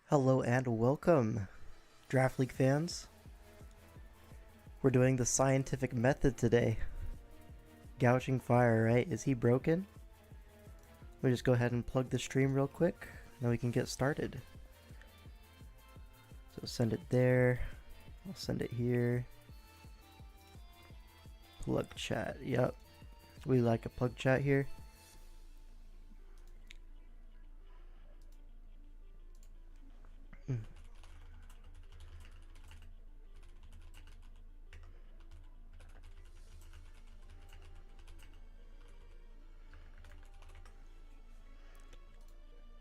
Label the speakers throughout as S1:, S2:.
S1: Hello and welcome, Draft League fans. We're doing the scientific method today. Gouging fire, right? Is he broken? We'll just go ahead and plug the stream real quick, then we can get started. So send it there. I'll send it here. Plug chat, yep. We like a plug chat here.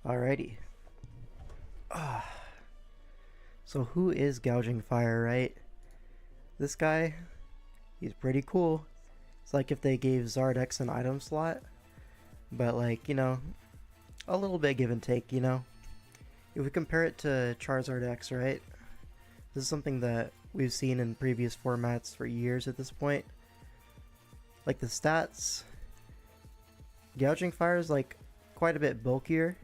S1: Alrighty. So who is Gouging Fire, right? This guy, he's pretty cool. It's like if they gave Zard X an item slot, but like, you know, a little bit give and take, you know? If we compare it to Charizard X, right? This is something that we've seen in previous formats for years at this point. Like the stats, Gouging Fire is like quite a bit bulkier.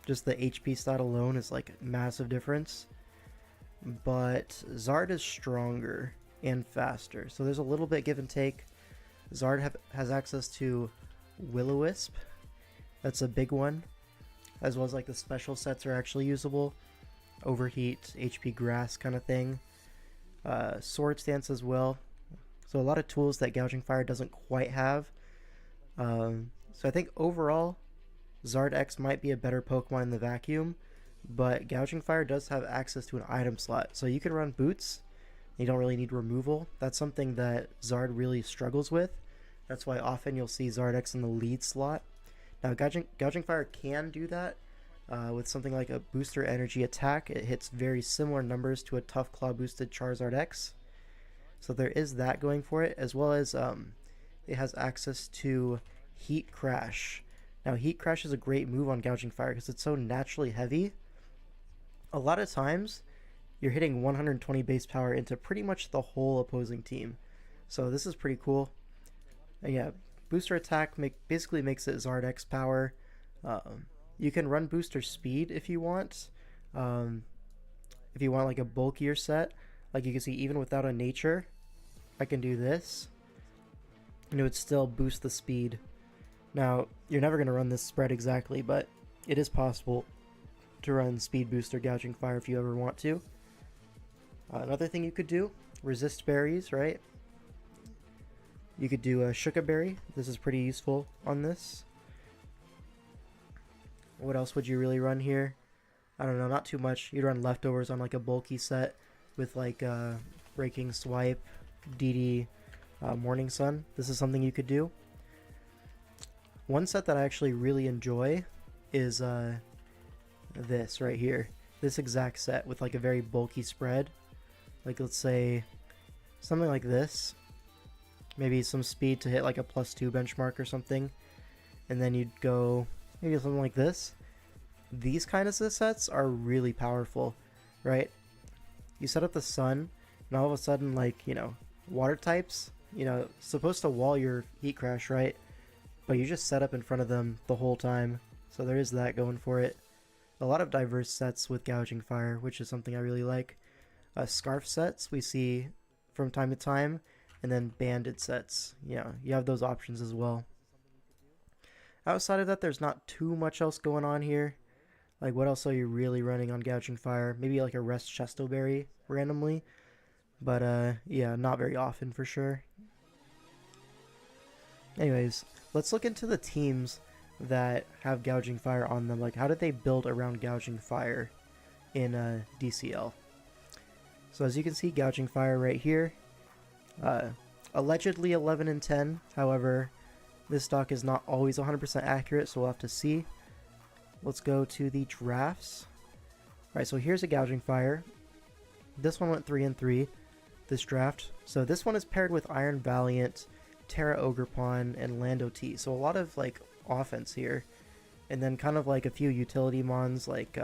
S1: Just the HP stat alone is like a massive difference. But Zard is stronger and faster, so there's a little bit give and take. Zard has access to Will-O-Wisp. That's a big one. As well as like the special sets are actually usable. Overheat, HP Grass kind of thing. Sword Stance as well. So a lot of tools that Gouging Fire doesn't quite have. So I think overall, Zard X might be a better Pokemon in the vacuum. But Gouging Fire does have access to an item slot. So you can run Boots. You don't really need removal. That's something that Zard really struggles with. That's why often you'll see Zard X in the lead slot. Now Gouging Fire can do that with something like a Booster Energy attack. It hits very similar numbers to a Tough Claw boosted Charizard X. So there is that going for it, as well as it has access to Heat Crash. Now Heat Crash is a great move on Gouging Fire because it's so naturally heavy. A lot of times you're hitting 120 base power into pretty much the whole opposing team. So this is pretty cool. And yeah, booster attack basically makes it Zard X power. You can run booster speed if you want. If you want like a bulkier set, like you can see even without a nature, I can do this. And it would still boost the speed. Now, you're never going to run this spread exactly, but it is possible to run Speed Booster Gouging Fire if you ever want to. Another thing you could do, resist berries, right? You could do a Shuka Berry. This is pretty useful on this. What else would you really run here? I don't know, not too much. You'd run Leftovers on like a bulky set with like Breaking Swipe, DD, Morning Sun. This is something you could do. One set that I actually really enjoy is this right here. This exact set with like a very bulky spread. Like let's say something like this. Maybe some speed to hit like a +2 benchmark or something. And then you'd go maybe something like this. These kind of sets are really powerful, right? You set up the sun and all of a sudden, like, you know, water types, you know, supposed to wall your Heat Crash, right? But you just set up in front of them the whole time. So there is that going for it. A lot of diverse sets with Gouging Fire, which is something I really like. Scarf sets we see from time to time, and then banded sets. Yeah, you have those options as well. Outside of that, there's not too much else going on here. Like, what else are you really running on Gouging Fire? Maybe like a Rest Chesto Berry randomly. But yeah, not very often for sure. Anyways, let's look into the teams that have Gouging Fire on them. Like, how did they build around Gouging Fire in DCL? So as you can see, Gouging Fire right here. Allegedly 11 and 10. However, this stock is not always 100% accurate, so we'll have to see. Let's go to the drafts. Alright, so here's a Gouging Fire. This one went 3 and 3, this draft. So this one is paired with Iron Valiant, Terra Ogerpon, and Lando T. So a lot of like offense here. And then kind of like a few utility mons like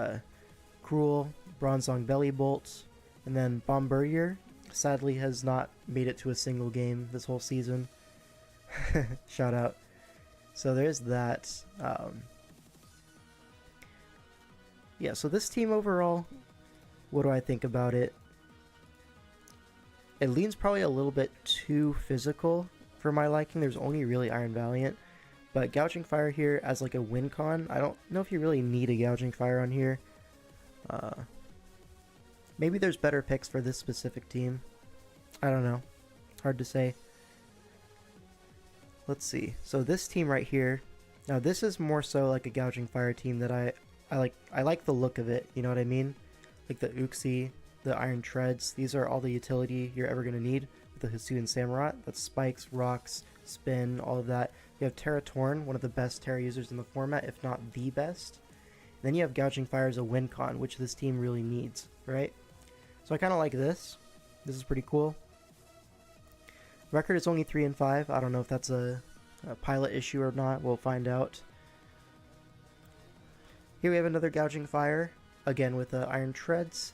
S1: Cruel, Bronzong Bellybolt, and then Bombardier. Sadly has not made it to a single game this whole season. Shout out. So there's that. yeah, so this team overall, what do I think about it? It leans probably a little bit too physical for my liking. There's only really Iron Valiant. But Gouging Fire here as like a win con, I don't know if you really need a Gouging Fire on here. Maybe there's better picks for this specific team. I don't know. Hard to say. Let's see. So this team right here. Now this is more so like a Gouging Fire team that I like. I like the look of it. You know what I mean? Like the Uxie, the Iron Treads. These are all the utility you're ever going to need with the Hisuian Samurott. That's spikes, rocks, spin, all of that. You have Terra Torn, one of the best Terra users in the format, if not the best. Then you have Gouging Fire as a win con, which this team really needs, right? So I kind of like this. This is pretty cool. Record is only 3-5. I don't know if that's a pilot issue or not. We'll find out. Here we have another Gouging Fire, again with Iron Treads.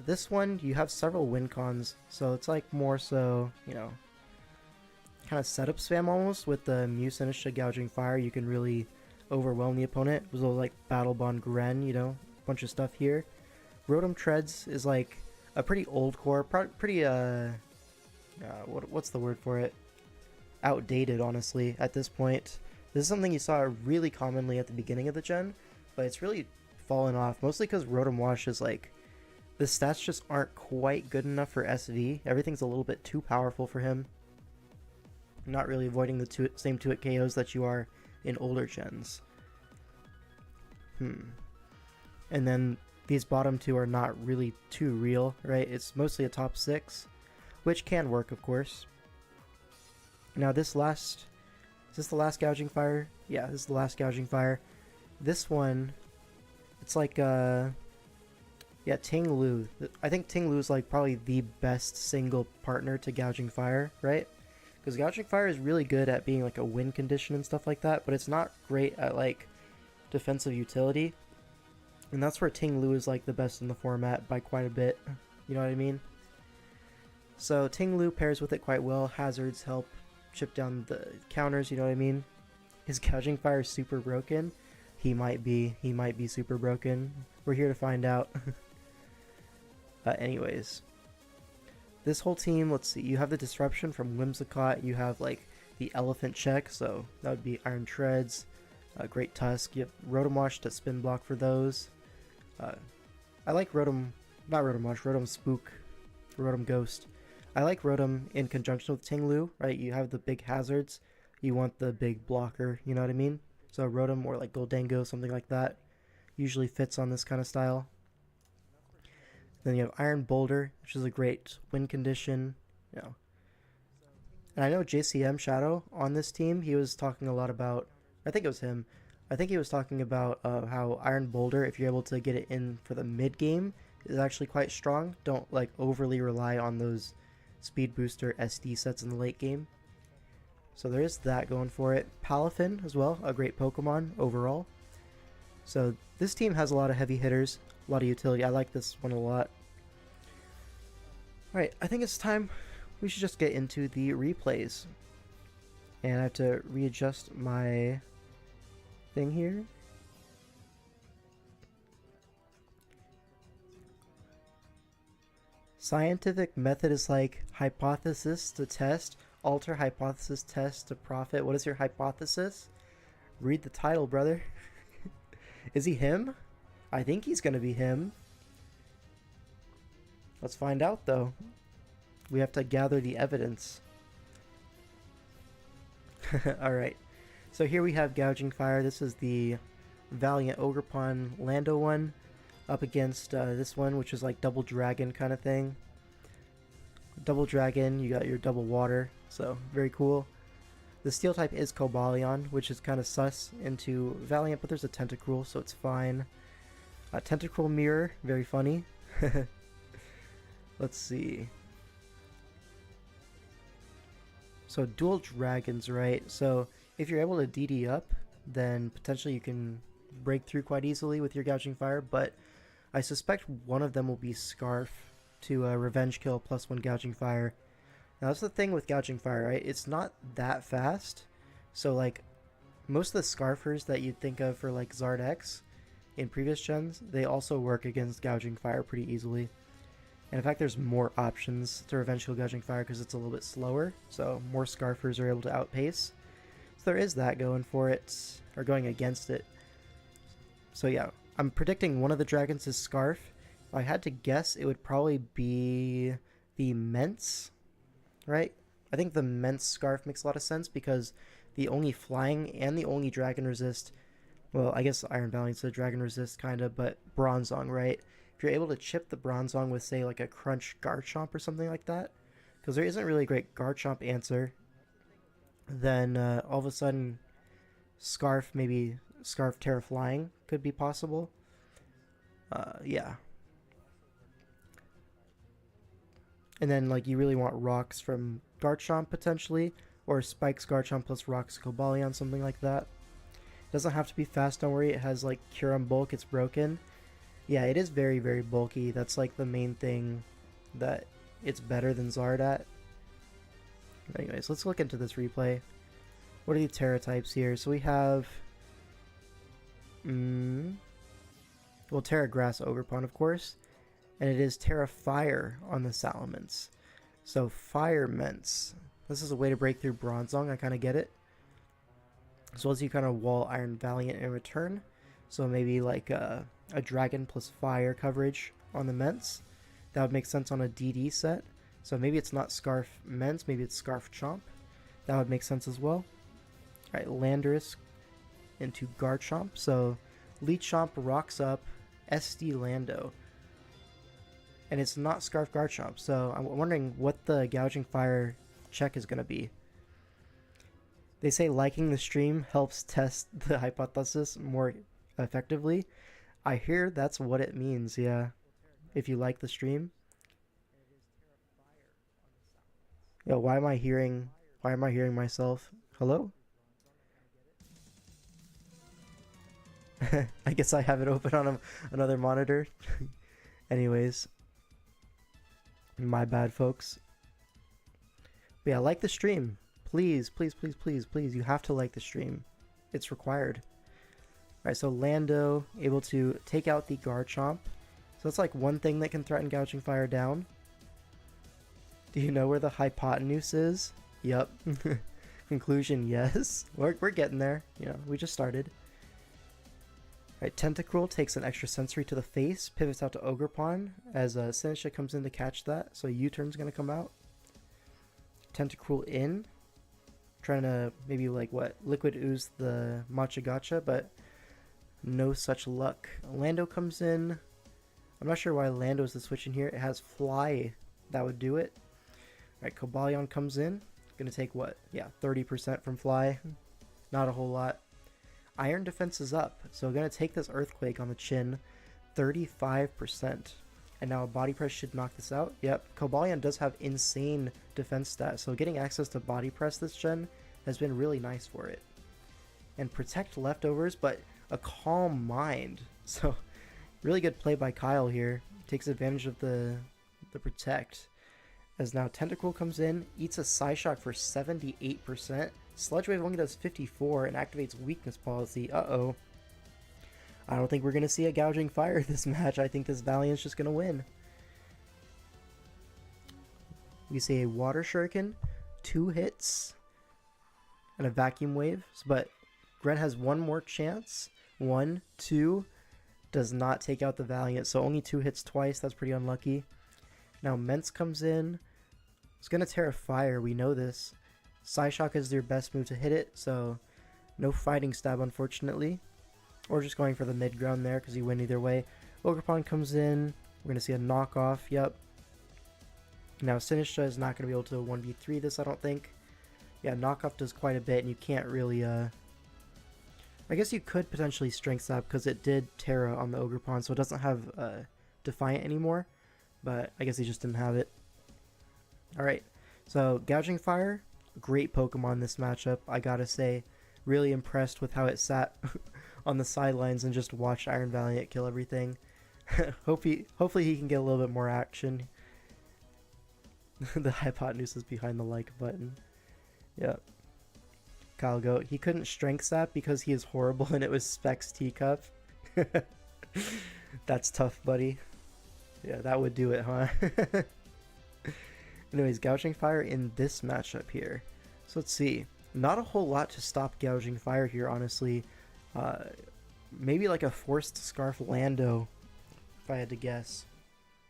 S1: This one, you have several win cons, so it's like more so, you know, kind of setup spam almost. With the Mucinisha Gouging Fire, you can really overwhelm the opponent. There's a little like Battle Bond Gren, you know, bunch of stuff here. Rotom Treads is like a pretty old core, pretty what's the word for it? Outdated, honestly, at this point. This is something you saw really commonly at the beginning of the gen, but it's really fallen off, mostly because Rotom Wash is like, the stats just aren't quite good enough for SV. Everything's a little bit too powerful for him. Not really avoiding the same 2-hit KOs that you are in older gens. And then these bottom two are not really too real, right? It's mostly a top 6, which can work, of course. Now this last... Is this the last Gouging Fire? Yeah, this is the last Gouging Fire. This one, it's like, yeah, Ting Lu. I think Ting Lu is like probably the best single partner to Gouging Fire, right? Because Gouging Fire is really good at being like a win condition and stuff like that, but it's not great at like defensive utility. And that's where Ting Lu is like the best in the format by quite a bit. You know what I mean? So Ting Lu pairs with it quite well. Hazards help chip down the counters, you know what I mean? Is Gouging Fire super broken? He might be super broken. We're here to find out. Anyways. This whole team, let's see, you have the Disruption from Whimsicott, you have like the Elephant Check, so that would be Iron Treads, Great Tusk, you have Rotom Wash to spin block for those. I like Rotom Spook, Rotom Ghost. I like Rotom in conjunction with Ting Lu, right? You have the big hazards, you want the big blocker, you know what I mean? So Rotom or like Goldango, something like that, usually fits on this kind of style. Then you have Iron Boulder, which is a great win condition, you know. And I know JCM Shadow on this team, he was talking a lot about, I think it was him, I think he was talking about how Iron Boulder, if you're able to get it in for the mid game, is actually quite strong. Don't like overly rely on those speed booster SD sets in the late game. So there is that going for it. Palafin as well, a great Pokemon overall. So this team has a lot of heavy hitters, a lot of utility. I like this one a lot. Alright, I think it's time we should just get into the replays. And I have to readjust my thing here. Scientific method is like hypothesis to test, alter hypothesis test to profit. What is your hypothesis? Read the title, brother. Is he him? I think he's gonna be him. Let's find out though. We have to gather the evidence. Alright. So here we have Gouging Fire. This is the Valiant Ogerpon Lando one. Up against this one, which is like double dragon kind of thing. Double dragon, you got your double water, so very cool. The steel type is Cobalion, which is kind of sus into Valiant, but there's a Tentacruel, so it's fine. Tentacruel Mirror, very funny. Let's see. So dual dragons, right? So if you're able to DD up, then potentially you can break through quite easily with your Gouging Fire, but I suspect one of them will be Scarf to Revenge Kill plus 1 Gouging Fire. Now that's the thing with Gouging Fire, right? It's not that fast. So like most of the Scarfers that you'd think of for like Zard X, in previous gens, they also work against Gouging Fire pretty easily. And in fact, there's more options to Revengeful Gouging Fire because it's a little bit slower, so more Scarfers are able to outpace. So there is that going for it, or going against it. So yeah, I'm predicting one of the dragons is Scarf. If I had to guess, it would probably be the Mence, right? I think the Mence Scarf makes a lot of sense because the only flying and the only dragon resist, well, I guess Iron Valiant's a dragon resist kinda, but Bronzong, right? If you're able to chip the Bronzong with, say, like a Crunch Garchomp or something like that, because there isn't really a great Garchomp answer, then all of a sudden Scarf, maybe Scarf Terra Flying could be possible. Yeah. And then like you really want rocks from Garchomp potentially, or Spikes Garchomp plus rocks Cobalion, something like that. Doesn't have to be fast, don't worry. It has like Curum Bulk, it's broken. Yeah, it is very, very bulky. That's like the main thing that it's better than Zard at. Anyways, let's look into this replay. What are the Terra types here? So we have... well, Terra Grass Ogerpon, of course. And it is Terra Fire on the Salamence. So Fire Mence. This is a way to break through Bronzong, I kind of get it. As well as you kind of wall Iron Valiant in return. So maybe like a Dragon plus Fire coverage on the Mence. That would make sense on a DD set. So maybe it's not Scarf Mence, maybe it's Scarf Chomp. That would make sense as well. Alright, Landorus into Garchomp. So Leechomp rocks up SD Lando. And it's not Scarf Garchomp. So I'm wondering what the Gouging Fire check is going to be. They say liking the stream helps test the hypothesis more effectively. I hear that's what it means, yeah. If you like the stream. Yo, why am I hearing myself? Hello? I guess I have it open on another monitor. Anyways. My bad, folks. But yeah, like the stream. Please, please, please, please, please. You have to like the stream. It's required. Alright, so Lando able to take out the Garchomp. So that's like one thing that can threaten Gouging Fire down. Do you know where the hypotenuse is? Yep. Conclusion, yes. We're getting there. You know, we just started. Alright, Tentacruel takes an extra sensory to the face, pivots out to Ogerpon as Sinistra comes in to catch that, so a U-turn's gonna come out. Tentacruel in, trying to maybe like what, Liquid Ooze the Machagacha, but no such luck. Lando comes in. I'm not sure why Lando's the switch in here. It has Fly, that would do it. Alright, Cobalion comes in, gonna take what? Yeah, 30% from Fly, not a whole lot. Iron Defense is up, so we're going to take this Earthquake on the chin, 35%. And now a Body Press should knock this out. Yep, Cobalion does have insane defense stats, so getting access to Body Press this gen has been really nice for it. And Protect leftovers, but a Calm Mind. So, really good play by Kyle here. Takes advantage of the Protect. As now Tentacruel comes in, eats a Psyshock for 78%. Sludge Wave only does 54 and activates Weakness Policy. Uh-oh. I don't think we're going to see a Gouging Fire this match. I think this Valiant's just going to win. We see a Water Shuriken, 2 hits, and a Vacuum Wave. But Gren has one more chance. 1, 2. Does not take out the Valiant, so only 2 hits twice. That's pretty unlucky. Now Mence comes in. It's going to Terra Fire. We know this. Psyshock is their best move to hit it, so no Fighting Stab, unfortunately. Or just going for the mid-ground there, because you win either way. Ogerpon comes in. We're going to see a knockoff, yep. Now Sinistra is not going to be able to 1v3 this, I don't think. Yeah, knockoff does quite a bit, and you can't really, I guess you could potentially Strength Stab, because it did Terra on the Ogerpon, so it doesn't have Defiant anymore. But I guess he just didn't have it. Alright, so Gouging Fire. Great Pokemon this matchup, I gotta say. Really impressed with how it sat on the sidelines and just watched Iron Valiant kill everything. Hopefully he can get a little bit more action. The hypotenuse is behind the like button. Yeah. Kyle Goat. He couldn't Strength Sap because he is horrible and it was Specs Teacup. That's tough, buddy. Yeah, that would do it, huh? Anyways, Gouging Fire in this matchup here. So let's see. Not a whole lot to stop Gouging Fire here, honestly. Uh, Maybe like a forced Scarf Lando, if I had to guess.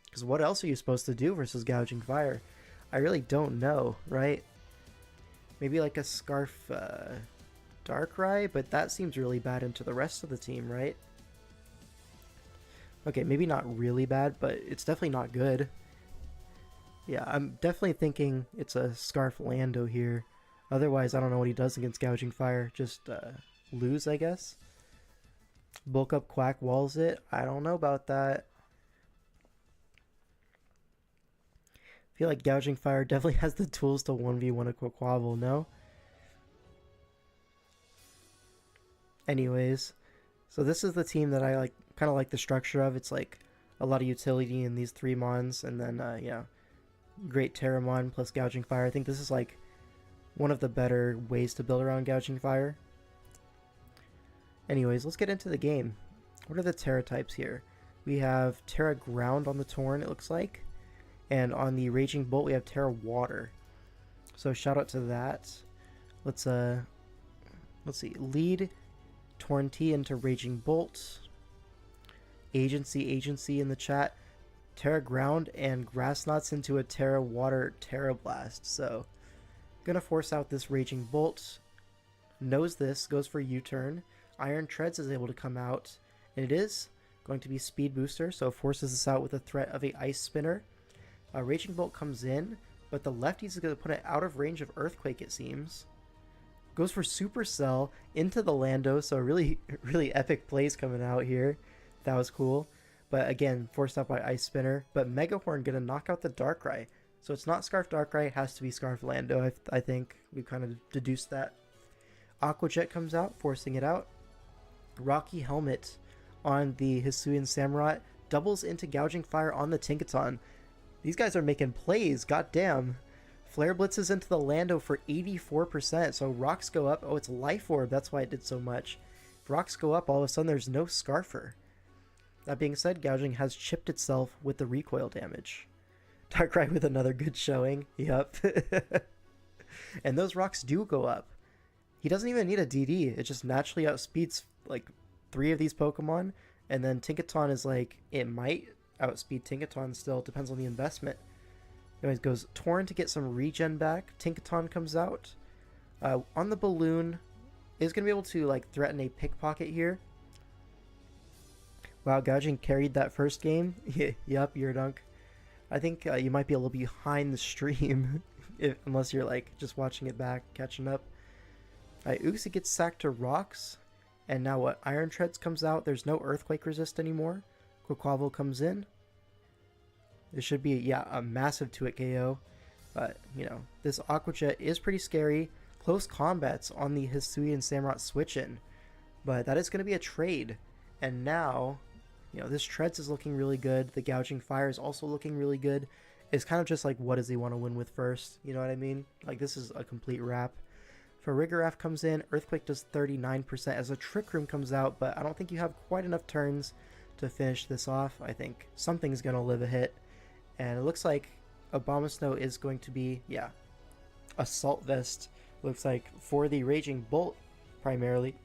S1: Because what else are you supposed to do versus Gouging Fire? I really don't know, right? Maybe like a Scarf Darkrai, but that seems really bad into the rest of the team, right? Okay, maybe not really bad, but it's definitely not good. Yeah, I'm definitely thinking it's a Scarf Lando here. Otherwise, I don't know what he does against Gouging Fire. Just lose, I guess. Bulk up Quack walls it. I don't know about that. I feel like Gouging Fire definitely has the tools to 1v1 a Quaquaval, no? Anyways, so this is the team that I like, kind of like the structure of. It's like a lot of utility in these 3 Mons, and then, yeah, great Terramon plus Gouging Fire. I think this is like one of the better ways to build around Gouging Fire. Anyways, let's get into the game. What are the Terra types here? We have Terra Ground on the Torn, it looks like. And on the Raging Bolt, we have Terra Water. So shout out to that. Let's see. Lead Torn T into Raging Bolt. Agency in the chat. Terra Ground and Grass Knots into a Terra Water Terra Blast. So gonna force out this Raging Bolt. Knows this, goes for U-turn. Iron Treads is able to come out, and it is going to be Speed Booster, so forces this out with a threat of a Ice Spinner. Raging Bolt comes in, but the lefties is going to put it out of range of Earthquake, it seems. Goes for Supercell into the Lando, so really, really epic plays coming out here. That was cool. But again, forced out by Ice Spinner. But Mega Horn going to knock out the Darkrai. So it's not Scarf Darkrai, it has to be Scarf Lando. I think we've kind of deduced that. Aqua Jet comes out, forcing it out. Rocky Helmet on the Hisuian Samurott doubles into Gouging Fire on the Tinkaton. These guys are making plays, goddamn. Flare Blitzes into the Lando for 84%, so rocks go up. Oh, it's Life Orb, that's why it did so much. If rocks go up, all of a sudden there's no Scarfer. That being said, Gouging has chipped itself with the recoil damage. Darkrai with another good showing, yep. And those rocks do go up. He doesn't even need a DD, it just naturally outspeeds like 3 of these Pokemon, and then Tinkaton is like, it might outspeed Tinkaton still, depends on the investment. Anyways, goes Torn to get some regen back. Tinkaton comes out. On the Balloon, is going to be able to like threaten a Pickpocket here. Wow, Gouging carried that first game. Yup, Yurdunk. I think you might be a little behind the stream, unless you're like just watching it back, catching up. Uxie gets sacked to rocks, and now what? Iron Treads comes out. There's no Earthquake resist anymore. Quaquaval comes in. This should be, yeah, a massive 2-hit KO. But, you know, this Aqua Jet is pretty scary. Close combats on the Hisuian Samurott switch-in. But that is going to be a trade. And now, you know, this Treads is looking really good. The Gouging Fire is also looking really good. It's kind of just like, what does he want to win with first? You know what I mean? Like, this is a complete wrap. Farigiraf comes in. Earthquake does 39% as a Trick Room comes out. But I don't think you have quite enough turns to finish this off. I think something's going to live a hit. And it looks like Abomasnow is going to be, yeah, Assault Vest, looks like, for the Raging Bolt, primarily.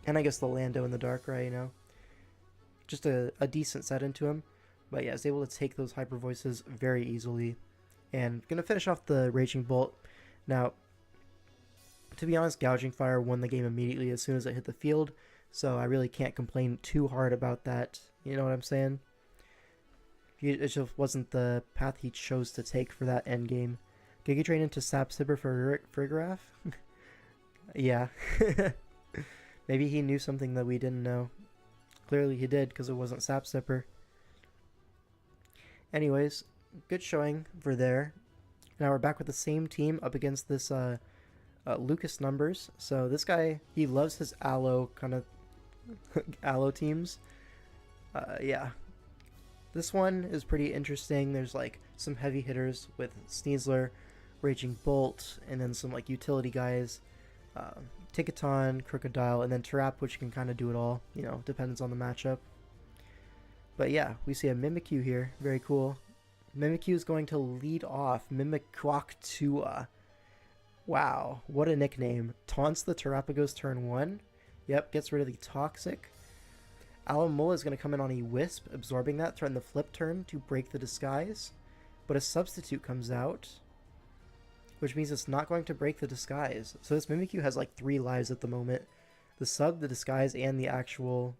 S1: And I guess the Lando and the Darkrai, you know. Just a decent set into him. But yeah, is able to take those Hyper Voices very easily. And going to finish off the Raging Bolt. Now, to be honest, Gouging Fire won the game immediately as soon as it hit the field. So I really can't complain too hard about that. You know what I'm saying? It just wasn't the path he chose to take for that end game. Giga Drain into Sap Sipper for Farigiraf? Yeah. Maybe he knew something that we didn't know. Clearly he did, because it wasn't Sap Sipper. Anyways, good showing for there. Now we're back with the same team up against this Lucas Numbers. So this guy, he loves his Aloe kind of Aloe teams. Yeah. This one is pretty interesting. There's like some heavy hitters with Sneasler, Raging Bolt, and then some like utility guys. Tinkaton, Crocodile, and then Trap, which can kind of do it all. You know, depends on the matchup. But yeah, we see a Mimikyu here. Very cool. Mimikyu is going to lead off. Mimikwaktua. Wow, what a nickname. Taunts the Terapagos turn 1. Yep, gets rid of the Toxic. Alomola is going to come in on a Wisp, absorbing that, threaten the flip turn to break the Disguise. But a Substitute comes out, which means it's not going to break the Disguise. So this Mimikyu has like 3 lives at the moment. The Sub, the Disguise, and the actual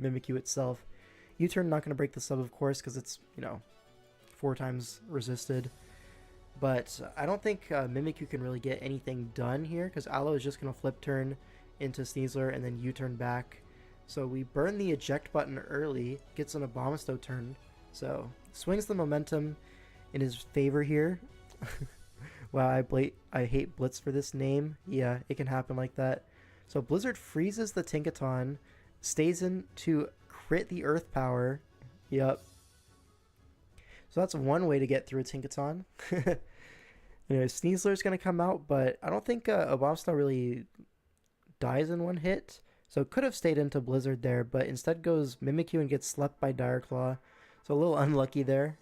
S1: Mimikyu itself. U-turn not going to break the Sub, of course, because it's, 4 times resisted. But I don't think Mimikyu can really get anything done here, because Aloe is just going to flip turn into Sneasler and then U-turn back. So we burn the eject button early, gets an Abomasto turn. So swings the momentum in his favor here. Wow, I hate Blitz for this name. Yeah, it can happen like that. So Blizzard freezes the Tinkaton, stays in to crit the Earth Power. Yep. So that's one way to get through a Tinkaton. Anyway, Sneasler's going to come out, but I don't think Abomasto really dies in one hit. So could have stayed into Blizzard there, but instead goes Mimikyu and gets slept by Dire Claw. So a little unlucky there.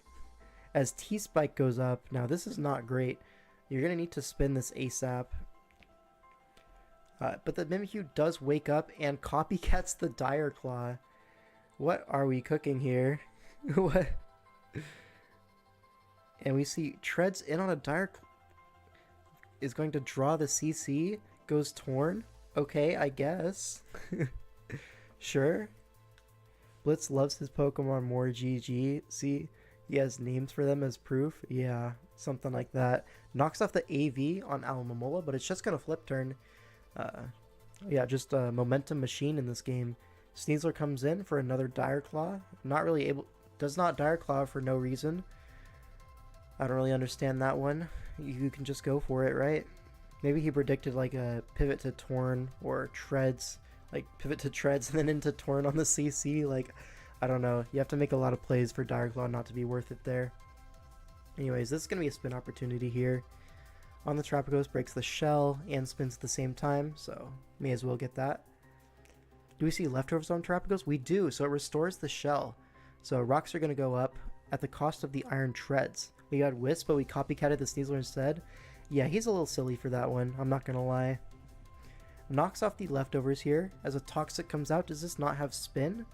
S1: As T-Spike goes up, now this is not great. You're going to need to spin this ASAP. But the Mimikyu does wake up and copycats the Dire Claw. What are we cooking here? What? And we see Treads in on a Dire Claw. Is going to draw the CC. Goes Torn. Okay, I guess. Sure. Blitz loves his Pokemon more. GG. See? He has names for them as proof. Yeah, something like that. Knocks off the AV on Alomola, but it's just going to flip turn. Yeah, just a momentum machine in this game. Sneasler comes in for another Dire Claw. Not really able... Does not Dire Claw for no reason. I don't really understand that one. You can just go for it, right? Maybe he predicted like a pivot to Torn or Treads. Like pivot to Treads and then into Torn on the CC. Like, I don't know. You have to make a lot of plays for Dire Claw not to be worth it there. Anyways, this is going to be a spin opportunity here. On the Terapagos, breaks the shell and spins at the same time, so may as well get that. Do we see leftovers on Terapagos? We do, so it restores the shell. So rocks are going to go up at the cost of the iron treads. We got Wisp, but we copycatted the Sneasler instead. Yeah, he's a little silly for that one, I'm not going to lie. Knocks off the leftovers here. As a Toxic comes out, does this not have Spin?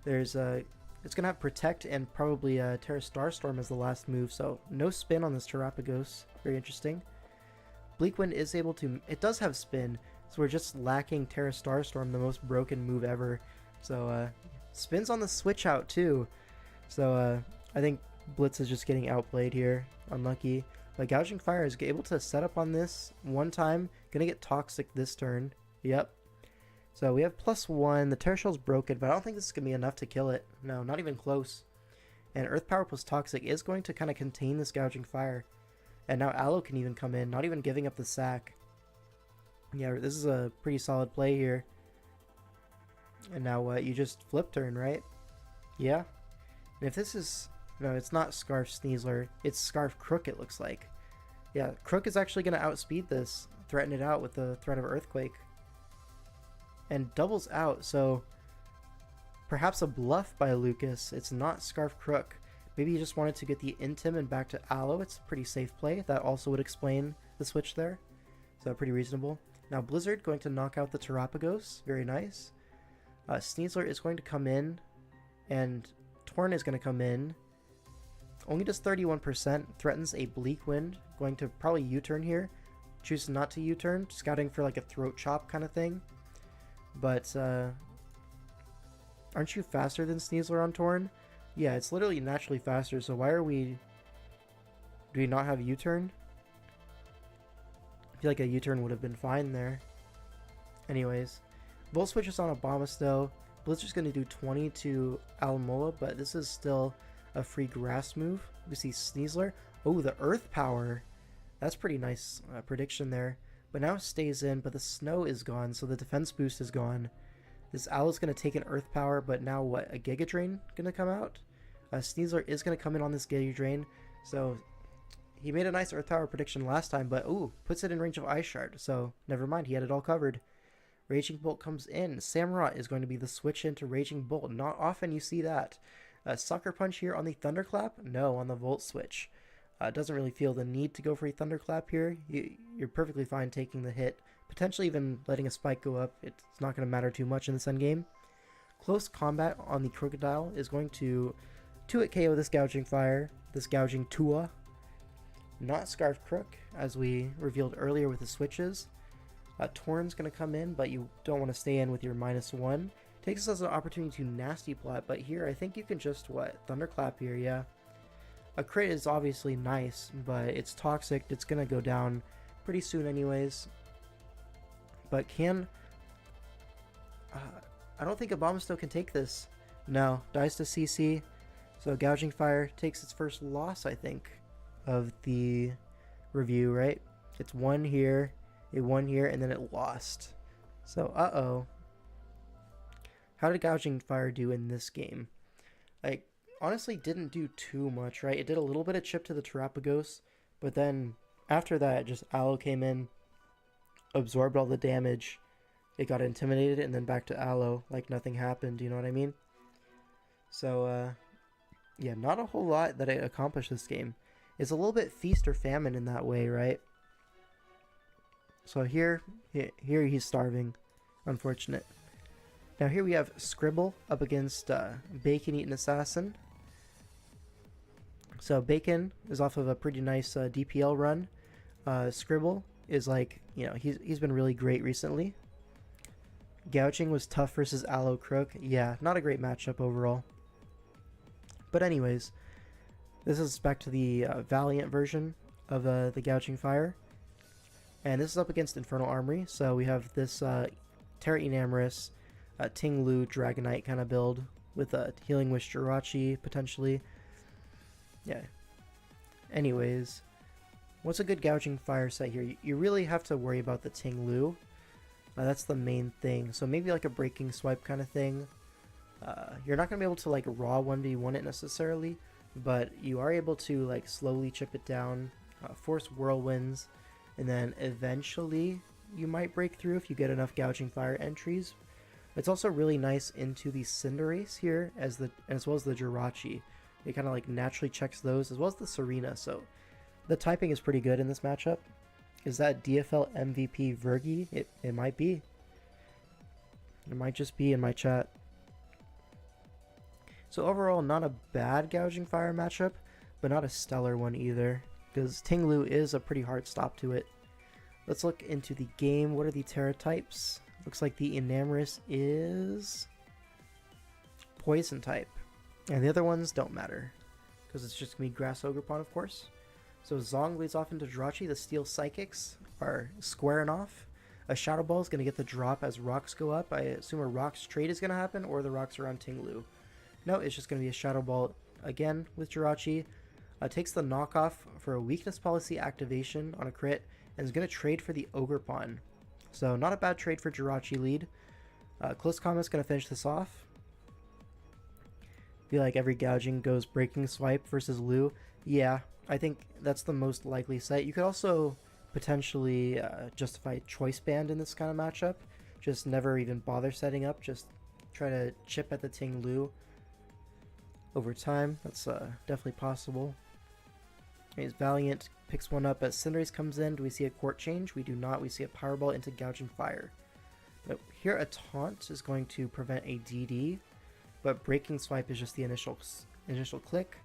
S1: There's a... It's going to have Protect and probably Terra Starstorm as the last move, so no Spin on this Terapagos. Very interesting. Bleak Wind is able to... It does have Spin, so we're just lacking Terra Starstorm, the most broken move ever. So, Spin's on the switch out too. So, I think Blitz is just getting outplayed here. Unlucky. But Gouging Fire is able to set up on this one time. Gonna get Toxic this turn. Yep. So we have +1. The Terra Shell's broken, but I don't think this is going to be enough to kill it. No, not even close. And Earth Power plus Toxic is going to kind of contain this Gouging Fire. And now Aloe can even come in, not even giving up the sack. Yeah, this is a pretty solid play here. And now what? You just flip turn, right? Yeah. And if this is... No, it's not Scarf Sneasler. It's Scarf Crook, it looks like. Yeah, Crook is actually going to outspeed this. Threaten it out with the threat of Earthquake. And doubles out, so perhaps a bluff by Lucas. It's not Scarf Crook. Maybe he just wanted to get the Intim and back to Aloe. It's a pretty safe play. That also would explain the switch there. So pretty reasonable. Now Blizzard going to knock out the Terapagos. Very nice. Sneasler is going to come in, and Torn is going to come in. Only does 31%. Threatens a Bleak Wind. Going to probably U-turn here. Chooses not to U-turn. Scouting for like a throat chop kind of thing. But, aren't you faster than Sneasler on Torn? Yeah, it's literally naturally faster, so why are we... Do we not have U-turn? I feel like a U-turn would have been fine there. Anyways, Volt switches on Abomasto. Blizzard's going to do 20 to Alomola, but this is still a free grass move. We see Sneasler. Oh, the Earth Power. That's pretty nice prediction there. But now it stays in, but the snow is gone, so the defense boost is gone. This Owl's going to take an Earth Power, but now what? A Giga Drain going to come out? Sneasler is going to come in on this Giga Drain, so he made a nice Earth Power prediction last time, but ooh, puts it in range of Ice Shard, so never mind, he had it all covered. Raging Bolt comes in. Samurott is going to be the switch into Raging Bolt. Not often you see that. Sucker Punch here on the Thunderclap? No, on the Volt switch. Doesn't really feel the need to go for a Thunderclap here. You're perfectly fine taking the hit. Potentially even letting a spike go up. It's not going to matter too much in this endgame. Close Combat on the Crocodile is going to 2-hit KO this Gouging Fire. This Gouging Tua. Not Scarf Crook, as we revealed earlier with the switches. Torn's going to come in, but you don't want to stay in with your -1. Takes us as an opportunity to Nasty Plot, but here I think you can just, Thunderclap here, yeah. A crit is obviously nice, but it's toxic. It's going to go down pretty soon anyways. But I don't think Abomisto can take this. No, dies to CC. So Gouging Fire takes its first loss, I think, of the review, right? It's one here, it won here, and then it lost. So, uh-oh. How did Gouging Fire do in this game? Like, honestly didn't do too much, right? It did a little bit of chip to the Terapagos, but then after that, just Aloe came in, absorbed all the damage, it got intimidated, and then back to Aloe like nothing happened, you know what I mean? So, yeah, not a whole lot that it accomplished this game. It's a little bit feast or famine in that way, right? So here he's starving. Unfortunate. Now here we have Scribble up against Bacon Eating Assassin. So Bacon is off of a pretty nice DPL run. Scribble is like, you know, he's been really great recently. Gouging was tough versus Aloe Crook. Yeah, not a great matchup overall. But anyways, this is back to the Valiant version of the Gouging Fire. And this is up against Infernal Armory. So we have this Terra Enamorous, Ting Lu Dragonite kind of build with a Healing Wish Jirachi potentially. Yeah. Anyways, what's a good Gouging Fire set here? You really have to worry about the Ting Lu. That's the main thing. So maybe like a Breaking Swipe kind of thing. You're not going to be able to like raw 1v1 it necessarily, but you are able to like slowly chip it down, force Whirlwinds, and then eventually you might break through if you get enough Gouging Fire entries. It's also really nice into the Cinderace here as well as the Jirachi. It kind of like naturally checks those as well as the Serena, so the typing is pretty good in this matchup. Is that DFL MVP Vergi? It might be. It might just be in my chat. So overall, not a bad Gouging Fire matchup, but not a stellar one either, because Ting Lu is a pretty hard stop to it. Let's look into the game. What are the Terra types? Looks like the Enamorous is Poison type, and the other ones don't matter, because it's just going to be Grass Ogerpon, of course. So Zong leads off into Jirachi. The Steel Psychics are squaring off. A Shadow Ball is going to get the drop as rocks go up. I assume a rocks trade is going to happen, or the rocks around Ting Lu. No, it's just going to be a Shadow Ball again with Jirachi. Takes the knockoff for a Weakness Policy activation on a crit, and is going to trade for the Ogerpon. So not a bad trade for Jirachi lead. Close Combat is going to finish this off. Feel like every Gouging goes Breaking Swipe versus Lu. Yeah, I think that's the most likely set. You could also potentially justify Choice Band in this kind of matchup. Just never even bother setting up. Just try to chip at the Ting Lu over time. That's definitely possible. Anyways, Valiant picks one up as Cinderace comes in. Do we see a Court Change? We do not. We see a Powerball into Gouging Fire. But here a Taunt is going to prevent a DD, but Breaking Swipe is just the initial click.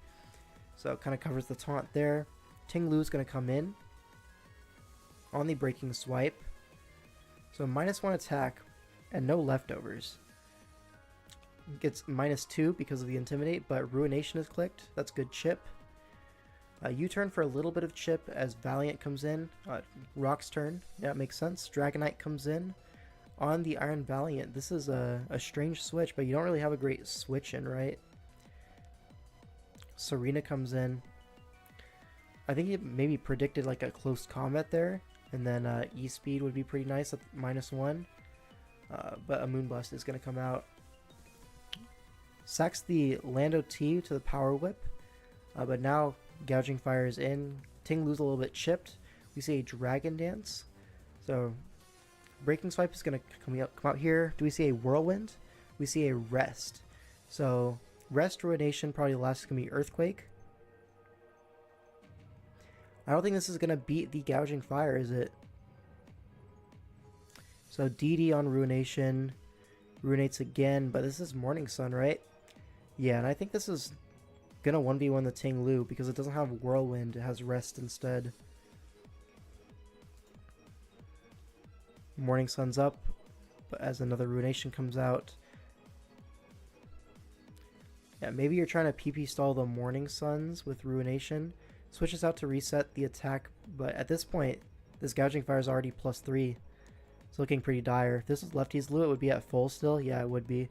S1: So it kind of covers the taunt there. Ting Lu is going to come in on the Breaking Swipe. So -1 attack and no leftovers. Gets -2 because of the Intimidate, but Ruination is clicked. That's good chip. U-turn for a little bit of chip as Valiant comes in. Rock's turn. Yeah, it makes sense. Dragonite comes in on the Iron Valiant. This is a strange switch, but you don't really have a great switch in, right? Serena comes in. I think it maybe predicted like a close combat there, and then E-Speed would be pretty nice at -1. But a Moonblast is going to come out. Sacks the Lando T to the Power Whip, but now Gouging Fire is in. Ting Lu's a little bit chipped. We see a Dragon Dance. So Breaking Swipe is going to come out here. Do we see a Whirlwind? We see a Rest. So Rest, Ruination, probably the last is going to be Earthquake. I don't think this is going to beat the Gouging Fire, is it? So DD on Ruination. Ruinates again, but this is Morning Sun, right? Yeah, and I think this is going to 1v1 the Ting Lu because it doesn't have Whirlwind. It has Rest instead. Morning Sun's up, but as another Ruination comes out. Yeah, maybe you're trying to PP stall the Morning Suns with Ruination. Switches out to reset the attack, but at this point, this Gouging Fire is already +3. It's looking pretty dire. If this was Lefty's Lu, it would be at full still. Yeah, it would be. It'd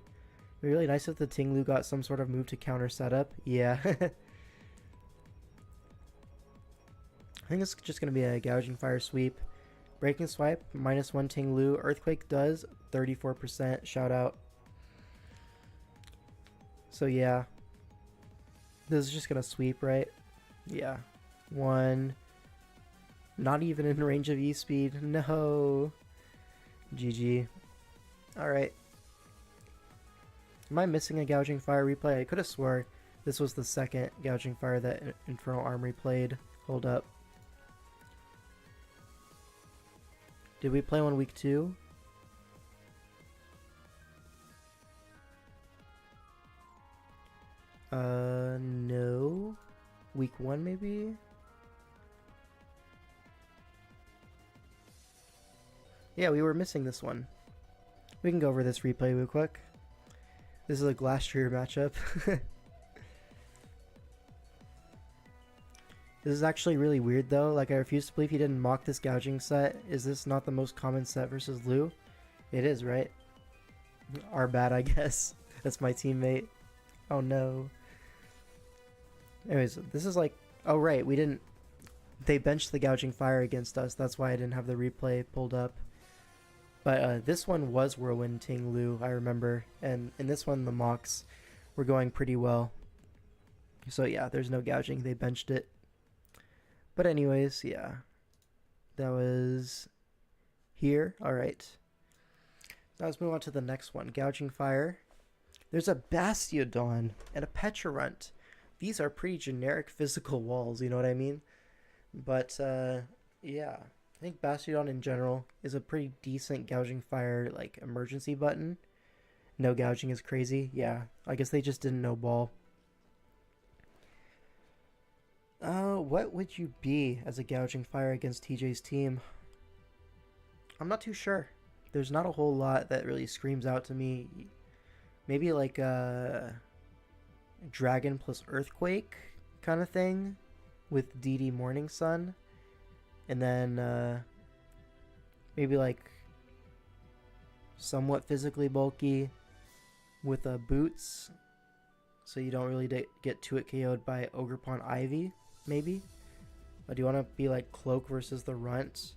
S1: be really nice if the Ting Lu got some sort of move to counter setup. Yeah. I think it's just going to be a Gouging Fire sweep. Breaking Swipe, -1 Ting Lu. Earthquake does, 34%. Shout out. So yeah. This is just going to sweep, right? Yeah. 1. Not even in range of E-Speed. No. GG. Alright. Am I missing a Gouging Fire replay? I could have swore this was the second Gouging Fire that Infernal Armory played. Hold up. Did we play one week 2? No. Week 1 maybe? Yeah, we were missing this one. We can go over this replay real quick. This is a Glastrier matchup. This is actually really weird though. Like, I refuse to believe he didn't mock this gouging set. Is this not the most common set versus Lu? It is, right? Our bad, I guess. That's my teammate. Oh no. Anyways, this is like... Oh right, we didn't... They benched the Gouging Fire against us. That's why I didn't have the replay pulled up. But this one was Whirlwind Ting Lu, I remember. And in this one, the mocks were going pretty well. So yeah, there's no gouging. They benched it. But anyways, yeah. That was here. Alright. Now let's move on to the next one. Gouging Fire. There's a Bastiodon and a Petrarunt. These are pretty generic physical walls, you know what I mean? But, yeah. I think Bastiodon in general is a pretty decent Gouging Fire, like, emergency button. No gouging is crazy. Yeah, I guess they just didn't know ball. What would you be as a Gouging Fire against TJ's team? I'm not too sure. There's not a whole lot that really screams out to me. Maybe like Dragon plus Earthquake kind of thing with DD Morning Sun. And then maybe like somewhat physically bulky with boots. So you don't really get to it KO'd by Ogerpon Ivy, maybe? Do you want to be like Cloak versus the Runt?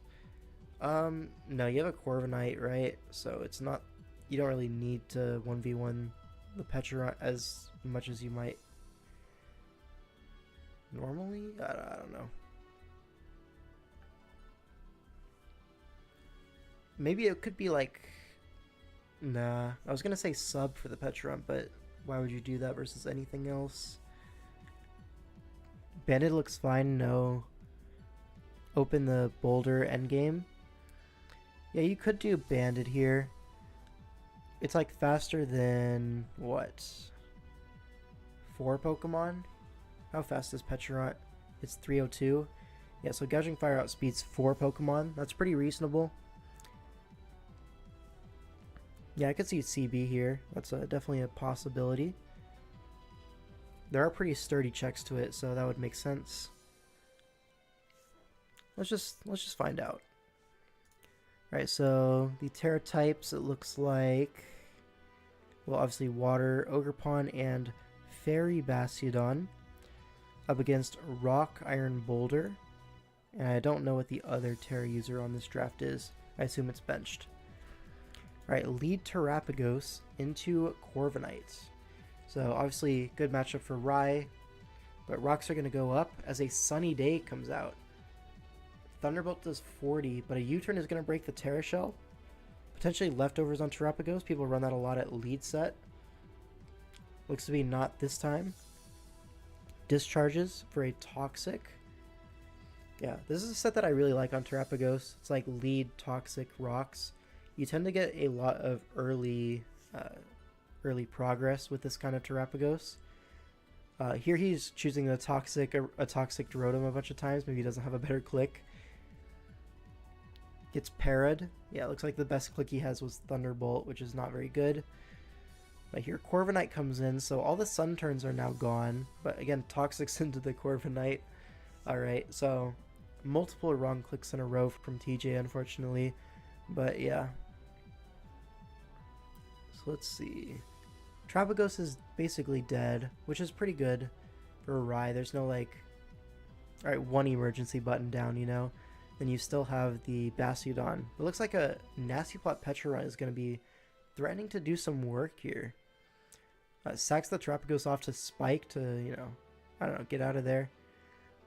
S1: No, you have a Corviknight, right? So it's not... You don't really need to 1v1 the Petrarunt as much as you might normally? I don't know. Maybe it could be like... Nah, I was gonna say sub for the Petrarunt, but why would you do that versus anything else? Bandit looks fine, no. Open the Boulder endgame. Yeah, you could do Bandit here. It's like faster than, what? 4 Pokemon? How fast is Petrarunt? It's 302. Yeah, so Gouging Fire outspeeds 4 Pokemon. That's pretty reasonable. Yeah, I could see CB here. That's definitely a possibility. There are pretty sturdy checks to it, so that would make sense. Let's just find out. Alright, so the Terra types, it looks like, well, obviously Water, Ogerpon, and Fairy Bastiodon up against Rock, Iron, Boulder. And I don't know what the other Terra user on this draft is. I assume it's benched. Alright, lead Terrapagos into Corviknight. So obviously good matchup for Rai, but rocks are going to go up as a Sunny Day comes out. Thunderbolt does 40, but a U-turn is going to break the Terra Shell. Potentially leftovers on Terrapagos. People run that a lot at lead set. Looks to be not this time. Discharges for a Toxic. Yeah, this is a set that I really like on Terrapagos. It's like lead Toxic rocks. You tend to get a lot of early progress with this kind of Terrapagos. Here he's choosing a Toxic to roam a bunch of times. Maybe he doesn't have a better click. Gets parried. Yeah, it looks like the best click he has was Thunderbolt, which is not very good. But here Corviknight comes in, so all the Sun turns are now gone. But again, Toxics into the Corviknight. Alright, so multiple wrong clicks in a row from TJ, unfortunately. But yeah. So let's see. Terrapagos is basically dead, which is pretty good for a Rai. There's no like, alright, one emergency button down, you know. Then you still have the Bastiodon. It looks like a Nasty Plot Petra run is going to be threatening to do some work here. Sacks the Terrapagos off to Spike to, you know, I don't know, get out of there.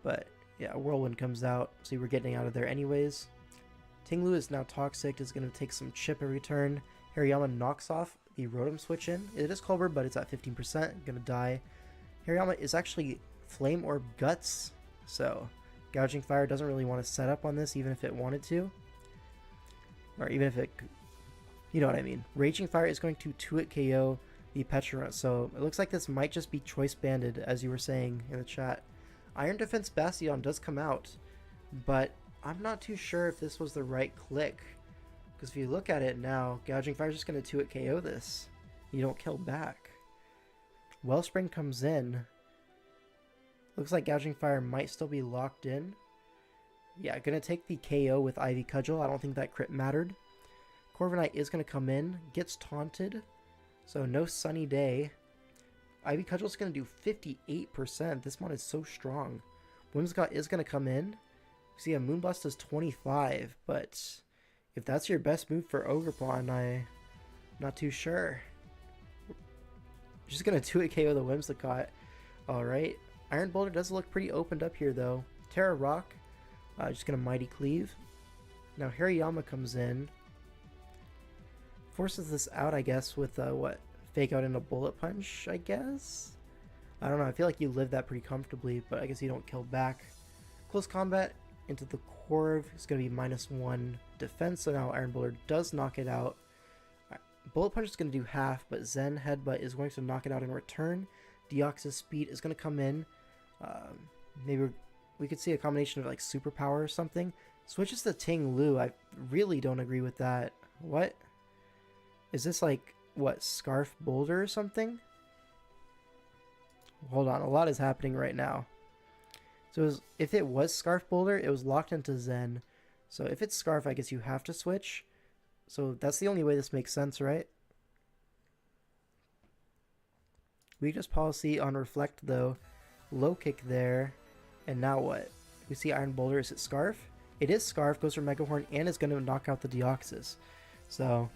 S1: But yeah, Whirlwind comes out, so you were getting out of there anyways. Tinglu is now Toxic, is going to take some chip every turn. Hariyama knocks off the Rotom switch in. It is Colbert, but it's at 15%, going to die. Hariyama is actually Flame Orb Guts, so Gouging Fire doesn't really want to set up on this, even if it wanted to. Or even if it, you know what I mean. Raging Fire is going to 2-hit KO the Petra, so it looks like this might just be choice banded, as you were saying in the chat. Iron Defense Bastion does come out, but I'm not too sure if this was the right click. Because if you look at it now, Gouging Fire is just going to 2-hit KO this. You don't kill back. Wellspring comes in. Looks like Gouging Fire might still be locked in. Yeah, going to take the KO with Ivy Cudgel. I don't think that crit mattered. Corviknight is going to come in. Gets taunted. So no Sunny Day. Ivy Cudgel is going to do 58%. This one is so strong. Whimsicott is going to come in. See, a Moonblast does 25, but if that's your best move for Ogerpon, I'm not too sure. Just going to 2-hit KO the Whimsicott. Alright. Iron Boulder does look pretty opened up here, though. Terra Rock. Just going to Mighty Cleave. Now Hariyama comes in. Forces this out, I guess, with what? Fake out into Bullet Punch, I guess? I don't know, I feel like you live that pretty comfortably, but I guess you don't kill back. Close Combat into the Corv is going to be -1 defense, so now Iron Boulder does knock it out. Bullet Punch is going to do half, but Zen Headbutt is going to knock it out in return. Deoxys Speed is going to come in. Maybe we could see a combination of like Superpower or something. Switches to Ting Lu. I really don't agree with that. What? Is this like, what, Scarf Boulder or something? Hold on, a lot is happening right now. So if it was Scarf Boulder, it was locked into Zen. So if it's Scarf, I guess you have to switch. So that's the only way this makes sense, right? Weakness Policy on Reflect, though. Low Kick there. And now what? We see Iron Boulder. Is it Scarf? It is Scarf. Goes for Mega Horn and is going to knock out the Deoxys. So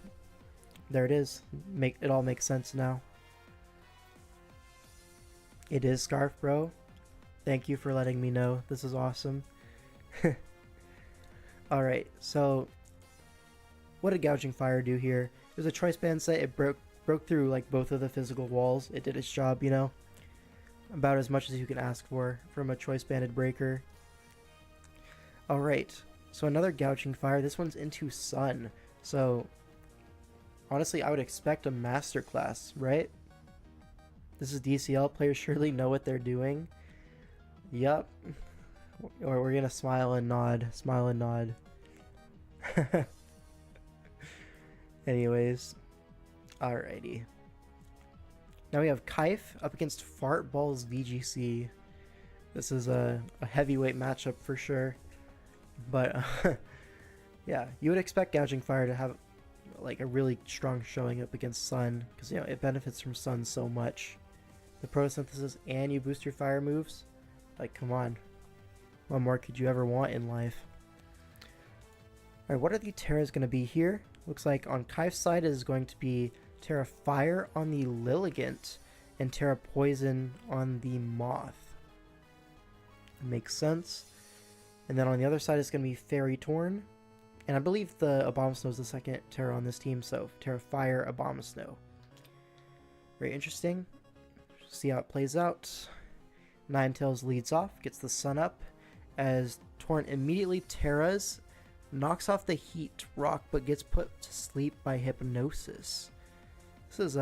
S1: there it is. It all makes sense now. It is Scarf, bro. Thank you for letting me know. This is awesome. Alright, so what did Gouging Fire do here? It was a choice band set. It broke through like both of the physical walls. It did its job, you know. About as much as you can ask for from a choice banded breaker. Alright, so another Gouging Fire. This one's into Sun. So honestly, I would expect a masterclass, right? This is DCL. Players surely know what they're doing. Yup. Or we're gonna smile and nod. Smile and nod. Anyways. Alrighty. Now we have Kaif up against Fart Balls VGC. This is a heavyweight matchup for sure. But yeah, you would expect Gouging Fire to have like a really strong showing up against Sun, because you know it benefits from Sun so much. The photosynthesis, and you boost your fire moves. Like, come on. What more could you ever want in life? Alright, what are the Terras going to be here? Looks like on Kaif's side it is going to be Terra Fire on the Lilligant and Terra Poison on the Moth. Makes sense. And then on the other side it's going to be Fairy Torn And I believe the Abomasnow is the second Terra on this team, so Terra Fire, Abomasnow. Very interesting. See how it plays out. Ninetales leads off, gets the sun up, as Torrent immediately Terras, knocks off the Heat Rock, but gets put to sleep by Hypnosis. This is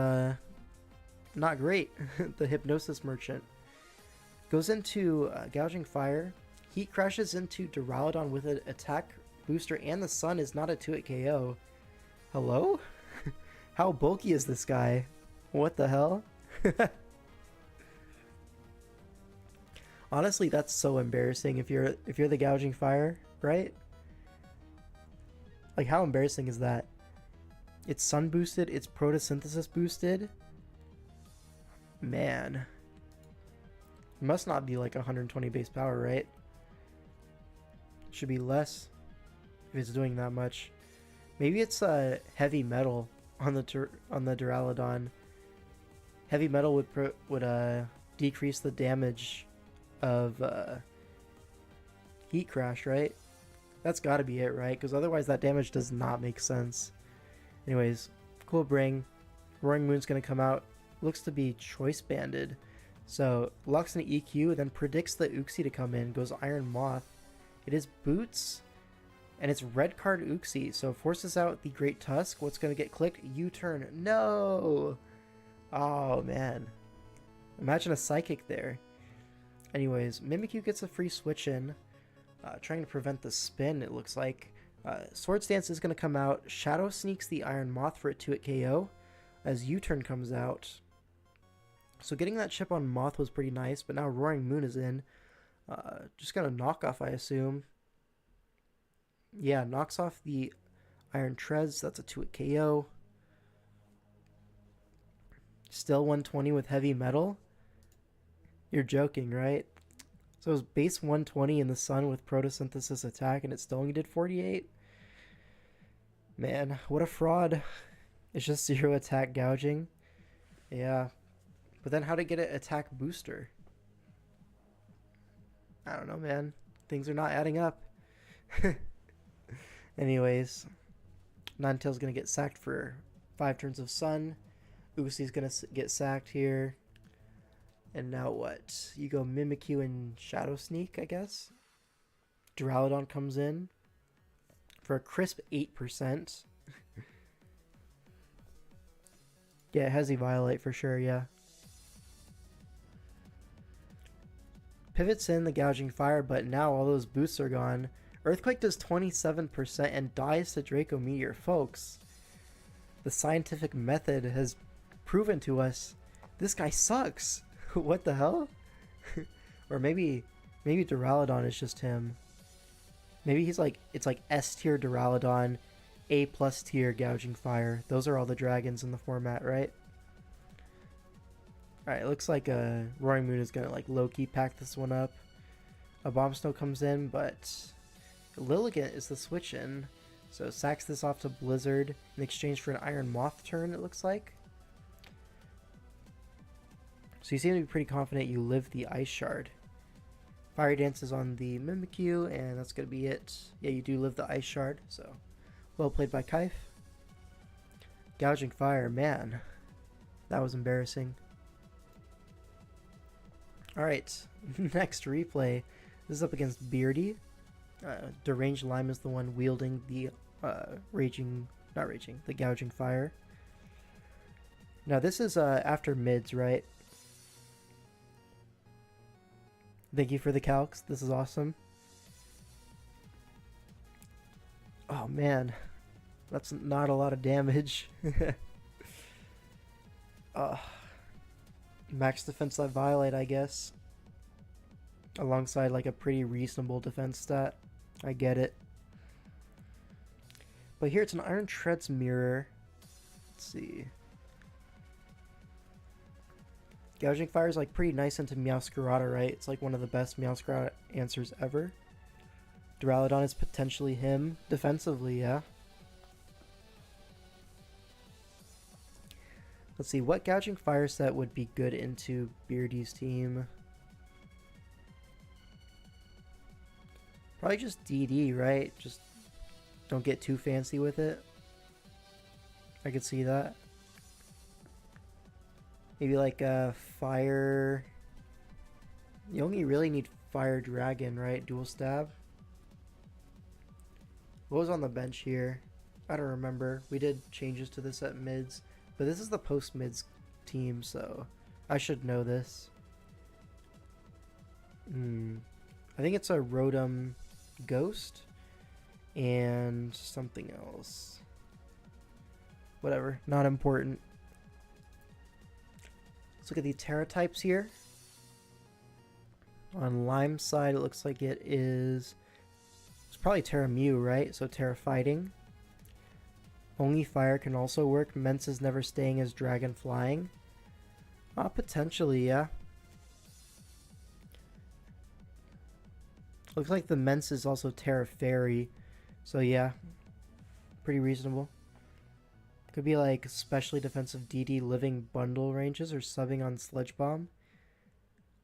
S1: not great. The Hypnosis Merchant goes into Gouging Fire. Heat crashes into Duraludon with an attack booster, and the sun is not a 2-hit KO. Hello? How bulky is this guy? What the hell? Honestly, that's so embarrassing if you're the Gouging Fire, right? Like, how embarrassing is that? It's sun boosted, it's photosynthesis boosted. Man. It must not be like 120 base power, right? Should be less if it's doing that much. Maybe it's heavy metal on the Duraludon. Heavy metal would decrease the damage of Heat Crash, right? That's got to be it, right? Because otherwise that damage does not make sense. Anyways, cool bring. Roaring Moon's going to come out. Looks to be choice banded. So locks an EQ, then predicts the Uxie to come in. Goes Iron Moth. It is Boots. And it's red card Uxie. So forces out the Great Tusk. What's going to get clicked? U-turn. No! Oh, man. Imagine a Psychic there. Anyways, Mimikyu gets a free switch in. Trying to prevent the spin, it looks like. Swords Dance is going to come out. Shadow sneaks the Iron Moth for a 2-hit KO as U-turn comes out. So getting that chip on Moth was pretty nice, but now Roaring Moon is in. Just going to knock off, I assume. Yeah, knocks off the Iron Treads. That's a 2-hit KO. Still 120 with Heavy Metal. You're joking, right? So it was base 120 in the sun with photosynthesis attack, and it still only did 48. Man, what a fraud. It's just 0 attack gouging. Yeah. But then how to get an attack booster? I don't know, man. Things are not adding up. Anyways, Ninetales going to get sacked for 5 turns of sun. Uxie's going to get sacked here. And now what? You go Mimikyu and Shadow Sneak, I guess. Duraludon comes in for a crisp 8%. Yeah, Hezzy Violate for sure, yeah. Pivots in the Gouging Fire, but now all those boosts are gone. Earthquake does 27% and dies to Draco Meteor. Folks, the scientific method has proven to us this guy sucks. What the hell? Or maybe Duraludon is just him. Maybe he's like, it's like S tier Duraludon, A+ tier Gouging Fire. Those are all the dragons in the format, right? Alright, it looks like Roaring Moon is gonna like low-key pack this one up. A Bombsnow comes in, but Lilligant is the switch in. So sacks this off to Blizzard in exchange for an Iron Moth turn, it looks like. So you seem to be pretty confident you live the Ice Shard. Fire Dance is on the Mimikyu, and that's going to be it. Yeah, you do live the Ice Shard, so well played by Kaif. Gouging Fire, man. That was embarrassing. Alright, next replay. This is up against Beardy. Deranged Lime is the one wielding the the Gouging Fire. Now this is after mids, right? Thank you for the calcs. This is awesome. Oh man, that's not a lot of damage. Max defense that Violate, I guess. Alongside like a pretty reasonable defense stat. I get it. But here it's an Iron Treads mirror. Let's see. Gouging Fire is like pretty nice into Meowscarada, right? It's like one of the best Meowscarada answers ever. Duraludon is potentially him defensively, yeah. Let's see, what Gouging Fire set would be good into Beardy's team? Probably just DD, right? Just Don't get too fancy with it. I could see that. Maybe like a fire. You only really need fire dragon, right? Dual stab. What was on the bench here? I don't remember. We did changes to this at mids, but this is the post mids team, so I should know this. I think it's a Rotom Ghost and something else. Whatever, not important. Let's look at the Terra types here. On Lime's side, it looks like it's probably Terra Mew, right? So Terra Fighting. Only Fire can also work. Mence is never staying as Dragon Flying. Potentially, yeah. Looks like the Mence is also Terra Fairy. So yeah, pretty reasonable. Could be like specially defensive DD living bundle ranges or subbing on Sludge Bomb.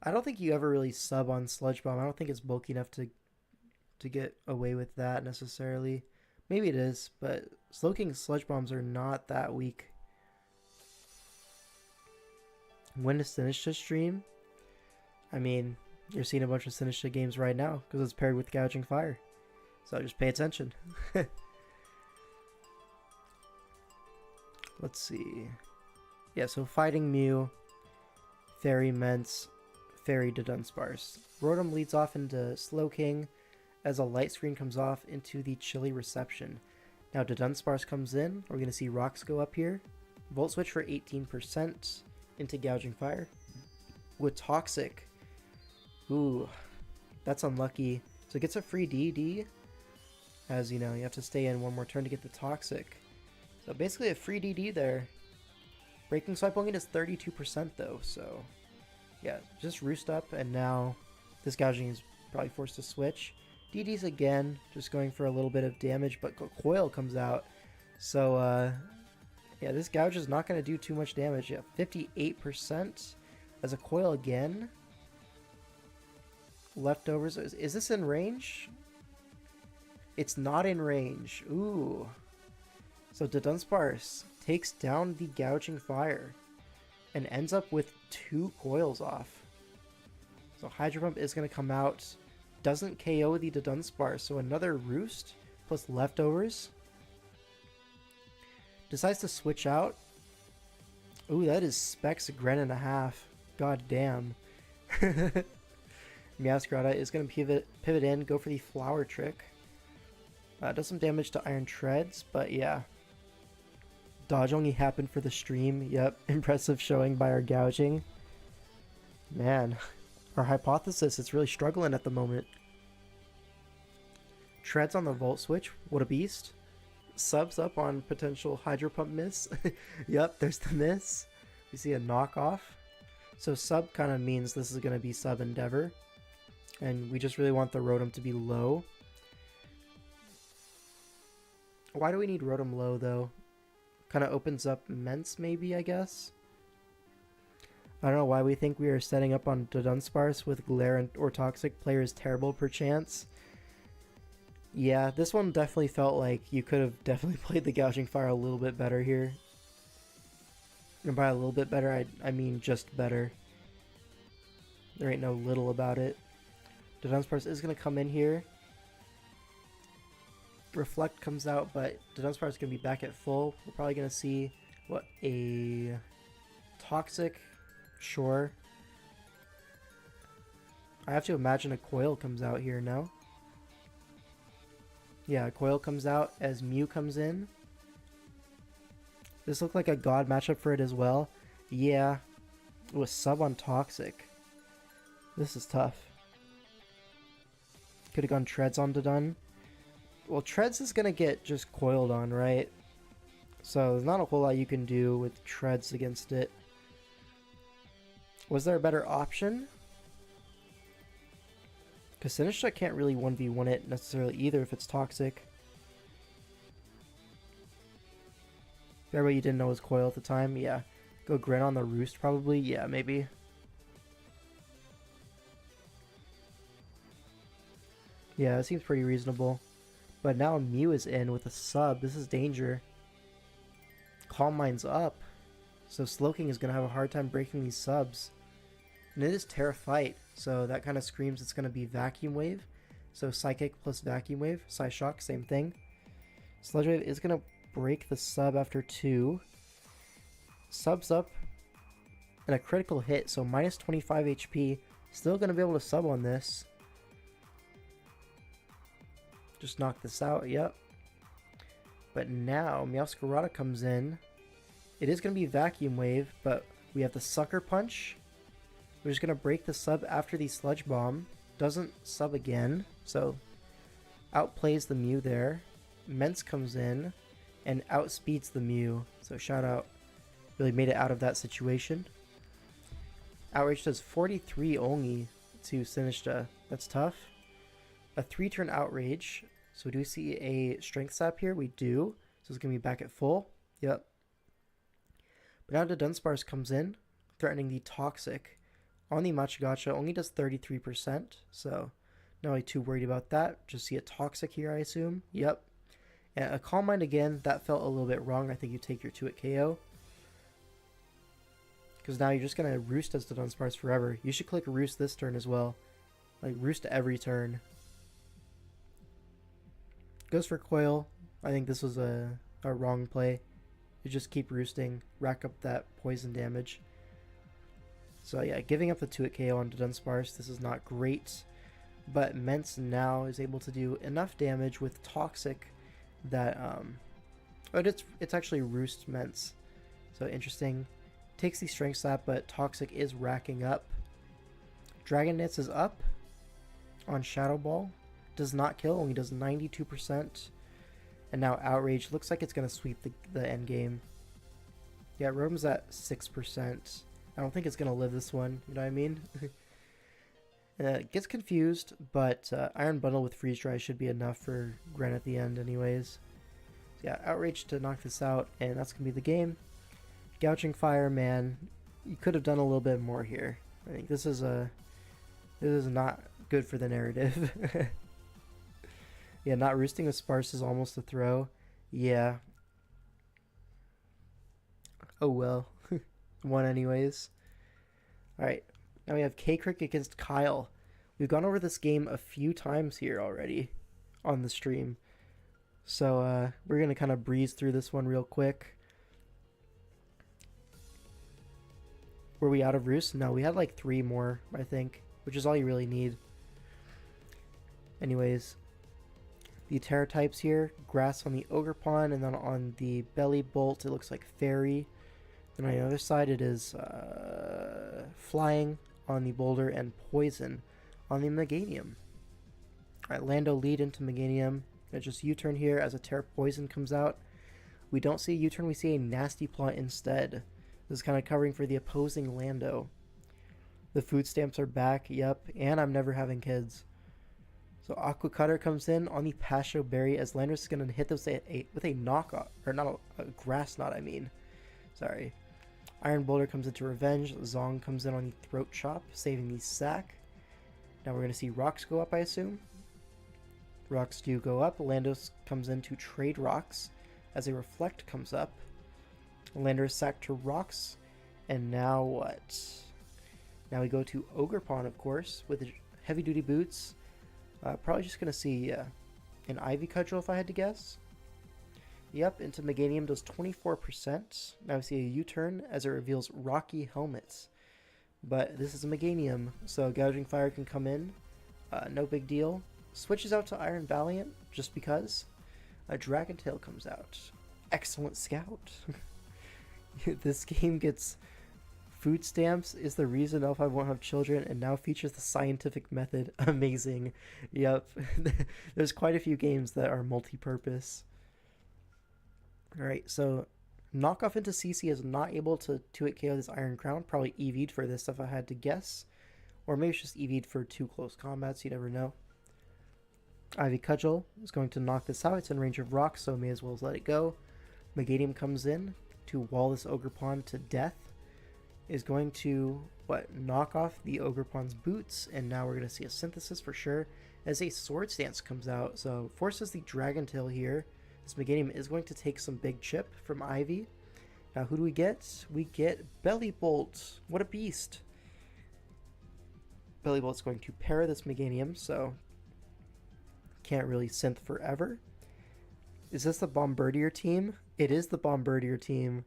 S1: I don't think you ever really sub on Sludge Bomb. I don't think it's bulky enough to get away with that necessarily. Maybe it is, but Slowking Sludge Bombs are not that weak. When to Sinistcha stream? I mean, you're seeing a bunch of Sinistcha games right now because it's paired with Gouging Fire. So just pay attention. Let's see. Yeah, so Fighting Mew, Fairy Mence, Fairy to Dunsparce. Rotom leads off into Slowking as a light screen comes off into the Chilly Reception. Now Dunsparce comes in. We're going to see rocks go up here. Volt Switch for 18% into Gouging Fire. With Toxic. Ooh, that's unlucky. So it gets a free DD. As you know, you have to stay in one more turn to get the Toxic. So basically a free DD there. Breaking Swipe only does 32% though, so yeah, just Roost up, and now this Gouging is probably forced to switch. DD's again, just going for a little bit of damage, but Coil comes out. So yeah, this Gouge is not going to do too much damage. Yeah, 58% as a Coil again. Leftovers, is this in range? It's not in range. Ooh. So Dunsparce takes down the Gouging Fire and ends up with 2 coils off. So Hydro Pump is going to come out. Doesn't KO the Dunsparce, so another Roost plus Leftovers. Decides to switch out. Ooh, that is Specs Gren and a half. God damn. Meowscarada is going to pivot in, go for the Flower Trick. Does some damage to Iron Treads, but yeah. Dodge only happened for the stream. Yep, impressive showing by our Gouging. Man, our Hypothesis is really struggling at the moment. Treads on the Volt Switch. What a beast. Subs up on potential Hydro Pump miss. Yep, there's the miss. We see a knockoff. So sub kind of means this is going to be sub Endeavor. And we just really want the Rotom to be low. Why do we need Rotom low though? Kind of opens up Mence maybe, I guess. I don't know why we think we are setting up on Dunsparce with Glare or Toxic. Player is terrible perchance. Yeah, this one definitely felt like you could have definitely played the Gouging Fire a little bit better here. And by a little bit better, I mean just better. There ain't no little about it. Dunsparce is going to come in here. Reflect comes out, but Dunsparce is going to be back at full. We're probably going to see, what, a Toxic? Sure. I have to imagine a Coil comes out here, no? Yeah, a Coil comes out as Mew comes in. This looked like a god matchup for it as well. Yeah. It was sub on Toxic. This is tough. Could have gone Treads on Dun. Well, Treads is going to get just coiled on, right? So there's not a whole lot you can do with Treads against it. Was there a better option? Because Sinistcha can't really 1v1 it necessarily either if it's Toxic. Everybody you didn't know was Coil at the time? Yeah. Go Grin on the Roost probably? Yeah, maybe. Yeah, it seems pretty reasonable. But now Mew is in with a sub. This is danger. Calm Mind's up. So Slowking is going to have a hard time breaking these subs. And it is Terra Fight, so that kind of screams it's going to be Vacuum Wave. So Psychic plus Vacuum Wave. Psyshock, same thing. Sludge Wave is going to break the sub after 2. Subs up. And a critical hit, so minus 25 HP. Still going to be able to sub on this. Just knock this out, yep. But now Meowscarada comes in. It is going to be Vacuum Wave, but we have the Sucker Punch. We're just going to break the sub after the Sludge Bomb. Doesn't sub again, so outplays the Mew there. Mence comes in and outspeeds the Mew, so shout out. Really made it out of that situation. Outrage does 43 only to Sinistcha. That's tough. A 3-turn Outrage. So do we see a Strength Sap here? We do. So it's going to be back at full. Yep. But now the Dunsparce comes in, threatening the Toxic. On the Machagacha, only does 33%. So not really too worried about that. Just see a Toxic here, I assume. Yep. And a Calm Mind again. That felt a little bit wrong. I think you take your 2-hit KO. Because now you're just going to Roost as the Dunsparce forever. You should click Roost this turn as well. Like, Roost every turn. Goes for Coil. I think this was a wrong play. You just keep roosting, rack up that poison damage. So yeah, giving up the 2-hit KO onto Dunsparce, this is not great. But Mence now is able to do enough damage with Toxic that, but it's actually Roost Mence. So interesting. Takes the Strength Slap, but Toxic is racking up. Dragon Knits is up on Shadow Ball. Does not kill, only does 92%. And now Outrage looks like it's going to sweep the end game. Yeah, Rotom's at 6%. I don't think it's going to live this one, you know what I mean? Gets confused, but Iron Bundle with Freeze Dry should be enough for Gren at the end anyways. So yeah, Outrage to knock this out, and that's going to be the game. Gouging Fire, man, you could have done a little bit more here. I think this is not good for the narrative. Yeah, not roosting with Sparse is almost a throw. Yeah. Oh well. One anyways. Alright, now we have K-Crick against Kyle. We've gone over this game a few times here already on the stream. So we're going to kind of breeze through this one real quick. Were we out of roost? No, we had like 3 more, I think, which is all you really need. Anyways, the Terra types here, Grass on the Ogerpon, and then on the Belly Bolt it looks like Fairy. Then on the other side it is Flying on the Boulder and Poison on the Meganium. Alright, Lando lead into Meganium. It's just U-turn here as a Terra Poison comes out. We don't see a U-turn, we see a Nasty Plot instead. This is kind of covering for the opposing Lando. The food stamps are back, yep, and I'm never having kids. So Aqua Cutter comes in on the Pasho Berry as Landorus is going to hit this with a knockoff, or not a Grass Knot, I mean. Sorry. Iron Boulder comes into Revenge. Zong comes in on the Throat Chop, saving the sack. Now we're going to see rocks go up, I assume. Rocks do go up. Landos comes in to trade rocks as a Reflect comes up. Landorus sack to rocks. And now what? Now we go to Ogerpon, of course, with the heavy duty boots. Probably just going to see an Ivy Cudgel if I had to guess. Yep, into Meganium does 24%. Now we see a U-turn as it reveals Rocky Helmets. But this is a Meganium, so Gouging Fire can come in. No big deal. Switches out to Iron Valiant, just because. A Dragon Tail comes out. Excellent Scout. This game gets food stamps is the reason Elf I won't have children and now features the scientific method. Amazing. Yep. There's quite a few games that are multi-purpose. Alright, so Knockoff into CC is not able to 2-hit KO this Iron Crown. Probably EV'd for this if I had to guess. Or maybe it's just EV'd for 2 close combats, you never know. Ivy Cudgel is going to knock this out. It's in range of rocks, so may as well let it go. Meganium comes in to wall this Ogerpon to death. Is going to, knock off the Ogerpon's boots, and now we're going to see a Synthesis for sure. as a Sword Stance comes out. So forces the Dragon Tail here. This Meganium is going to take some big chip from Ivy. Now who do we get? We get Belly Bolt. What a beast. Belly Bolt's going to pair this Meganium, so can't really synth forever. Is this the Bombardier team? It is the Bombardier team.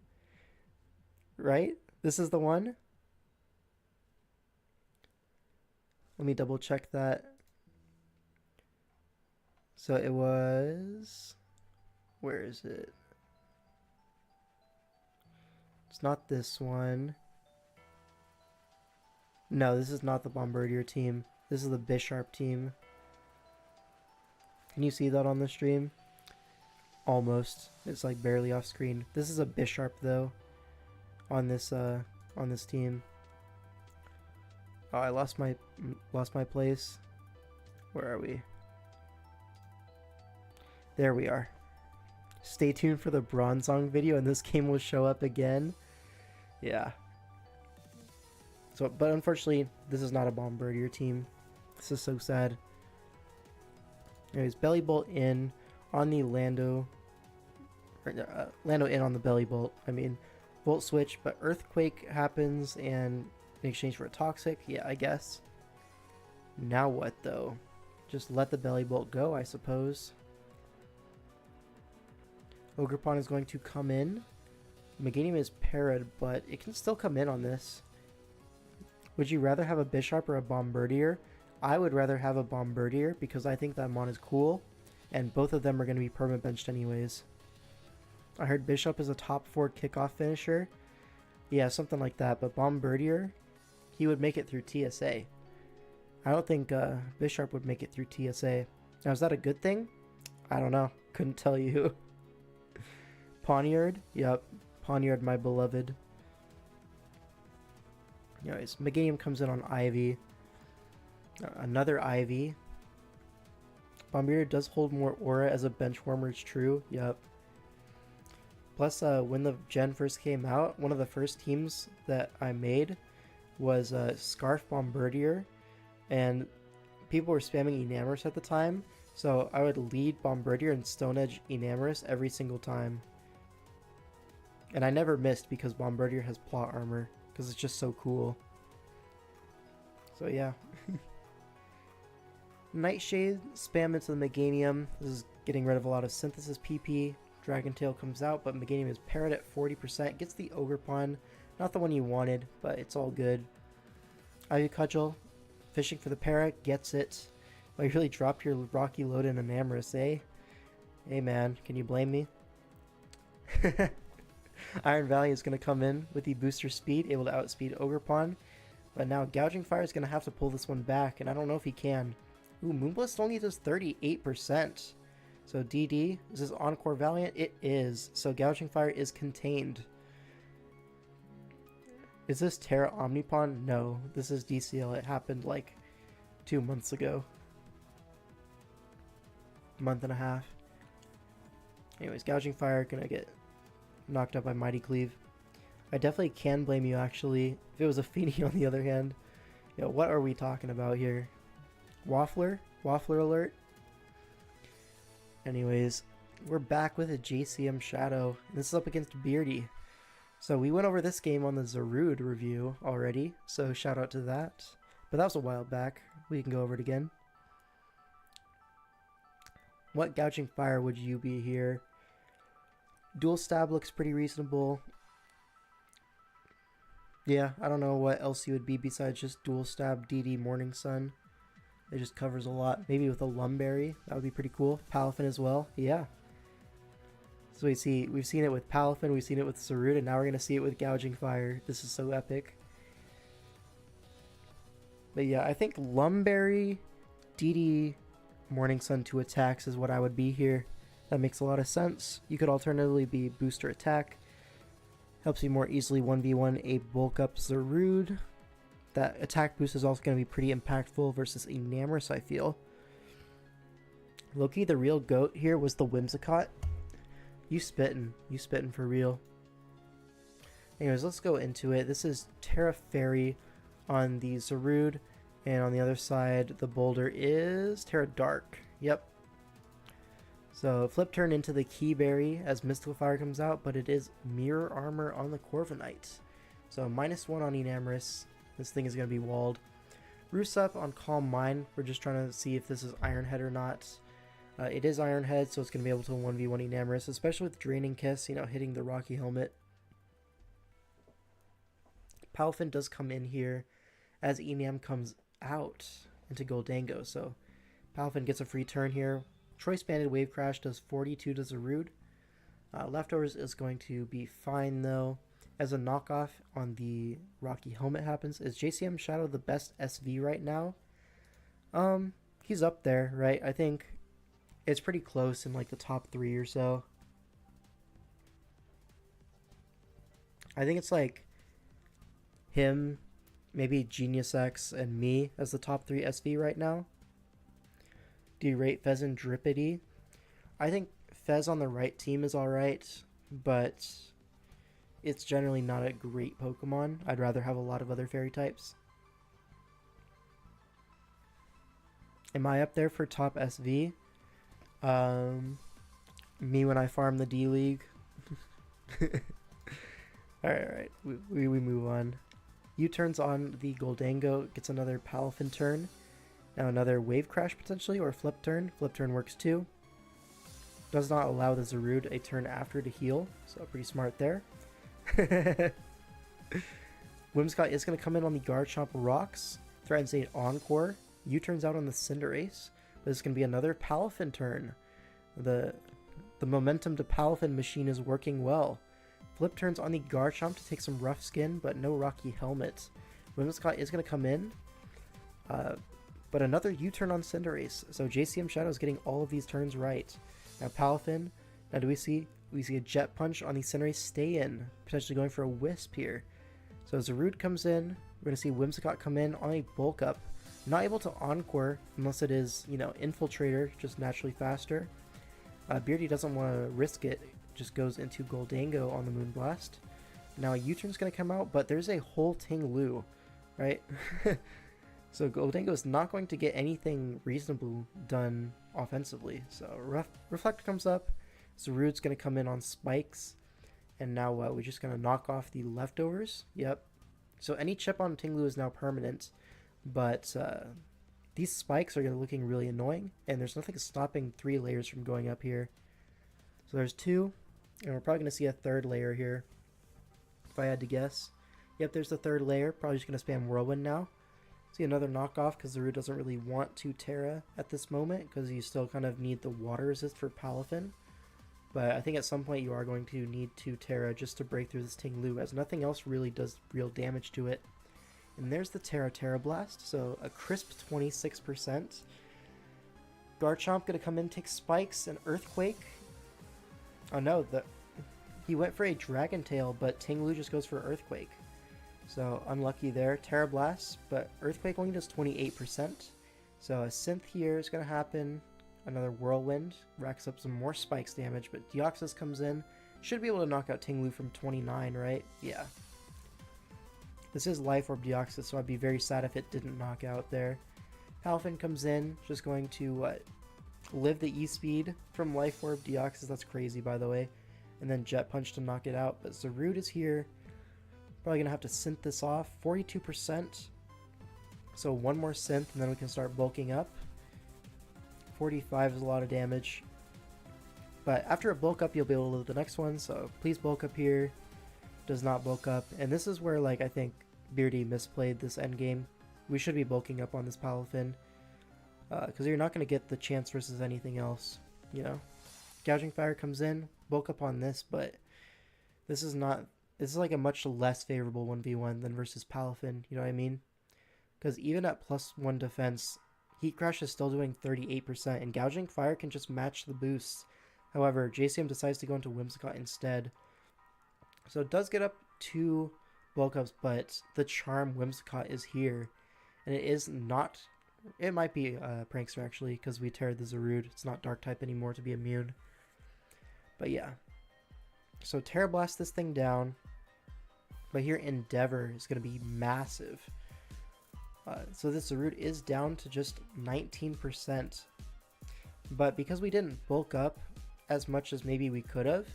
S1: Right? This is the one? Let me double check that. So it was... Where is it? It's not this one. No, this is not the Bombardier team. This is the Bisharp team. Can you see that on the stream? Almost. It's like barely off screen. This is a Bisharp though. On this team. Oh, I lost my place. Where are we? There we are. Stay tuned for the Bronzong video, and this game will show up again. Yeah. So, but unfortunately, this is not a Bombardier team. This is so sad. Anyways, Belly Bolt in on the Lando. Lando in on the Belly Bolt. I mean, Volt Switch, but Earthquake happens, and in exchange for a Toxic, yeah, I guess. Now what, though? Just let the Belly Bolt go, I suppose. Ogerpon is going to come in. Meganium is parried, but it can still come in on this. Would you rather have a Bisharp or a Bombardier? I would rather have a Bombardier because I think that mon is cool, and both of them are going to be perma-benched anyways. I heard Bishop is a top 4 kickoff finisher. Yeah, something like that, but Bombardier, he would make it through TSA. I don't think Bisharp would make it through TSA. Now, is that a good thing? I don't know. Couldn't tell you. Poniard? Yep. Poniard, my beloved. Anyways, Meganium comes in on Ivy. Another Ivy. Bombardier does hold more aura as a bench warmer, it's true. Yep. Plus, when the gen first came out, one of the first teams that I made was Scarf Bombardier, and people were spamming Enamorous at the time, so I would lead Bombardier and Stone Edge Enamorous every single time. And I never missed because Bombardier has plot armor, because it's just so cool. So yeah. Nightshade, spam into the Meganium. This is getting rid of a lot of Synthesis PP. Dragon Tail comes out, but Meganium is parried at 40%. Gets the Ogerpon. Not the one you wanted, but it's all good. Ivy Cudgel, fishing for the para, gets it. Well, you really dropped your Rocky Load in Enamorous, eh? Hey man, can you blame me? Iron Valley is going to come in with the booster speed, able to outspeed Ogerpon. But now Gouging Fire is going to have to pull this one back, and I don't know if he can. Ooh, Moonblast only does 38%. So DD, is this Encore Valiant? It is. So Gouging Fire is contained. Is this Terra Omnipon? No, this is DCL. It happened like 2 months ago. Month and a half. Anyways, Gouging Fire gonna get knocked out by Mighty Cleave. I definitely can blame you actually. If it was a Feeny on the other hand. Yo, what are we talking about here? Waffler? Waffler alert? Anyways, we're back with a JCM Shadow. This is up against Beardy. So we went over this game on the Zarude review already, so shout out to that. But that was a while back. We can go over it again. What Gouging Fire would you be here? Dual Stab looks pretty reasonable. Yeah, I don't know what else you would be besides just Dual Stab DD Morning Sun. It just covers a lot. Maybe with a Lumberry, that would be pretty cool. Palafin as well, yeah. So we've seen it with Palafin, we've seen it with Zarude, and now we're going to see it with Gouging Fire. This is so epic. But yeah, I think Lumberry, DD, Morning Sun 2 attacks is what I would be here. That makes a lot of sense. You could alternatively be Booster Attack. Helps you more easily 1v1 a Bulk Up Zarude. That attack boost is also going to be pretty impactful versus Enamorous, I feel. Loki, the real GOAT here was the Whimsicott. You spittin' for real. Anyways, let's go into it. This is Terra Fairy on the Zarude. And on the other side, the boulder is Terra Dark. Yep. So flip turn into the Keyberry as Mystical Fire comes out, but it is Mirror Armor on the Corviknight. So -1 on Enamorous. This thing is going to be walled. Roost up on Calm Mind. We're just trying to see if this is Iron Head or not. It is Iron Head, so it's going to be able to 1v1 Enamorous, especially with Draining Kiss, you know, hitting the Rocky Helmet. Palafin does come in here as Enam comes out into Goldango, so Palafin gets a free turn here. Choice Banded Wave Crash does 42 to Zarude. Leftovers is going to be fine though. As a knockoff on the Rocky Helmet happens, is JCM Shadow the best SV right now? He's up there, right? I think it's pretty close in like the top 3 or so. I think it's like him, maybe Genius X, and me as the top 3 SV right now. Do you rate Fez and Drippity? I think Fez on the right team is alright, but it's generally not a great Pokemon. I'd rather have a lot of other fairy types. Am I up there for top SV? Me when I farm the D-League. Alright. We move on. U-turns on the Goldango, gets another Palafin turn. Now another Wave Crash potentially, or Flip Turn. Flip Turn works too. Does not allow the Zarude a turn after to heal, so pretty smart there. Whimsicott is going to come in on the Garchomp Rocks. Threatens a Encore. U-turns out on the Cinderace. But it's going to be another Palafin turn. The momentum to Palafin machine is working well. Flip turns on the Garchomp to take some rough skin, but no Rocky Helmet. Whimsicott is going to come in. But another U-turn on Cinderace. So JCM Shadow is getting all of these turns right. Now Palafin. Now do we see a Jet Punch on the Cinderace stay in. Potentially going for a Wisp here. So Zarude comes in. We're going to see Whimsicott come in on a Bulk Up. Not able to Encore unless it is, you know, Infiltrator, just naturally faster. Beardy doesn't want to risk it. Just goes into Goldango on the Moonblast. Now a U-turn's going to come out, but there's a whole Ting Lu, right? So Goldango is not going to get anything reasonable done offensively. So Reflect comes up. Zarude's going to come in on Spikes. And now we're just going to knock off the Leftovers. Yep. So any chip on Ting Lu is now permanent. But these Spikes are looking really annoying. And there's nothing stopping 3 layers from going up here. So there's 2. And we're probably going to see a 3rd layer here. If I had to guess. Yep, there's the 3rd layer. Probably just going to spam Whirlwind now. See another knockoff because Zarude doesn't really want to Terra at this moment. Because you still kind of need the water resist for Palafin. But I think at some point you are going to need to Terra just to break through this Ting Lu, as nothing else really does real damage to it. And there's the Terra Blast, so a crisp 26%. Garchomp gonna come in, take Spikes, and Earthquake. Oh no, he went for a Dragon Tail, but Ting Lu just goes for Earthquake. So unlucky there. Terra Blast, but Earthquake only does 28%. So a Synth here is gonna happen. Another Whirlwind, racks up some more Spikes damage, but Deoxys comes in. Should be able to knock out Ting Lu from 29, right? Yeah. This is Life Orb Deoxys, so I'd be very sad if it didn't knock out there. Palafin comes in, just going to live the E-Speed from Life Orb Deoxys. That's crazy, by the way. And then Jet Punch to knock it out. But Zarude is here. Probably going to have to synth this off. 42%. So one more synth, and then we can start bulking up. 45 is a lot of damage. But after a bulk up, you'll be able to live the next one. So please bulk up here. Does not bulk up. And this is where, like, I think Beardy misplayed this endgame. We should be bulking up on this Palafin. Because you're not going to get the chance versus anything else, you know. Gouging Fire comes in. Bulk up on this, but this is not... This is like a much less favorable 1v1 than versus Palafin, you know what I mean? Because even at +1 defense, Heat Crash is still doing 38%, and Gouging Fire can just match the boosts. However, JCM decides to go into Whimsicott instead. So it does get up 2 bulk ups, but the Charm Whimsicott is here. And it is not... It might be Prankster, actually, because we teared the Zarude. It's not Dark type anymore to be immune. But yeah. So Terra Blast this thing down. But here Endeavor is going to be massive. So this root is down to just 19%. But because we didn't bulk up as much as maybe we could have,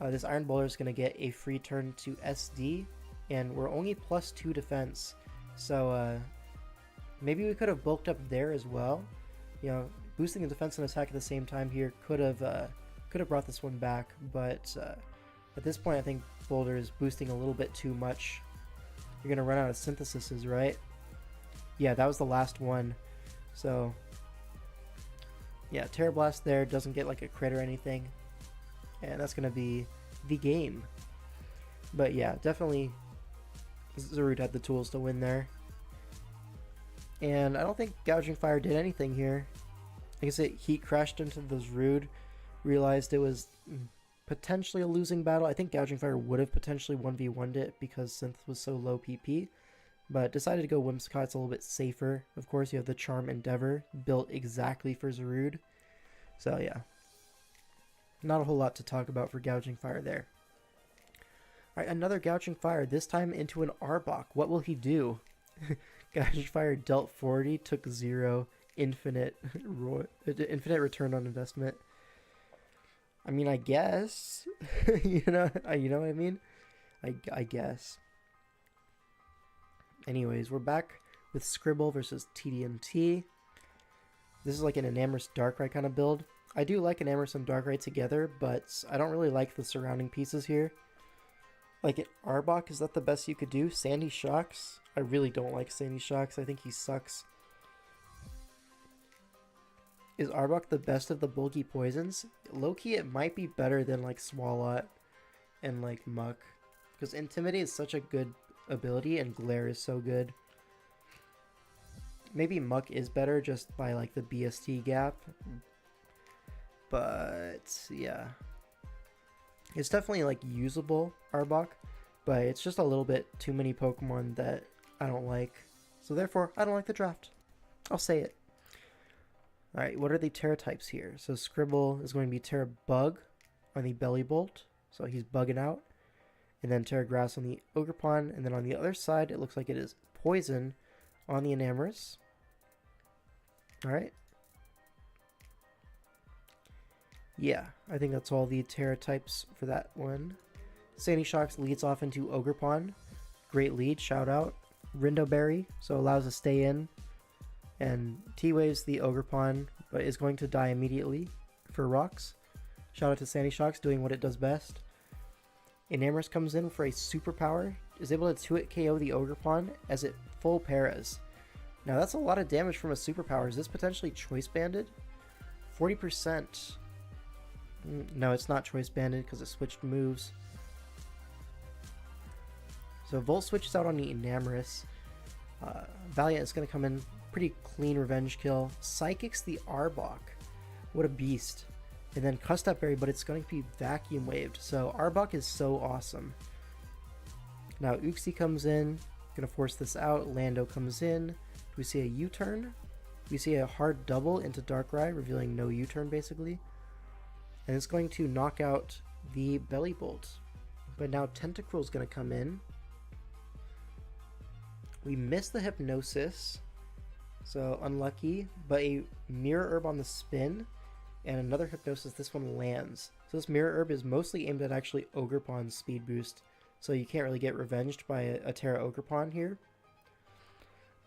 S1: this Iron Bowler is going to get a free turn to SD, and we're only +2 defense. So maybe we could have bulked up there as well. You know, boosting the defense and attack at the same time here could have brought this one back. But at this point, I think Boulder is boosting a little bit too much. You're going to run out of synthesises, right? Yeah, that was the last one. So yeah, Terra Blast there doesn't get like a crit or anything, and that's going to be the game. But yeah, definitely Zarude had the tools to win there. And I don't think Gouging Fire did anything here. Like I said, Heat crashed into the Zarude, realized it was potentially a losing battle. I think Gouging Fire would have potentially 1v1'd it because Synth was so low PP, but decided to go Whimsicott. It's a little bit safer. Of course, you have the Charm Endeavor built exactly for Zarude. So yeah, not a whole lot to talk about for Gouging Fire there. Alright, another Gouging Fire, this time into an Arbok. What will he do? Gouging Fire dealt 40, took 0, infinite return on investment. I mean, I guess. you know what I mean? I guess. Anyways, we're back with Scribble versus TDMT. This is like an Enamorous Darkrai kind of build. I do like Enamorous and Darkrai together, but I don't really like the surrounding pieces here. Like at Arbok, is that the best you could do? Sandy Shocks? I really don't like Sandy Shocks. I think he sucks. Is Arbok the best of the bulky poisons? Low-key, it might be better than like Swalot and like Muck. Because Intimidate is such a good ability and Glare is so good. Maybe Muck is better just by like the BST gap. But yeah. It's definitely like usable Arbok. But it's just a little bit too many Pokemon that I don't like. So therefore, I don't like the draft. I'll say it. Alright, what are the Terra types here? So Scribble is going to be Terra Bug on the Belly Bolt. So he's bugging out. And then Terra Grass on the Ogerpon. And then on the other side, it looks like it is Poison on the Enamorous. Alright. Yeah, I think that's all the Terra types for that one. Sandy Shocks leads off into Ogerpon. Great lead, shout out. Rindo Berry, so allows to stay in. And T-Waves the Ogerpon, but is going to die immediately for rocks. Shout out to Sandy Shocks doing what it does best. Enamorous comes in for a superpower, is able to 2-hit KO the Ogerpon as it full paras. Now that's a lot of damage from a superpower. Is this potentially choice banded? 40%. No, it's not choice banded because it switched moves. So Volt switches out on the Enamorous. Valiant is going to come in. Pretty clean revenge kill. Psychics the Arbok. What a beast. And then Cussed Up Berry, but it's going to be vacuum waved. So Arbok is so awesome. Now Uxie comes in. Gonna force this out. Lando comes in. We see a U-turn. We see a hard double into Darkrai, revealing no U-turn basically. And it's going to knock out the Belly Bolt. But now Tentacruel is going to come in. We miss the Hypnosis. So unlucky, but a Mirror Herb on the spin and another Hypnosis. This one lands. So this Mirror Herb is mostly aimed at actually Ogerpon's speed boost. So you can't really get revenged by a Terra Ogerpon here.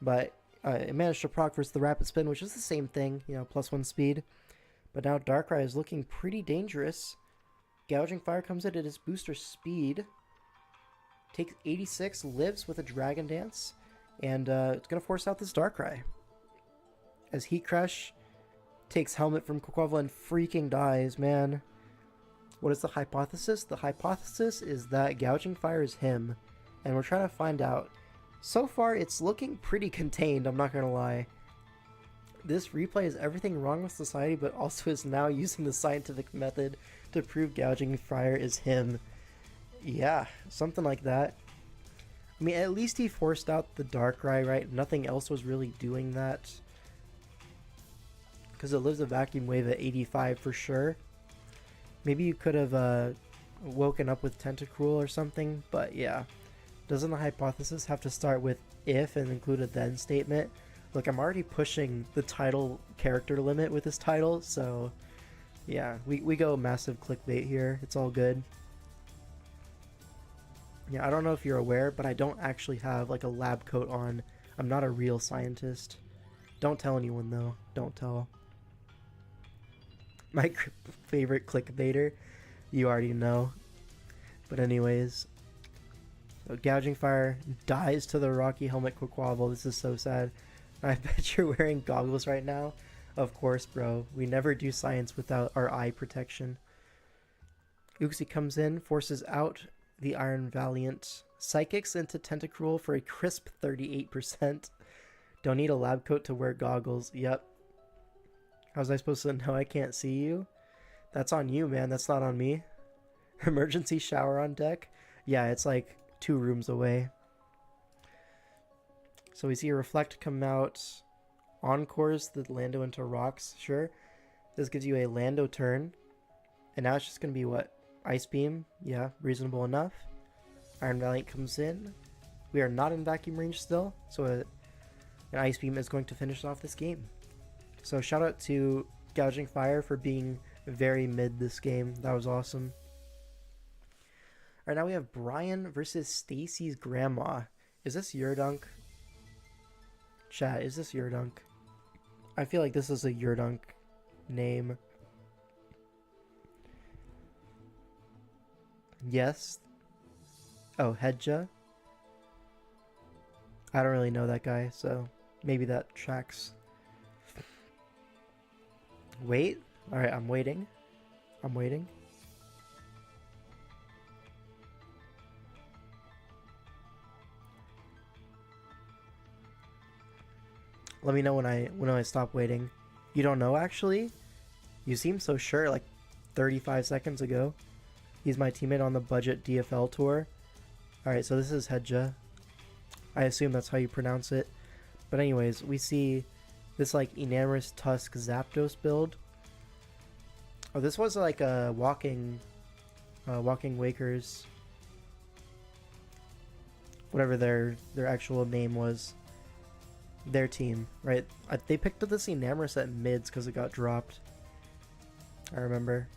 S1: But it managed to proc versus the Rapid Spin, which is the same thing, you know, +1 speed. But now Darkrai is looking pretty dangerous. Gouging Fire comes in at its booster speed. Takes 86, lives with a Dragon Dance. And it's going to force out this Darkrai. As Heat Crush takes Helmet from Quaquaval and freaking dies, man. What is the hypothesis? The hypothesis is that Gouging Fire is him. And we're trying to find out. So far, it's looking pretty contained, I'm not going to lie. This replay is everything wrong with society, but also is now using the scientific method to prove Gouging Fire is him. Yeah, something like that. I mean, at least he forced out the Darkrai, right? Nothing else was really doing that. Because it lives a Vacuum Wave at 85 for sure. Maybe you could have woken up with Tentacruel or something, but yeah. Doesn't the hypothesis have to start with if and include a then statement? Look, I'm already pushing the title character limit with this title, so yeah, we go massive clickbait here. It's all good. Yeah, I don't know if you're aware, but I don't actually have like a lab coat on. I'm not a real scientist. Don't tell anyone though. Don't tell. My favorite clickbaiter, you already know. But anyways, so Gouging Fire dies to the Rocky Helmet Quaquavel. This is so sad. I bet you're wearing goggles right now. Of course, bro. We never do science without our eye protection. Uxie comes in, forces out the Iron Valiant. Psychics into Tentacruel for a crisp 38%. Don't need a lab coat to wear goggles. Yep. How was I supposed to know I can't see you? That's on you, man. That's not on me. Emergency shower on deck. Yeah, it's like 2 rooms away. So we see a Reflect come out. Encores the Lando into rocks. Sure. This gives you a Lando turn. And now it's just going to be what? Ice Beam. Yeah, reasonable enough. Iron Valiant comes in. We are not in vacuum range still. So an Ice Beam is going to finish off this game. So shout out to Gouging Fire for being very mid this game. That was awesome. Alright, now we have Brian versus Stacy's grandma. Is this Yurdunk? Chat, is this Yurdunk? I feel like this is a Yurdunk name. Yes. Oh, Hedja. I don't really know that guy, so maybe that tracks. Wait. Alright, I'm waiting. I'm waiting. Let me know when I stop waiting. You don't know, actually? You seem so sure like 35 seconds ago. He's my teammate on the budget DFL tour. Alright, so this is Hedja. I assume that's how you pronounce it. But anyways, we see this like Enamorous Tusk Zapdos build. Oh, this was like a Walking Wakers, whatever their actual name was. Their team, right? They picked up this Enamorous at mids because it got dropped. I remember.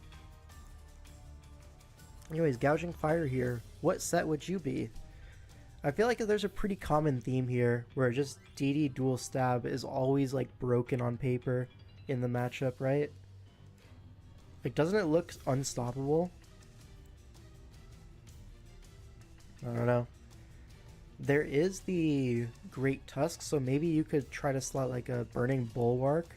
S1: Anyways, Gouging Fire here. What set would you be? I feel like there's a pretty common theme here where just DD dual stab is always like broken on paper in the matchup, right? Like, doesn't it look unstoppable? I don't know. There is the Great Tusk, so maybe you could try to slot like a Burning Bulwark,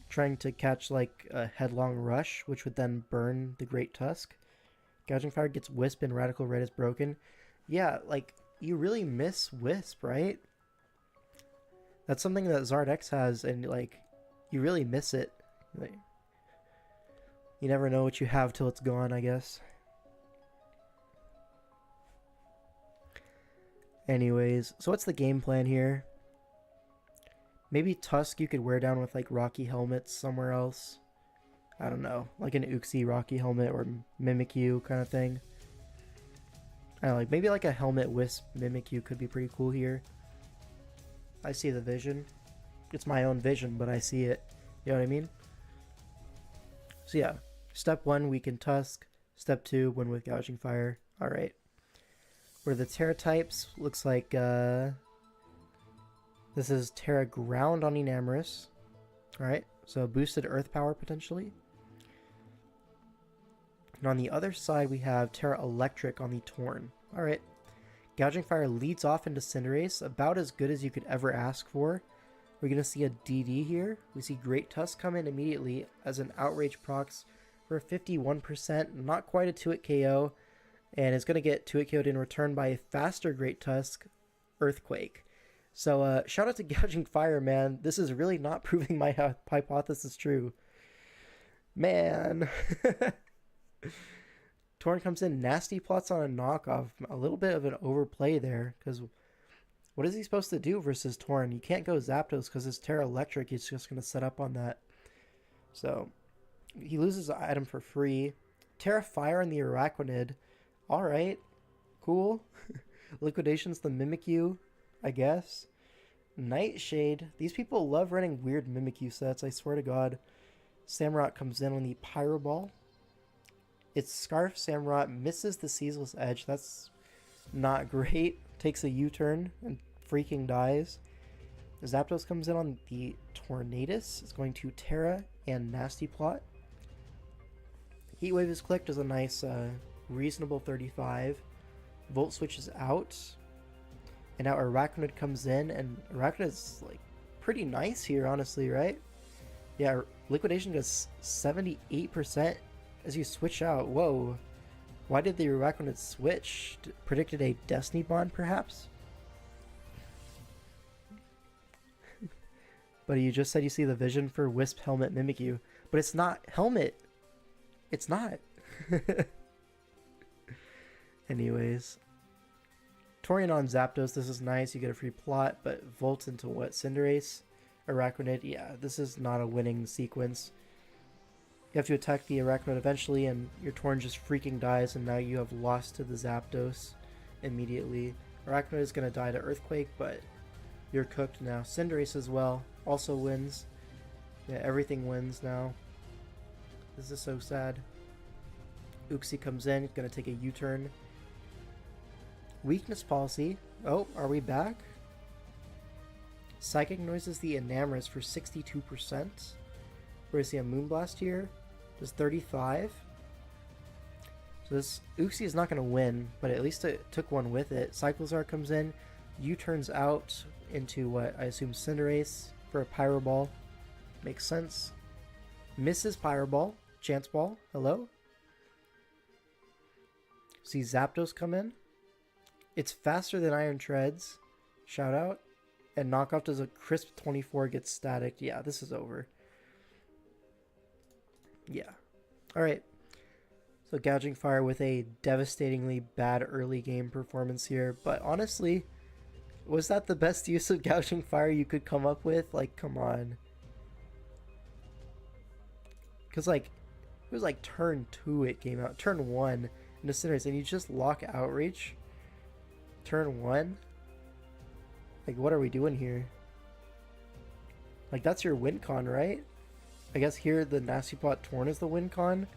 S1: trying to catch like a Headlong Rush, which would then burn the Great Tusk. Gouging Fire gets Wisp and Radical Red is broken. Yeah, like, you really miss Wisp, right? That's something that Zardex has, and like, you really miss it. Like, you never know what you have till it's gone, I guess. Anyways, so what's the game plan here? Maybe Tusk you could wear down with like Rocky helmets somewhere else. I don't know, like an Uxie Rocky helmet or Mimikyu kind of thing. I don't know, like maybe like a helmet Wisp Mimikyu could be pretty cool here. I see the vision. It's my own vision, but I see it. You know what I mean? So yeah, step 1, weaken Tusk. Step 2, win with Gouging Fire. Alright. Where the Terra types, looks like this is Terra Ground on Enamorous. Alright, so boosted Earth Power potentially. And on the other side we have Terra Electric on the Torn. Alright. Gouging Fire leads off into Cinderace, about as good as you could ever ask for. We're going to see a DD here. We see Great Tusk come in immediately as an Outrage procs for 51%, not quite a 2-hit KO. And it's going to get 2-hit KO'd in return by a faster Great Tusk, Earthquake. So shout out to Gouging Fire, man. This is really not proving my hypothesis true. Man. Torn comes in, nasty plots on a knockoff. A little bit of an overplay there, because what is he supposed to do versus Torn? You can't go Zapdos because his Terra Electric is just going to set up on that. So he loses the item for free. Terra Fire on the Araquanid. Alright, cool. Liquidation's the Mimikyu, I guess. Nightshade. These people love running weird Mimikyu sets, I swear to God. Samurott comes in on the Pyro Ball. Its Scarf Samurott misses the Ceaseless Edge. That's not great. Takes a U-turn and freaking dies. Zapdos comes in on the Tornadus. It's going to Terra and Nasty Plot. Heat Wave is clicked as a nice, reasonable 35. Volt switches out. And now Arachnid comes in, and Arachnid's like pretty nice here, honestly, right? Yeah, Liquidation does 78% as you switch out. Whoa. Why did the Arachnid switch? Predicted a Destiny Bond, perhaps? But you just said you see the vision for Wisp Helmet Mimikyu. But it's not Helmet. It's not. Anyways. Torian on Zapdos, this is nice. You get a free plot, but Volt into what? Cinderace? Arachnid? Yeah, this is not a winning sequence. You have to attack the Arachnid eventually, and your Torn just freaking dies, and now you have lost to the Zapdos immediately. Arachnid is going to die to Earthquake, but you're cooked now. Cinderace as well also wins. Yeah, everything wins now. This is so sad. Uxie comes in, going to take a U-turn. Weakness Policy. Oh, are we back? Psychic noises the Enamorous for 62%. Where's he? A Moonblast here? Does 35. So this Uxie is not going to win, but at least it took one with it. Cyclozar comes in. U-turns out into what I assume Cinderace for a Pyro Ball. Makes sense. Misses Pyro Ball. Chance Ball. Hello? See Zapdos come in. It's faster than Iron Treads. Shout out. And Knockoff does a crisp 24, gets static. Yeah, this is over. Yeah. Alright. So Gouging Fire with a devastatingly bad early game performance here. But honestly, was that the best use of Gouging Fire you could come up with? Like, come on. Because, like, it was like turn 2 it came out. Turn 1 into Cinderace, and you just lock Outreach. Turn 1? Like, what are we doing here? Like, that's your win con, right? I guess here the Nasty Plot Torn is the win con,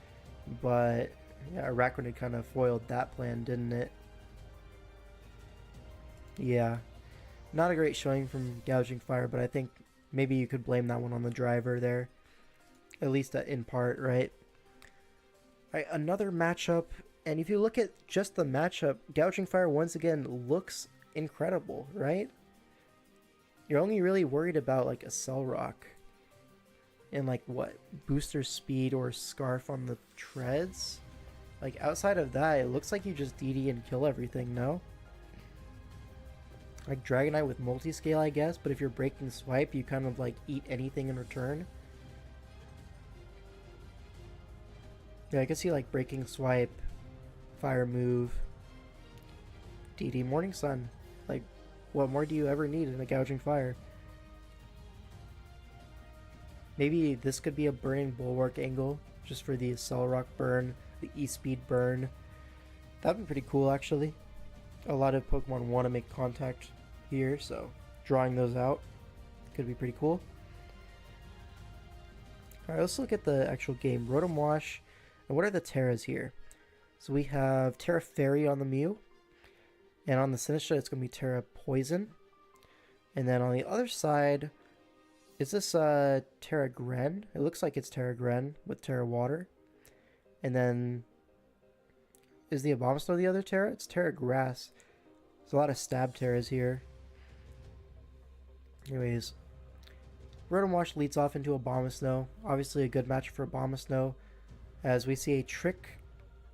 S1: but yeah, Arachnid kind of foiled that plan, didn't it? Yeah. Not a great showing from Gouging Fire, but I think maybe you could blame that one on the driver there. At least in part, right? Alright, another matchup, and if you look at just the matchup, Gouging Fire once again looks incredible, right? You're only really worried about like a Cell Rock and like what? Booster Speed or Scarf on the treads? Like outside of that, it looks like you just DD and kill everything, no? Like Dragonite with Multiscale, I guess, but if you're breaking Swipe, you kind of like eat anything in return. Yeah, I can see like breaking Swipe, Fire Move, DD Morning Sun. Like, what more do you ever need in a Gouging Fire? Maybe this could be a Burning Bulwark angle, just for the Cell Rock burn, the E-Speed burn. That'd be pretty cool, actually. A lot of Pokemon want to make contact here, so drawing those out could be pretty cool. Alright, let's look at the actual game. Rotom Wash, and what are the Terras here? So we have Terra Fairy on the Mew, and on the Sinistcha it's going to be Terra Poison. And then on the other side, is this Terra Gren? It looks like it's Terra Gren with Terra Water. And then, is the Abomasnow the other Terra? It's Terra Grass. There's a lot of stab Terras here. Anyways, Rotom Wash leads off into Abomasnow. Obviously a good match for Abomasnow, as we see a Trick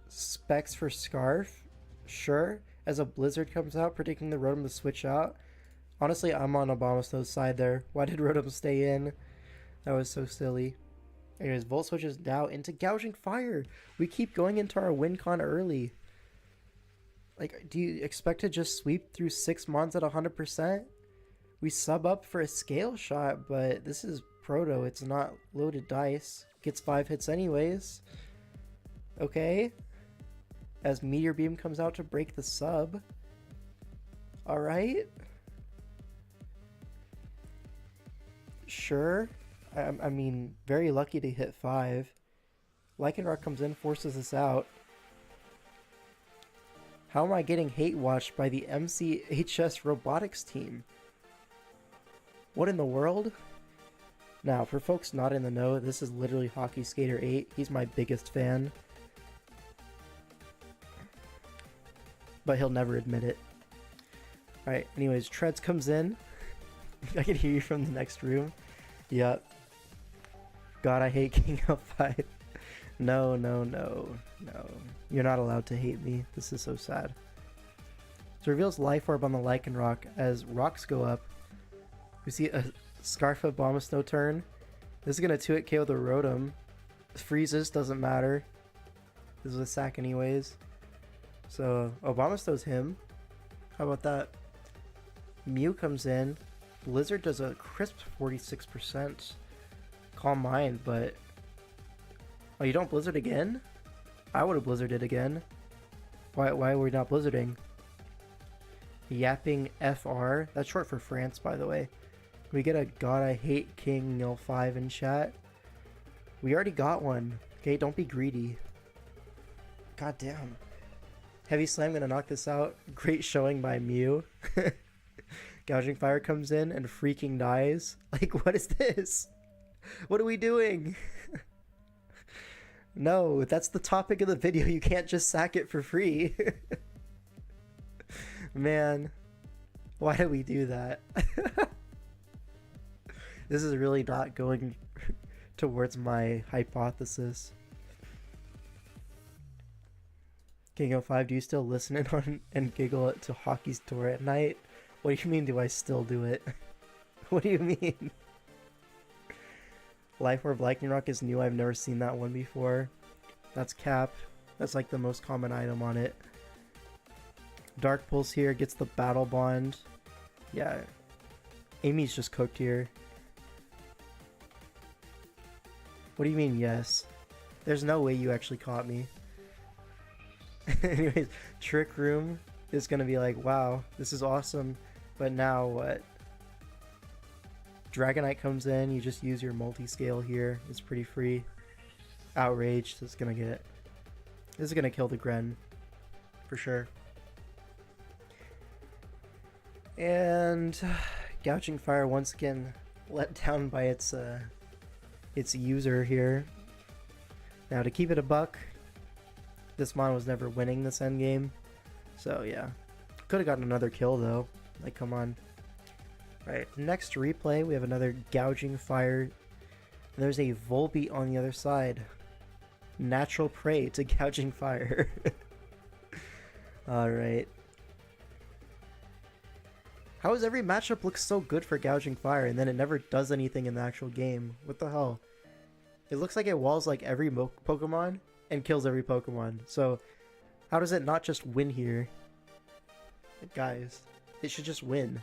S1: Specs for Scarf. Sure, as a Blizzard comes out, predicting the Rotom to switch out. Honestly, I'm on Abomasnow's side there. Why did Rotom stay in? That was so silly. Anyways, Volt switches now into Gouging Fire. We keep going into our win con early. Like, do you expect to just sweep through 6 mons at 100%? We sub up for a scale shot, but this is Proto. It's not loaded dice. Gets 5 hits anyways. Okay. As Meteor Beam comes out to break the sub. Alright. Sure. I mean, very lucky to hit 5. Lycanroc comes in, forces us out. How am I getting hate watched by the MCHS robotics team? What in the world? Now, for folks not in the know, this is literally Hockey Skater 8. He's my biggest fan. But he'll never admit it. Alright, anyways, Treads comes in. I can hear you from the next room. Yep. God, I hate King of 5. No. You're not allowed to hate me. This is so sad. So reveals Life Orb on the Lycanroc as rocks go up. We see a Scarfa Abomasnow turn. This is going to 2-hit KO the Rotom. Freezes, doesn't matter. This is a sack anyways. So Abomasnow's him. How about that? Mew comes in. Blizzard does a crisp 46%. Calm Mind, but... Oh, you don't Blizzard again? I would have Blizzarded again. Why were we not Blizzarding? Yapping FR. That's short for France, by the way. We get a God I Hate King 05 in chat. We already got one. Okay, don't be greedy. God damn. Heavy Slam gonna knock this out. Great showing by Mew. Gouging Fire comes in and freaking dies. Like, what is this? What are we doing? No, that's the topic of the video. You can't just sack it for free. Man, why do we do that? This is really not going towards my hypothesis. King 05, do you still listen in on and giggle to Hockey's Tour at night? What do you mean, do I still do it? What do you mean? Life Orb Lycanroc is new. I've never seen that one before. That's Cap. That's like the most common item on it. Dark Pulse here gets the Battle Bond. Yeah. Amy's just cooked here. What do you mean, yes? There's no way you actually caught me. Anyways, Trick Room is gonna be like, wow, this is awesome. But now what? Dragonite comes in, you just use your multi-scale here. It's pretty free. Outrage, this is gonna kill the Gren. For sure. And Gouging Fire once again let down by its user here. Now to keep it a buck, this mon was never winning this endgame. So yeah. Could have gotten another kill though. Like, come on. Right, next replay, we have another Gouging Fire. There's a Volbeat on the other side. Natural prey to Gouging Fire. Alright. How does every matchup look so good for Gouging Fire and then it never does anything in the actual game? What the hell? It looks like it walls like every Pokemon and kills every Pokemon. So, how does it not just win here? Guys, it should just win.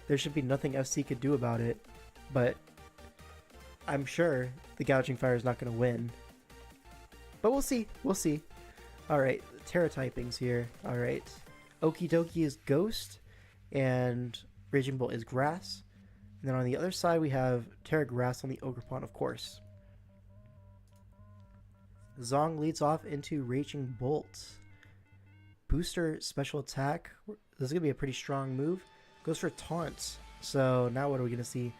S1: There should be nothing FC could do about it, but I'm sure the Gouging Fire is not going to win. But we'll see. We'll see. Alright, Terra typings here. Alright. Okie Dokie is Ghost, and Raging Bolt is Grass. And then on the other side we have Terra Grass on the Ogerpon, of course. Zong leads off into Raging Bolt. Booster special attack. This is going to be a pretty strong move. Goes for Taunt. So now what are we going to see?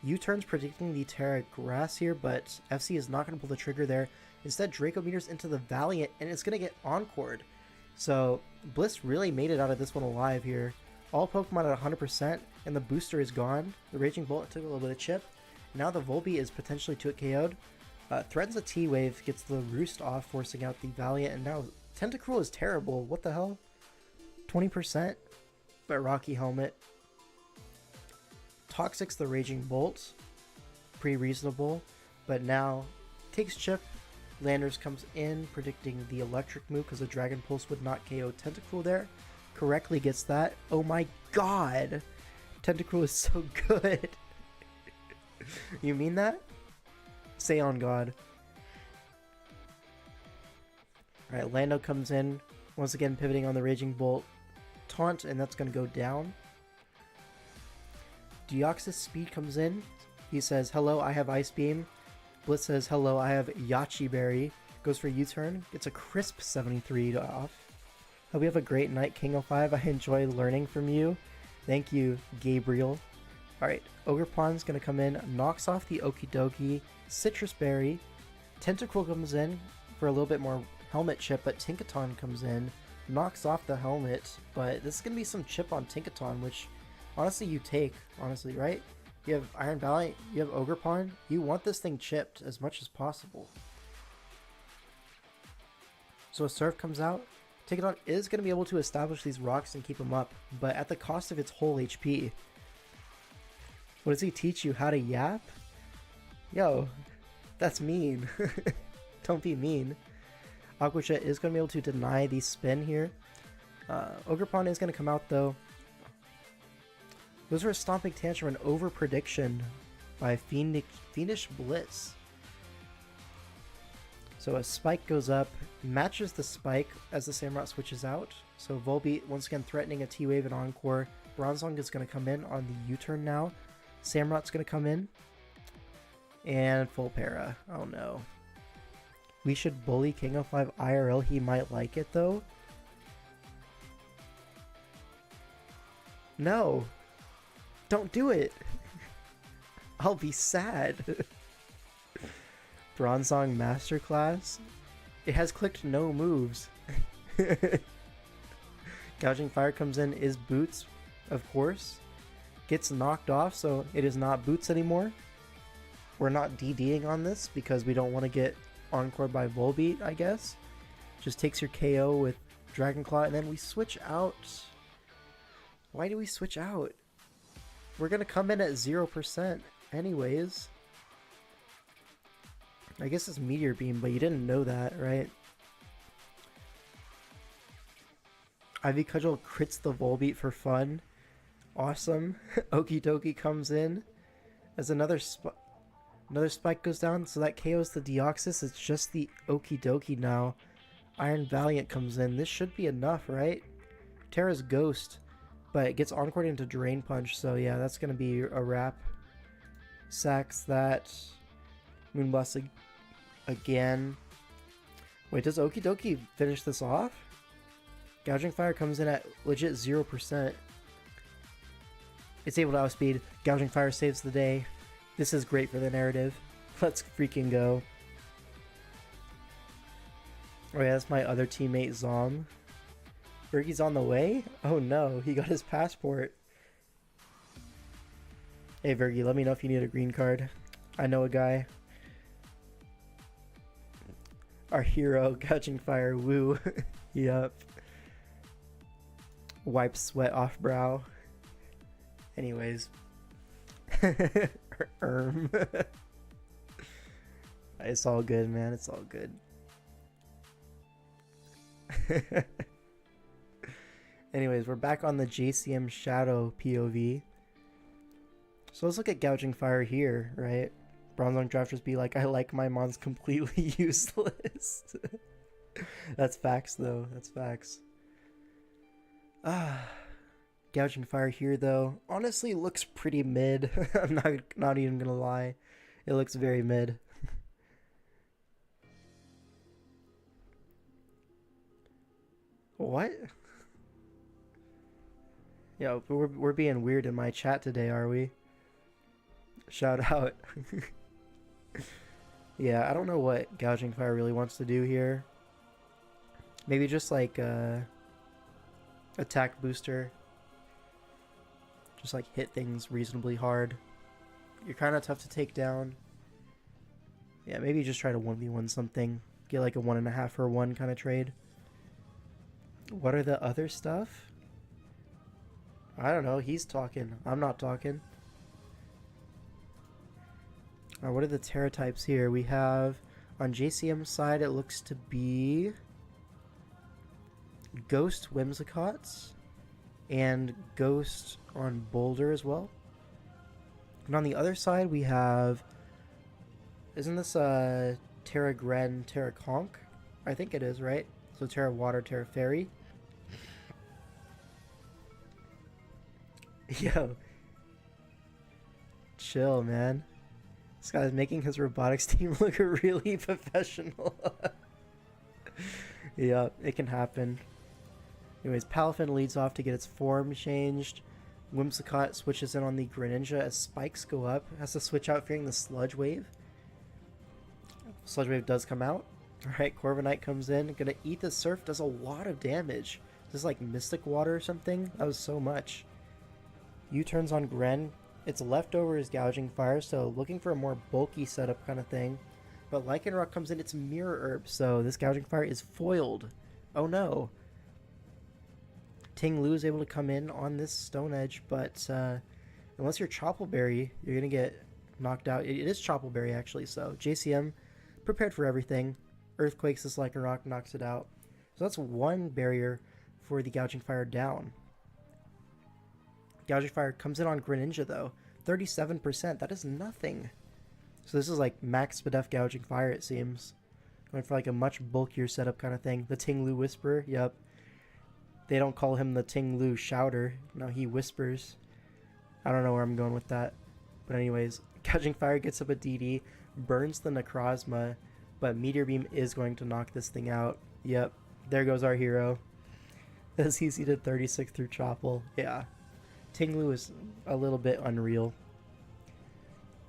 S1: U-turns predicting the Terra Grass here, but FC is not going to pull the trigger there. Instead, Draco Meters into the Valiant, and it's going to get Encored. So Bliss really made it out of this one alive here. All Pokemon at 100%, and the booster is gone. The Raging Bolt took a little bit of chip. Now the Volbeat is potentially 2-hit KO'd. Threatens a T-Wave, gets the Roost off, forcing out the Valiant, and now Tentacruel is terrible. What the hell? 20%? But Rocky Helmet. Toxic's the Raging Bolt. Pretty reasonable. But now takes chip. Landers comes in, predicting the electric move because the Dragon Pulse would not KO Tentacruel there. Correctly gets that. Oh my god! Tentacruel is so good. You mean that? Say on God. Alright, Lando comes in, once again pivoting on the Raging Bolt. taunt, and that's going to go down. Deoxys speed comes in. He says, hello, I have Ice Beam. Blitz says, hello, I have Yachi Berry. Goes for U-turn. Gets a crisp 73 off. Hope you have a great night, King05. I enjoy learning from you. Thank you, Gabriel. Alright, Ogerpon's going to come in. Knocks off the Okie Dokie. Citrus Berry. Tentacle comes in for a little bit more helmet chip, but Tinkaton comes in. Knocks off the helmet, but this is going to be some chip on Tinkaton, which honestly you take, honestly, right? You have Iron Valiant, you have Ogerpon, you want this thing chipped as much as possible. So a Surf comes out. Tinkaton is going to be able to establish these rocks and keep them up, but at the cost of its whole HP. What does he teach you? How to yap? Yo, that's mean. Don't be mean. Aqua Jet is going to be able to deny the spin here. Ogerpon is going to come out though. Those are a Stomping Tantrum and Over Prediction by Fiendish Bliss. So a Spike goes up, matches the Spike as the Samurott switches out. So Volbeat once again threatening a T-Wave and Encore. Bronzong is going to come in on the U-turn now. Samurott's going to come in. And full para. Oh no. We should bully King05 IRL. He might like it though. No. Don't do it. I'll be sad. Bronzong Masterclass. It has clicked no moves. Gouging Fire comes in, is Boots, of course. Gets knocked off, so it is not Boots anymore. We're not DDing on this because we don't want to get Encored by Volbeat, I guess. Just takes your KO with Dragon Claw, and then we switch out. Why do we switch out? We're gonna come in at 0% anyways. I guess it's Meteor Beam, but you didn't know that, right? Ivy Cudgel crits the Volbeat for fun. Awesome. Okie Dokie comes in as another spike goes down, so that KOs the Deoxys. It's just the Okie Dokie now. Iron Valiant comes in. This should be enough, right? Terra's Ghost, but it gets encored into Drain Punch, so yeah, that's gonna be a wrap. Sacks that. Moonblast again. Wait, does Okie Dokie finish this off? Gouging Fire comes in at legit 0%. It's able to outspeed. Gouging Fire saves the day. This is great for the narrative. Let's freaking go. Oh yeah, that's my other teammate Zom. Fergie's on the way? Oh no, he got his passport. Hey Fergie, let me know if you need a green card. I know a guy. Our hero, Gouging Fire, woo. Yup. Wipe sweat off brow. Anyways. It's all good, man. It's all good. Anyways, we're back on the JCM Shadow POV. So let's look at Gouging Fire here, right? Bronzong Drafters be like, I like my mons completely useless. That's facts, though. That's facts. Gouging Fire here, though, honestly looks pretty mid. I'm not even gonna lie. It looks very mid. What? Yo, we're being weird in my chat today, are we? Shout out. Yeah, I don't know what Gouging Fire really wants to do here. Maybe just like attack booster. Just like hit things reasonably hard. You're kind of tough to take down. Yeah, maybe just try to 1v1 something. Get like a 1.5 for 1 kind of trade. What are the other stuff? I don't know. He's talking. I'm not talking. What are the Terra types here? We have on JCM side, it looks to be Ghost Whimsicots and Ghost on Boulder as well. And on the other side, we have, isn't this Terra Gren, Terra Conch? I think it is, right? So Terra Water, Terra Fairy. Yo, chill, man. This guy's making his robotics team look really professional. Yeah, it can happen. Anyways, Palafin leads off to get its form changed. Whimsicott switches in on the Greninja as spikes go up. Has to switch out fearing the Sludge Wave. Sludge Wave does come out. Alright, Corviknight comes in. Gonna eat the Surf. Does a lot of damage. This is like Mystic Water or something. That was so much. U-turns on Gren. Its leftover is Gouging Fire, so looking for a more bulky setup kind of thing. But Lycanroc comes in, it's Mirror Herb, so this Gouging Fire is foiled. Oh no. Ting Lu is able to come in on this Stone Edge, but unless you're Choppleberry, you're going to get knocked out. It is Choppleberry, actually, so JCM prepared for everything. Earthquakes this Lycanroc, knocks it out. So that's one barrier for the Gouging Fire down. Gouging Fire comes in on Greninja, though. 37%, that is nothing. So this is like max Spadef Gouging Fire, it seems. Going for like a much bulkier setup kind of thing. The Ting Lu Whisperer, yep. They don't call him the Ting Lu Shouter. No, he whispers. I don't know where I'm going with that. But anyways, Gouging Fire gets up a DD, burns the Necrozma, but Meteor Beam is going to knock this thing out. Yep, there goes our hero. As he did 36 through Chopple. Yeah, Ting Lu is a little bit unreal.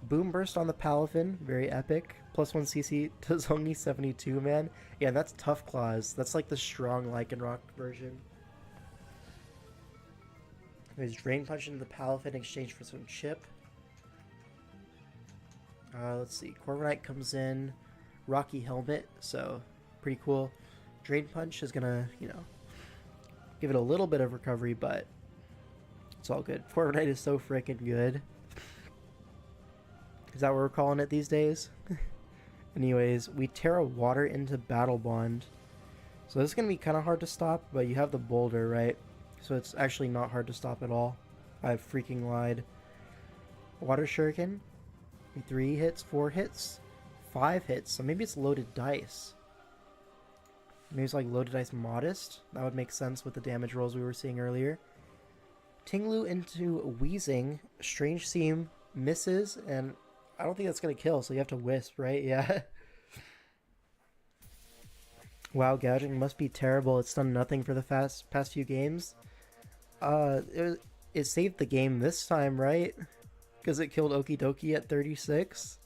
S1: Boom Burst on the Palafin, very epic. Plus 1 CC does only 72, man. Yeah, that's Tough Claws. That's like the strong Lycanroc version. There's Drain Punch into the Palafin in exchange for some chip. Let's see. Corviknight comes in. Rocky Helmet, so pretty cool. Drain Punch is gonna, you know, give it a little bit of recovery, but it's all good. Corviknight is so freaking good. Is that what we're calling it these days? Anyways, we Terra Water into Battle Bond. So this is going to be kind of hard to stop, but you have the Boulder, right? So it's actually not hard to stop at all. I freaking lied. Water Shuriken. 3 hits, 4 hits, 5 hits. So maybe it's loaded dice. Maybe it's like loaded dice modest. That would make sense with the damage rolls we were seeing earlier. Ting Lu into Wheezing. Strange Seam misses, and I don't think that's going to kill, so you have to Wisp, right? Yeah. Wow, Gouging must be terrible. It's done nothing for the past few games. It saved the game this time, right? Because it killed Okidoki at 36.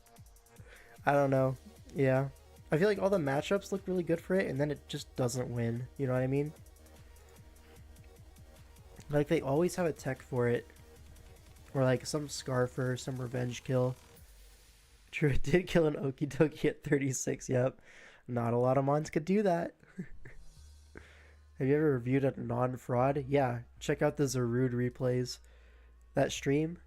S1: I don't know. Yeah. I feel like all the matchups look really good for it, and then it just doesn't win. You know what I mean? Like, they always have a tech for it. Or like some Scarfer, some revenge kill. True, it did kill an Okidoki at 36, yep. Not a lot of mons could do that. Have you ever reviewed a non-fraud? Yeah, check out the Zarude replays. That stream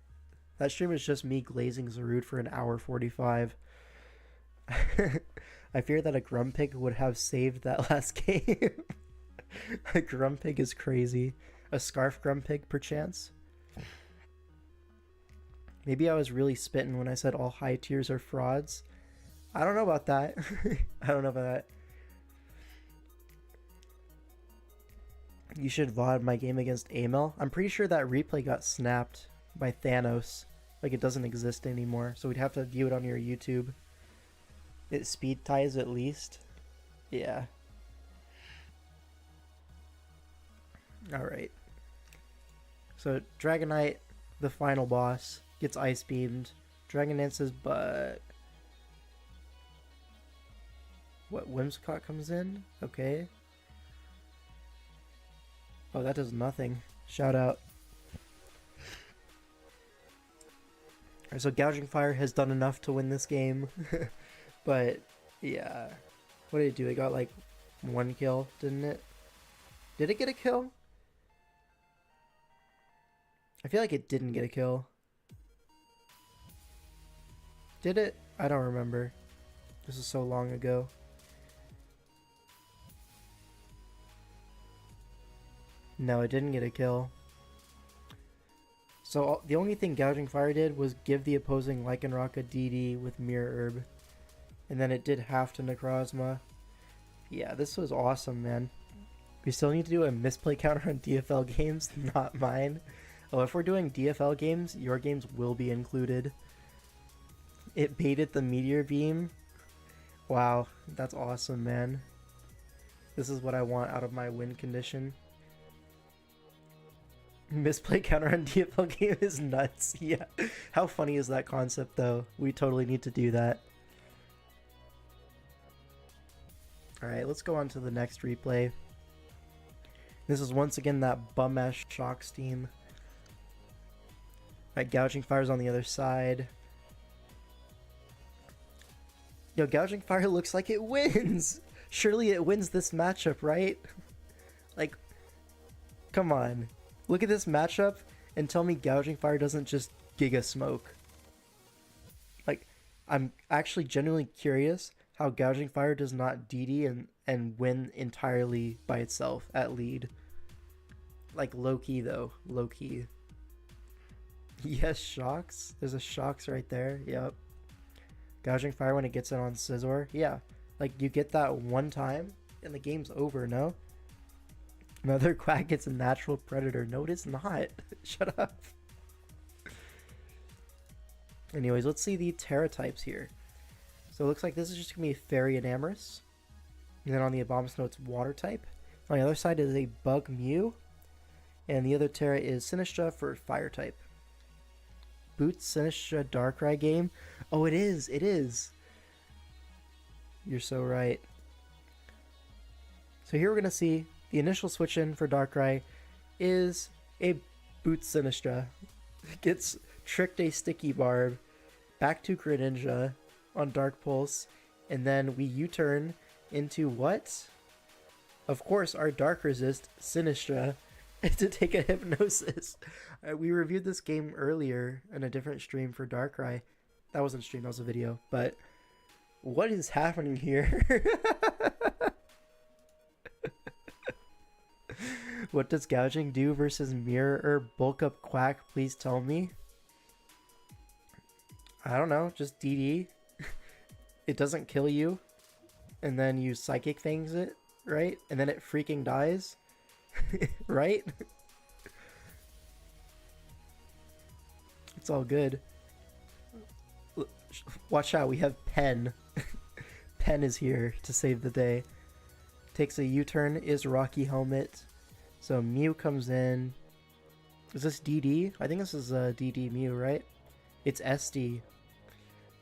S1: is just me glazing Zarude for an hour 45. I fear that a Grumpig would have saved that last game. A Grumpig is crazy. A Scarf Grumpig, perchance? Maybe I was really spitting when I said all high tiers are frauds. I don't know about that. I don't know about that. You should VOD my game against Amel. I'm pretty sure that replay got snapped by Thanos. Like, it doesn't exist anymore. So we'd have to view it on your YouTube. It speed ties at least. Yeah. Alright. So Dragonite, the final boss, gets Ice Beamed. Dragon Dances, but... What, Whimsicott comes in? Okay. Oh, that does nothing. Shout out. Alright, so Gouging Fire has done enough to win this game. But, yeah. What did it do? It got like 1 kill, didn't it? Did it get a kill? I feel like it didn't get a kill. Did it? I don't remember. This is so long ago. No, it didn't get a kill. So the only thing Gouging Fire did was give the opposing Lycanroc a DD with Mirror Herb. And then it did half to Necrozma. Yeah, this was awesome, man. We still need to do a misplay counter on DFL games, not mine. Oh, if we're doing DFL games, your games will be included. It baited the meteor beam. Wow, that's awesome, man. This is what I want out of my win condition. Misplay counter on DFL game is nuts. Yeah. How funny is that concept, though? We totally need to do that. Alright, let's go on to the next replay. This is once again that bum-ass Shocks team. Alright, Gouging Fire's on the other side. Yo, Gouging Fire looks like it wins! Surely it wins this matchup, right? Like, come on. Look at this matchup and tell me Gouging Fire doesn't just Giga Smoke. Like, I'm actually genuinely curious how Gouging Fire does not DD and win entirely by itself at lead. Like, low-key though. Low-key. Yes, Shocks. There's a Shocks right there. Yep. Gouging Fire when it gets it on Scizor. Yeah. Like, you get that one time and the game's over, no? Another Quack gets a natural Predator. No, it is not. Shut up. Anyways, let's see the Terra types here. So it looks like this is just going to be Fairy and Amorous. And then on the Abomasnow, it's Water type. On the other side is a Bug Mew. And the other Terra is Sinistra for Fire type. Boots Sinistra Darkrai game. Oh, it is. It is. You're so right. So here we're going to see the initial switch in for Darkrai is a Boots Sinistra. Gets Tricked a Sticky Barb back to Greninja on Dark Pulse, and then we U-turn into what? Of course, our Dark Resist Sinistra to take a Hypnosis. We reviewed this game earlier in a different stream for Darkrai. That wasn't a stream, that was a video. But what is happening here? What does Gouging do versus Mirror or Bulk Up Quack? Please tell me. I don't know, just DD. It doesn't kill you. And then you Psychic Fangs it, right? And then it freaking dies. Right? It's all good. Watch out, we have Pen. Pen is here to save the day. Takes a U-turn, is Rocky Helmet. So Mew comes in. Is this DD? I think this is DD Mew, right? It's SD.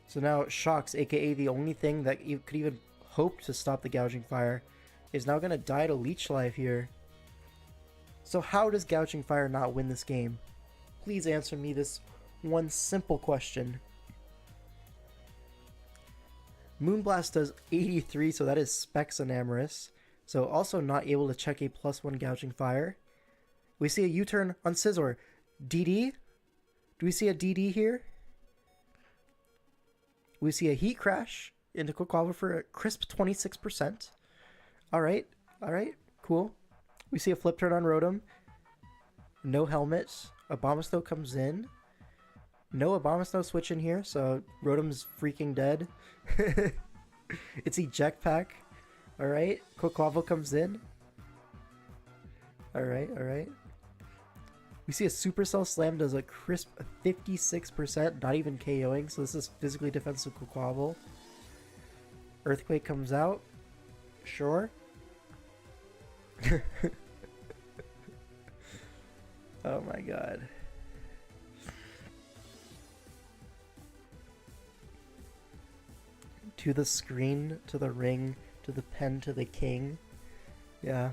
S1: So now Shocks, aka the only thing that you could even hope to stop the Gouging Fire, is now going to die to Leech Life here. So how does Gouging Fire not win this game? Please answer me this one simple question. Moonblast does 83, so that is Specs and Amorous. So also not able to check a +1 Gouging Fire. We see a U-turn on Scizor. DD? Do we see a DD here? We see a Heat Crash into Quick Quaver for a crisp 26%. Alright, cool. We see a Flip Turn on Rotom. No Helmet. Abomasnow comes in. No Abomasnow switch in here, so Rotom's freaking dead. It's Eject Pack. Alright, Quaquaval comes in. Alright. We see a Supercell Slam does a crisp 56%, not even KOing, so this is physically defensive Quaquaval. Earthquake comes out. Sure. Oh my god. To the screen, to the ring, to the pen, to the king. Yeah.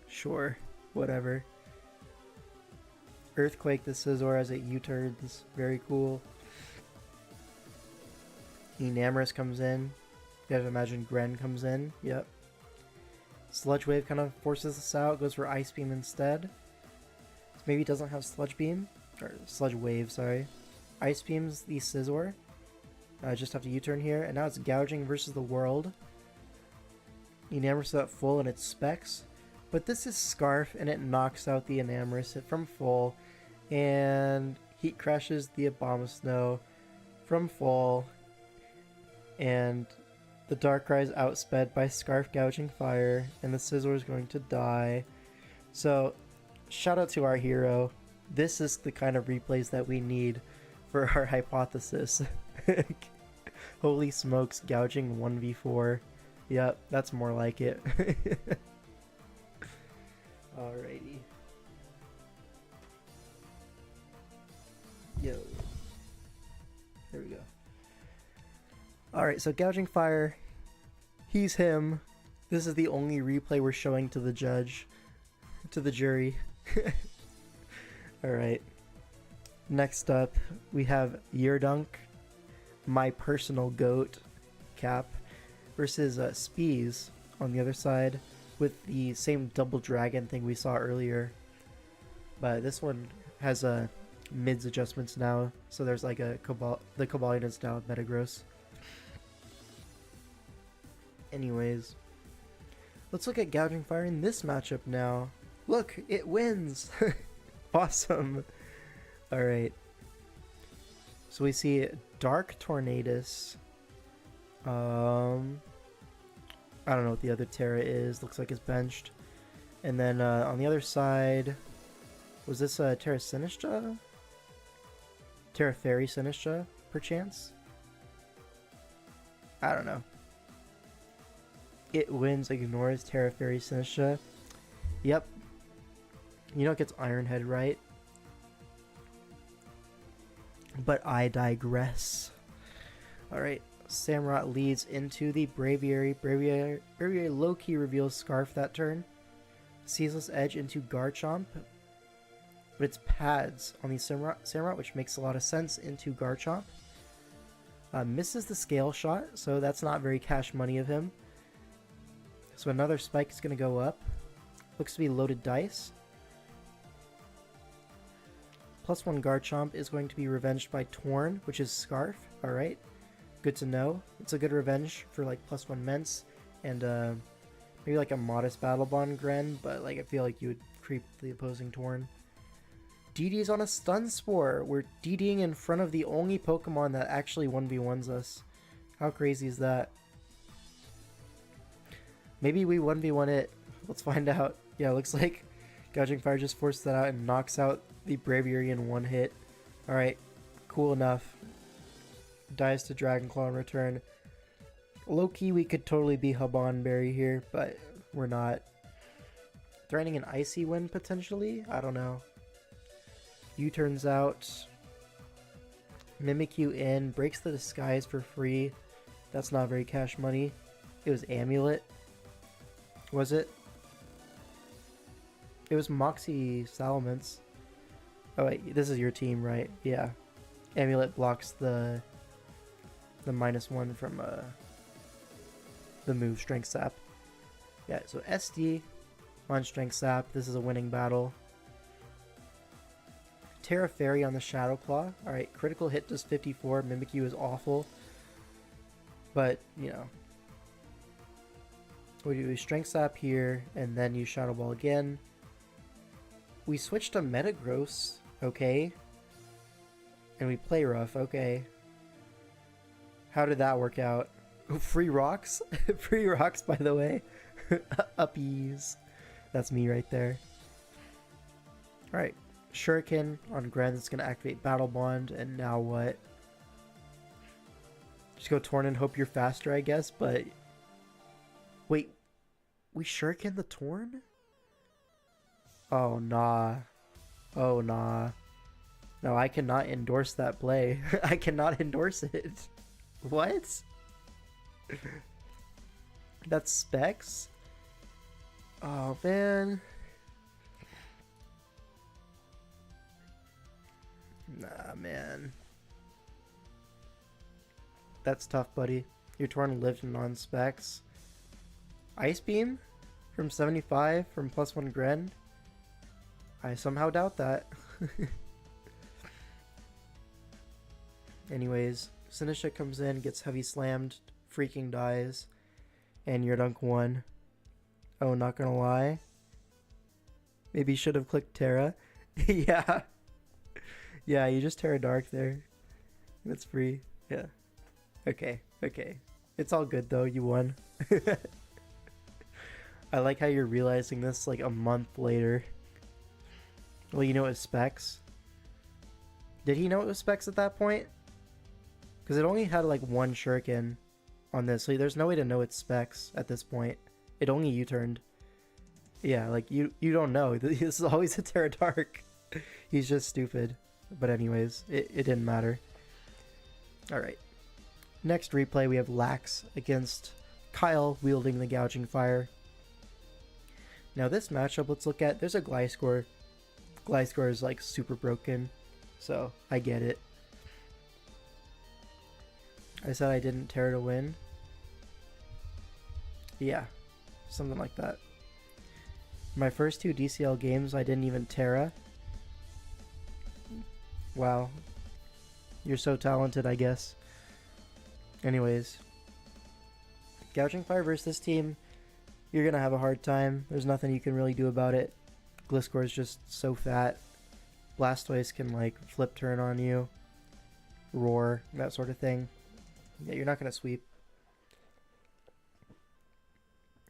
S1: Sure. Whatever. Earthquake the Scizor as it U-turns. Very cool. Enamorous comes in. You gotta imagine Gren comes in. Yep. Sludge Wave kind of forces us out. Goes for Ice Beam instead. So maybe it doesn't have Sludge Beam. Or Sludge Wave, sorry. Ice Beams the Scizor. I just have to U-turn here. And now it's Gouging versus the World. Enamorous at full and it's Specs. But this is Scarf and it knocks out the Enamorous from full. And Heat Crashes the Abomasnow from full. And The Darkrai is outsped by Scarf Gouging Fire, and the Scizor is going to die. So, shout out to our hero. This is the kind of replays that we need for our hypothesis. Holy smokes, gouging 1v4. Yep, that's more like it. Alrighty. Yo. There we go. Alright, so Gouging Fire. He's him. This is the only replay we're showing to the judge. To the jury. Alright. Next up, we have Yeardunk, my personal GOAT, Cap, versus Spees on the other side with the same double dragon thing we saw earlier. But this one has mids adjustments now, so there's like the Cobalion is now Metagross. Anyways, let's look at Gouging Fire in this matchup now. Look, it wins! Awesome! Alright. So we see Dark Tornadus. I don't know what the other Terra is. Looks like it's benched. And then on the other side, was this Terra Sinistra? Terra Fairy Sinistra, perchance? I don't know. It wins, ignores Terra Fairy Sinistra. Yep. You know it gets Iron Head, right? But I digress. Alright, Samurott leads into the Braviary. Braviary low-key reveals Scarf that turn. Ceaseless Edge into Garchomp. But it's pads on the Samurott, which makes a lot of sense, into Garchomp. Misses the Scale Shot, so that's not very cash money of him. So another Spike is going to go up. Looks to be loaded dice. +1 Garchomp is going to be revenged by Torn, which is Scarf. Alright, good to know. It's a good revenge for like +1 Ments and maybe like a modest Battle Bond Gren, but like I feel like you would creep the opposing Torn. DD's on a Stun Spore. We're DDing in front of the only Pokemon that actually 1v1s us. How crazy is that? Maybe we 1v1 it. Let's find out. Yeah, looks like Gouging Fire just forced that out and knocks out the Braviary in one hit. Alright, cool enough. Dies to Dragon Claw in return. Low-key, we could totally be Habanberry here, but we're not. Threatening an Icy Wind, potentially? I don't know. U-turns out. Mimikyu in. Breaks the Disguise for free. That's not very cash money. It was Amulet. Was it? It was Moxie Salamence. Oh wait, this is your team, right? Yeah. Amulet blocks the -1 from the move Strength Sap. Yeah, so SD on Strength Sap. This is a winning battle. Terra Fairy on the Shadow Claw. Alright, critical hit does 54. Mimikyu is awful. But, you know. We do Strength Sap here, and then use Shadow Ball again. We switch to Metagross, okay. And we play rough, okay. How did that work out? Free rocks? Free rocks, by the way. Uppies. That's me right there. Alright. Shuriken on Gren is going to activate Battle Bond, and now what? Just go Torn and hope you're faster, I guess, but... Wait. We Shuriken the Torn? Oh, nah. Oh, nah. No, I cannot endorse that play. I cannot endorse it. What? That's Specs? Oh, man. Nah, man. That's tough, buddy. Your Torn lived non-Specs. Ice Beam? From 75? From +1 Gren? I somehow doubt that. Anyways, Sinistra comes in, gets heavy slammed, freaking dies, and Yeardunk won. Oh, not gonna lie. Maybe you should have clicked Terra. Yeah. Yeah, you just Terra Dark there. That's free. Yeah. Okay, okay. It's all good though, you won. I like how you're realizing this like a month later. Well, you know it was specs. Did he know it was specs at that point? Because it only had like one shuriken on this, so there's no way to know it's specs at this point. It only U-turned. Yeah, like you don't know. This is always a Terra Dark. He's just stupid. But anyways, it didn't matter. Alright. Next replay, we have Lax against Kyle wielding the Gouging Fire. Now this matchup, let's look at, there's a Gliscor. Gliscor is like super broken, so I get it. I said I didn't Terra to win. Yeah, something like that. My first two DCL games, I didn't even Terra. Wow. You're so talented, I guess. Anyways. Gouging Fire versus this team, you're gonna have a hard time. There's nothing you can really do about it. Gliscor is just so fat. Blastoise can like flip turn on you. Roar, that sort of thing. Yeah, you're not gonna sweep.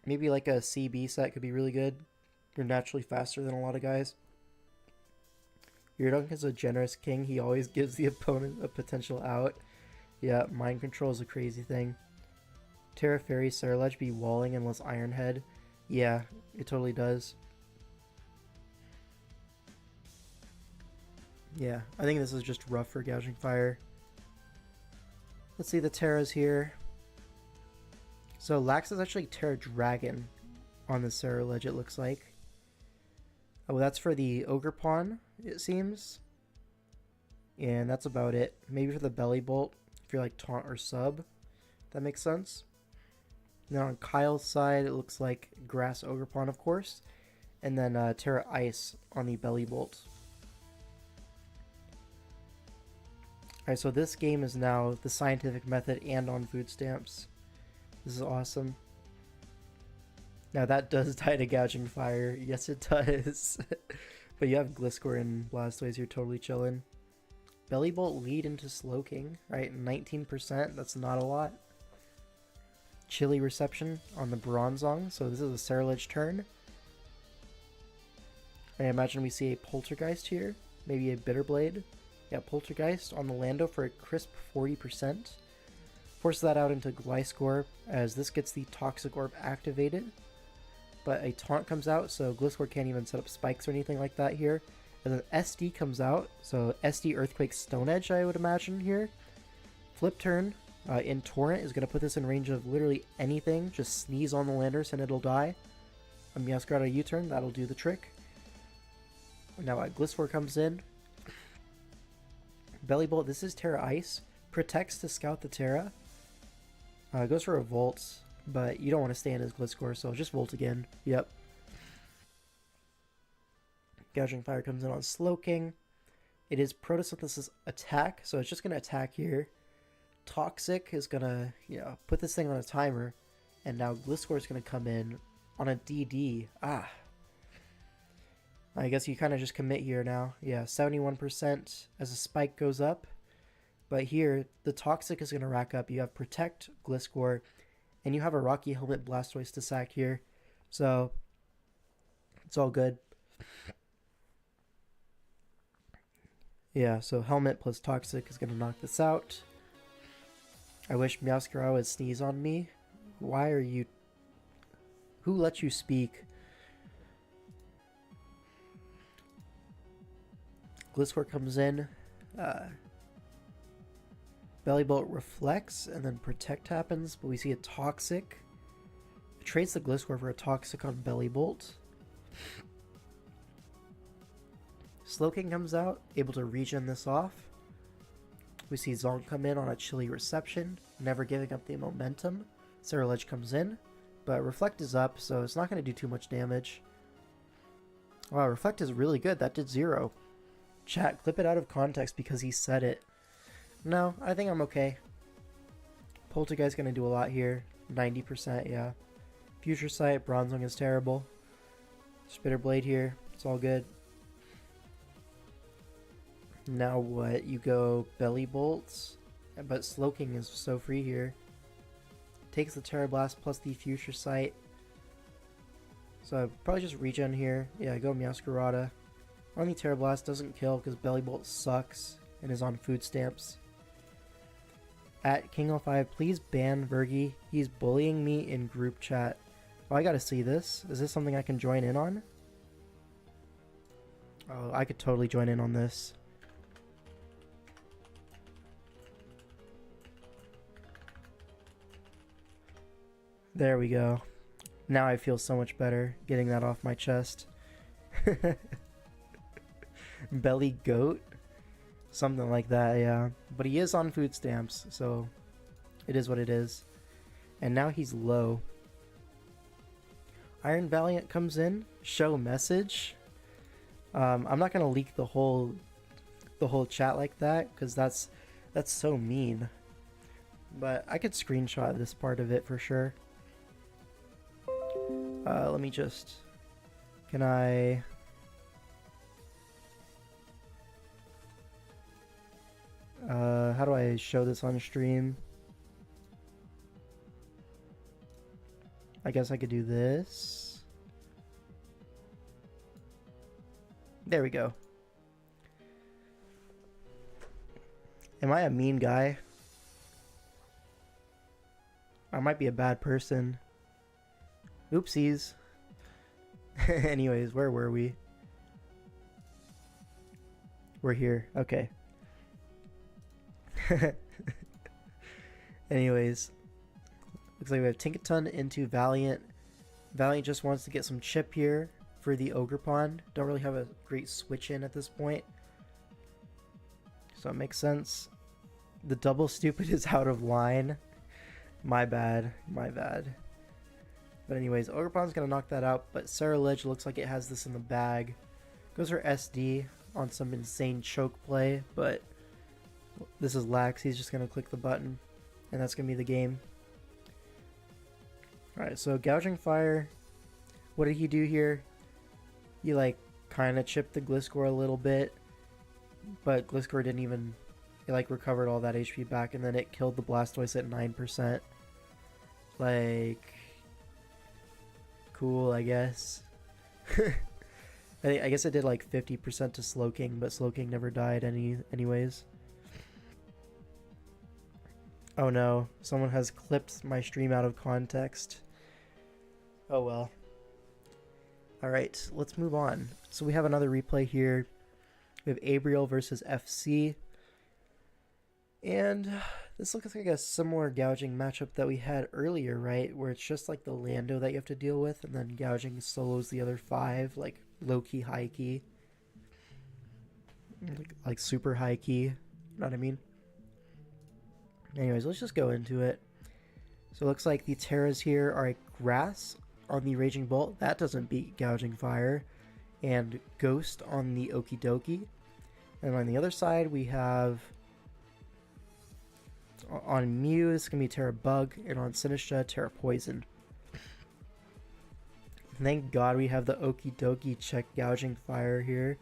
S1: Maybe like a CB set could be really good. You're naturally faster than a lot of guys. Youdunk is a generous king. He always gives the opponent a potential out. Yeah, mind control is a crazy thing. Terra Fairy Ceruledge be walling unless Iron Head. Yeah, it totally does. Yeah, I think this is just rough for Gouging Fire. Let's see the Terras here. So Lax is actually Terra Dragon on the Ceruledge, it looks like. Oh, that's for the Ogre Pawn, it seems. And that's about it. Maybe for the Belly Bolt, if you're like Taunt or Sub. That makes sense. Now on Kyle's side, it looks like Grass Ogre Pawn, of course. And then Terra Ice on the Belly Bolt. Alright, so this game is now the scientific method and on food stamps. This is awesome. Now that does die to Gouging Fire. Yes, it does. But you have Gliscor and Blastoise, you're totally chilling. Belly Bolt lead into Slowking, right? 19%, that's not a lot. Chilly Reception on the Bronzong, so this is a Ceruledge turn. I imagine we see a Poltergeist here, maybe a Bitterblade. Yeah, Poltergeist on the Lando for a crisp 40%. Force that out into Gliscor, as this gets the Toxic Orb activated. But a Taunt comes out, so Gliscor can't even set up spikes or anything like that here. And then SD comes out, so SD Earthquake Stone Edge, I would imagine here. Flip turn in Torrent is going to put this in range of literally anything. Just sneeze on the Landers and it'll die. A Meowscarada U-turn, that'll do the trick. Now Gliscor comes in. Belly Bolt, this is Terra Ice. Protects to scout the Terra. Goes for a Volt, but you don't want to stand as Gliscor, so just Volt again. Yep. Gouging Fire comes in on Slowking. It is Photosynthesis attack, so it's just going to attack here. Toxic is going to, put this thing on a timer. And now Gliscor is going to come in on a DD. Ah. I guess you kind of just commit here now. Yeah, 71% as a spike goes up. But here, the Toxic is going to rack up. You have Protect, Gliscor, and you have a Rocky Helmet Blastoise to sack here. So, it's all good. Yeah, so Helmet plus Toxic is going to knock this out. I wish Meowscarada would sneeze on me. Why are you... Who let you speak? Gliscor comes in. Belly Bolt reflects, and then Protect happens, but we see a Toxic. It trades the Gliscor for a Toxic on Belly Bolt. Slowking comes out, able to regen this off. We see Zonk come in on a Chilly Reception, never giving up the momentum. Ceruledge comes in, but Reflect is up, so it's not going to do too much damage. Wow, Reflect is really good. That did 0. Chat, clip it out of context because he said it. No, I think I'm okay. Poltergeist going to do a lot here. 90%, yeah. Future Sight, Bronzong is terrible. Spitter Blade here. It's all good. Now what? You go Belly Bolts, but Slowking is so free here. takes the Terra Blast plus the Future Sight. So I'd probably just regen here. Yeah, go Meowscarada. On the Terra Blast doesn't kill because Belly Bolt sucks and is on food stamps. At King05, please ban Vergi. He's bullying me in group chat. Oh, I gotta see this. Is this something I can join in on? Oh, I could totally join in on this. There we go. Now I feel so much better getting that off my chest. Belly goat? Something like that, yeah. But he is on food stamps, so it is what it is. And now he's low. Iron Valiant comes in. Show message. I'm not gonna leak the whole chat like that, because that's so mean. But I could screenshot this part of it for sure. Let me just... Can I... how do I show this on stream? I guess I could do this. There we go. Am I a mean guy? I might be a bad person. Oopsies. Anyways, where were we? We're here. Okay. Anyways, looks like we have Tinkaton into Valiant. Valiant just wants to get some chip here for the Ogre Pond. Don't really have a great switch in at this point, so it makes sense. The double stupid is out of line. My bad, my bad. But anyways, Ogre Pond's gonna knock that out, but Sarah Ledge looks like it has this in the bag. Goes for SD on some insane choke play, but this is lax. He's just gonna click the button, and that's gonna be the game. Alright, so Gouging Fire. What did he do here? He like kind of chipped the Gliscor a little bit, but Gliscor didn't even... It like recovered all that HP back, and then it killed the Blastoise at 9%. Like... Cool, I guess. I guess it did like 50% to Slowking, but Slowking never died anyways. Oh no, someone has clipped my stream out of context. Oh well. Alright, let's move on. So we have another replay here. We have Abriel versus FC. And this looks like a similar gouging matchup that we had earlier, right? Where it's just like the Lando that you have to deal with, and then gouging solos the other 5, like low-key, high-key. Like super high-key, you know what I mean? Anyways, let's just go into it. So it looks like the Terras here are a Grass on the Raging Bolt. That doesn't beat Gouging Fire. And Ghost on the Okie Dokie. And on the other side, we have... On Mew, this is going to be Terra Bug. And on Sinistcha, Terra Poison. Thank God we have the Okie Dokie check Gouging Fire here.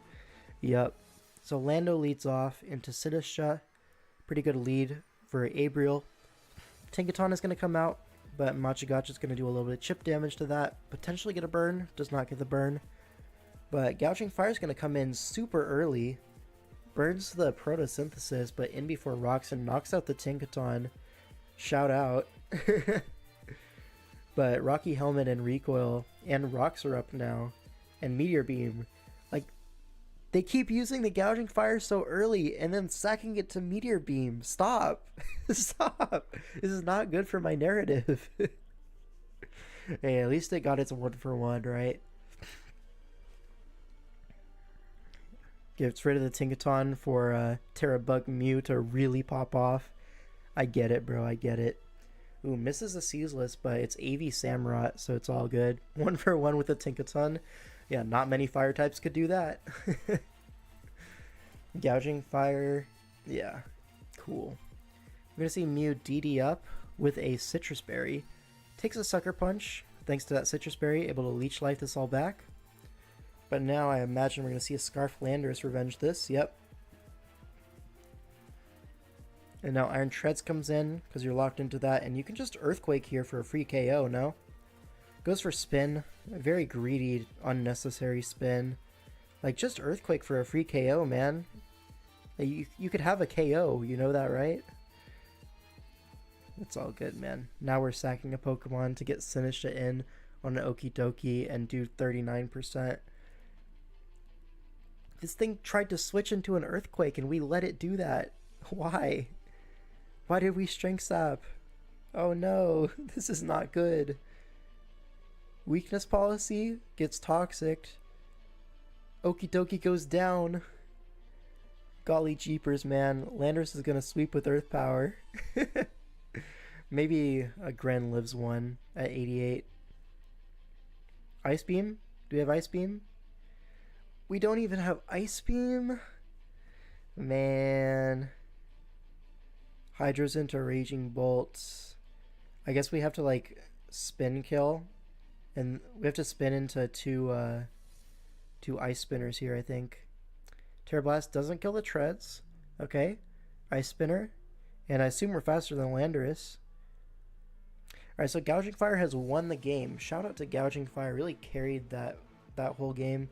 S1: Yep. So Lando leads off into Sinistcha. Pretty good lead for Abriel. Tinkaton is going to come out, but Machigotch is going to do a little bit of chip damage to that. Potentially get a burn. Does not get the burn. But Gouging Fire is going to come in super early. Burns the Photosynthesis, but in before rocks and knocks out the Tinkaton. Shout out. But Rocky Helmet and Recoil and Rocks are up now. And Meteor Beam. Like, they keep using the Gouging Fire so early and then sacking it to Meteor Beam. Stop. Stop. This is not good for my narrative. Hey, at least it got its 1-for-1, right? Gets rid of the Tinkaton for Terra Bug Mew to really pop off. I get it, bro. I get it. Ooh, misses the Seasless, but it's AV Samurott, so it's all good. 1-for-1 with the Tinkaton. Yeah, not many fire types could do that. Gouging Fire. Yeah, cool. We're going to see Mew DD up with a Citrus Berry. Takes a Sucker Punch. Thanks to that Citrus Berry, able to Leech Life this all back. But now I imagine we're going to see a Scarf Landorus revenge this. Yep. And now Iron Treads comes in because you're locked into that, and you can just Earthquake here for a free KO, no? Goes for spin. A very greedy, unnecessary spin. Like, just Earthquake for a free KO, man. Like, you could have a KO, you know that, right? It's all good, man. Now we're sacking a Pokemon to get Sinistcha in on an Okie Dokie and do 39%. This thing tried to switch into an Earthquake and we let it do that. Why? Why did we Strength Sap? Oh no, this is not good. Weakness policy gets toxic. Okie Dokie goes down. Golly jeepers, man. Landorus is gonna sweep with Earth Power. Maybe a Gren lives one at 88. Ice Beam? Do we have Ice Beam? We don't even have Ice Beam? Man. Hydra's into Raging Bolt. I guess we have to, like, spin kill. And we have to spin into two Ice Spinners here, I think. Terra Blast doesn't kill the Treads. Okay. Ice Spinner. And I assume we're faster than Landorus. Alright, so Gouging Fire has won the game. Shout out to Gouging Fire. Really carried that whole game.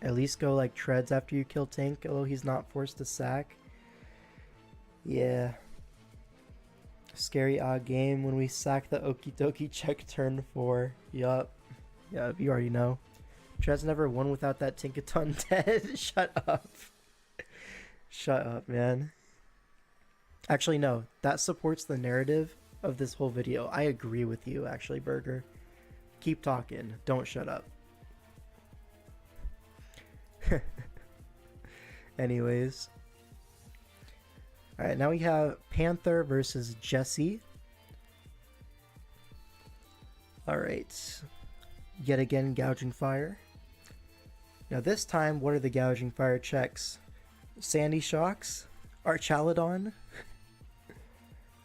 S1: At least go like Treads after you kill Tank, although he's not forced to sack. Yeah. Scary odd game when we sack the Okie Dokie check turn 4. Yup. Yeah, you already know. Treads never won without that Tinkaton dead. Shut up. Shut up, man. Actually, no. That supports the narrative of this whole video. I agree with you, actually, Burger. Keep talking. Don't shut up. Anyways. Alright, now we have Panther versus Jesse. Alright. Yet again, Gouging Fire. Now this time, what are the Gouging Fire checks? Sandy Shocks? Archaludon?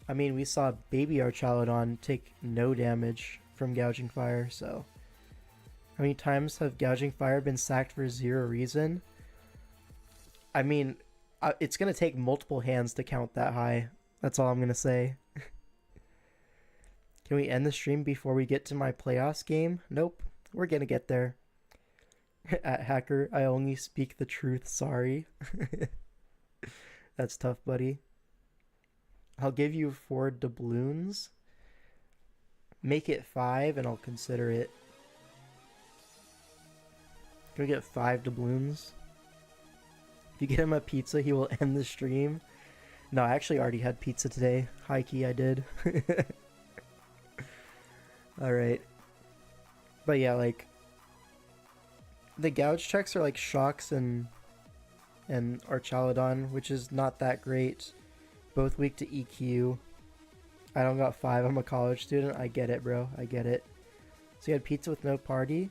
S1: I mean, we saw baby Archaludon take no damage from Gouging Fire, so... How many times have Gouging Fire been sacked for zero reason? I mean, it's going to take multiple hands to count that high. That's all I'm going to say. Can we end the stream before we get to my playoffs game? Nope. We're going to get there. At Hacker, I only speak the truth, sorry. That's tough, buddy. I'll give you 4 doubloons. Make it 5 and I'll consider it. Can we get 5 doubloons? If you get him a pizza, he will end the stream. No, I actually already had pizza today. High key, I did. Alright. But yeah, like... The gouge checks are like Shocks and Archaludon, which is not that great. Both weak to EQ. I don't got 5. I'm a college student. I get it, bro. I get it. So you had pizza with no party?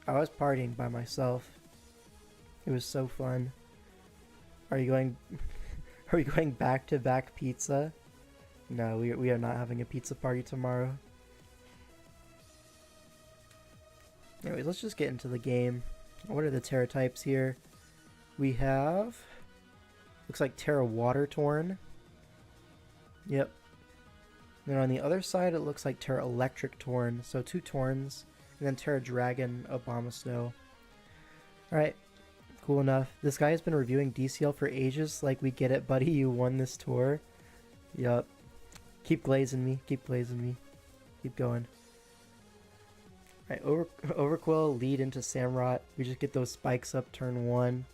S1: I was partying by myself. It was so fun. Are you going... Are we going back-to-back pizza? No, we are not having a pizza party tomorrow. Anyways, let's just get into the game. What are the Terra types here? We have... Looks like Terra Water Torn. Yep. Then on the other side, it looks like Terra Electric Torn. So 2 Torns. And then Terra Dragon Abomasnow. Alright. Cool enough. This guy has been reviewing DCL for ages. Like, we get it, buddy. You won this tour. Yup. Keep glazing me. Keep glazing me. Keep going. Alright, Overquill lead into Samurott. We just get those spikes up turn 1.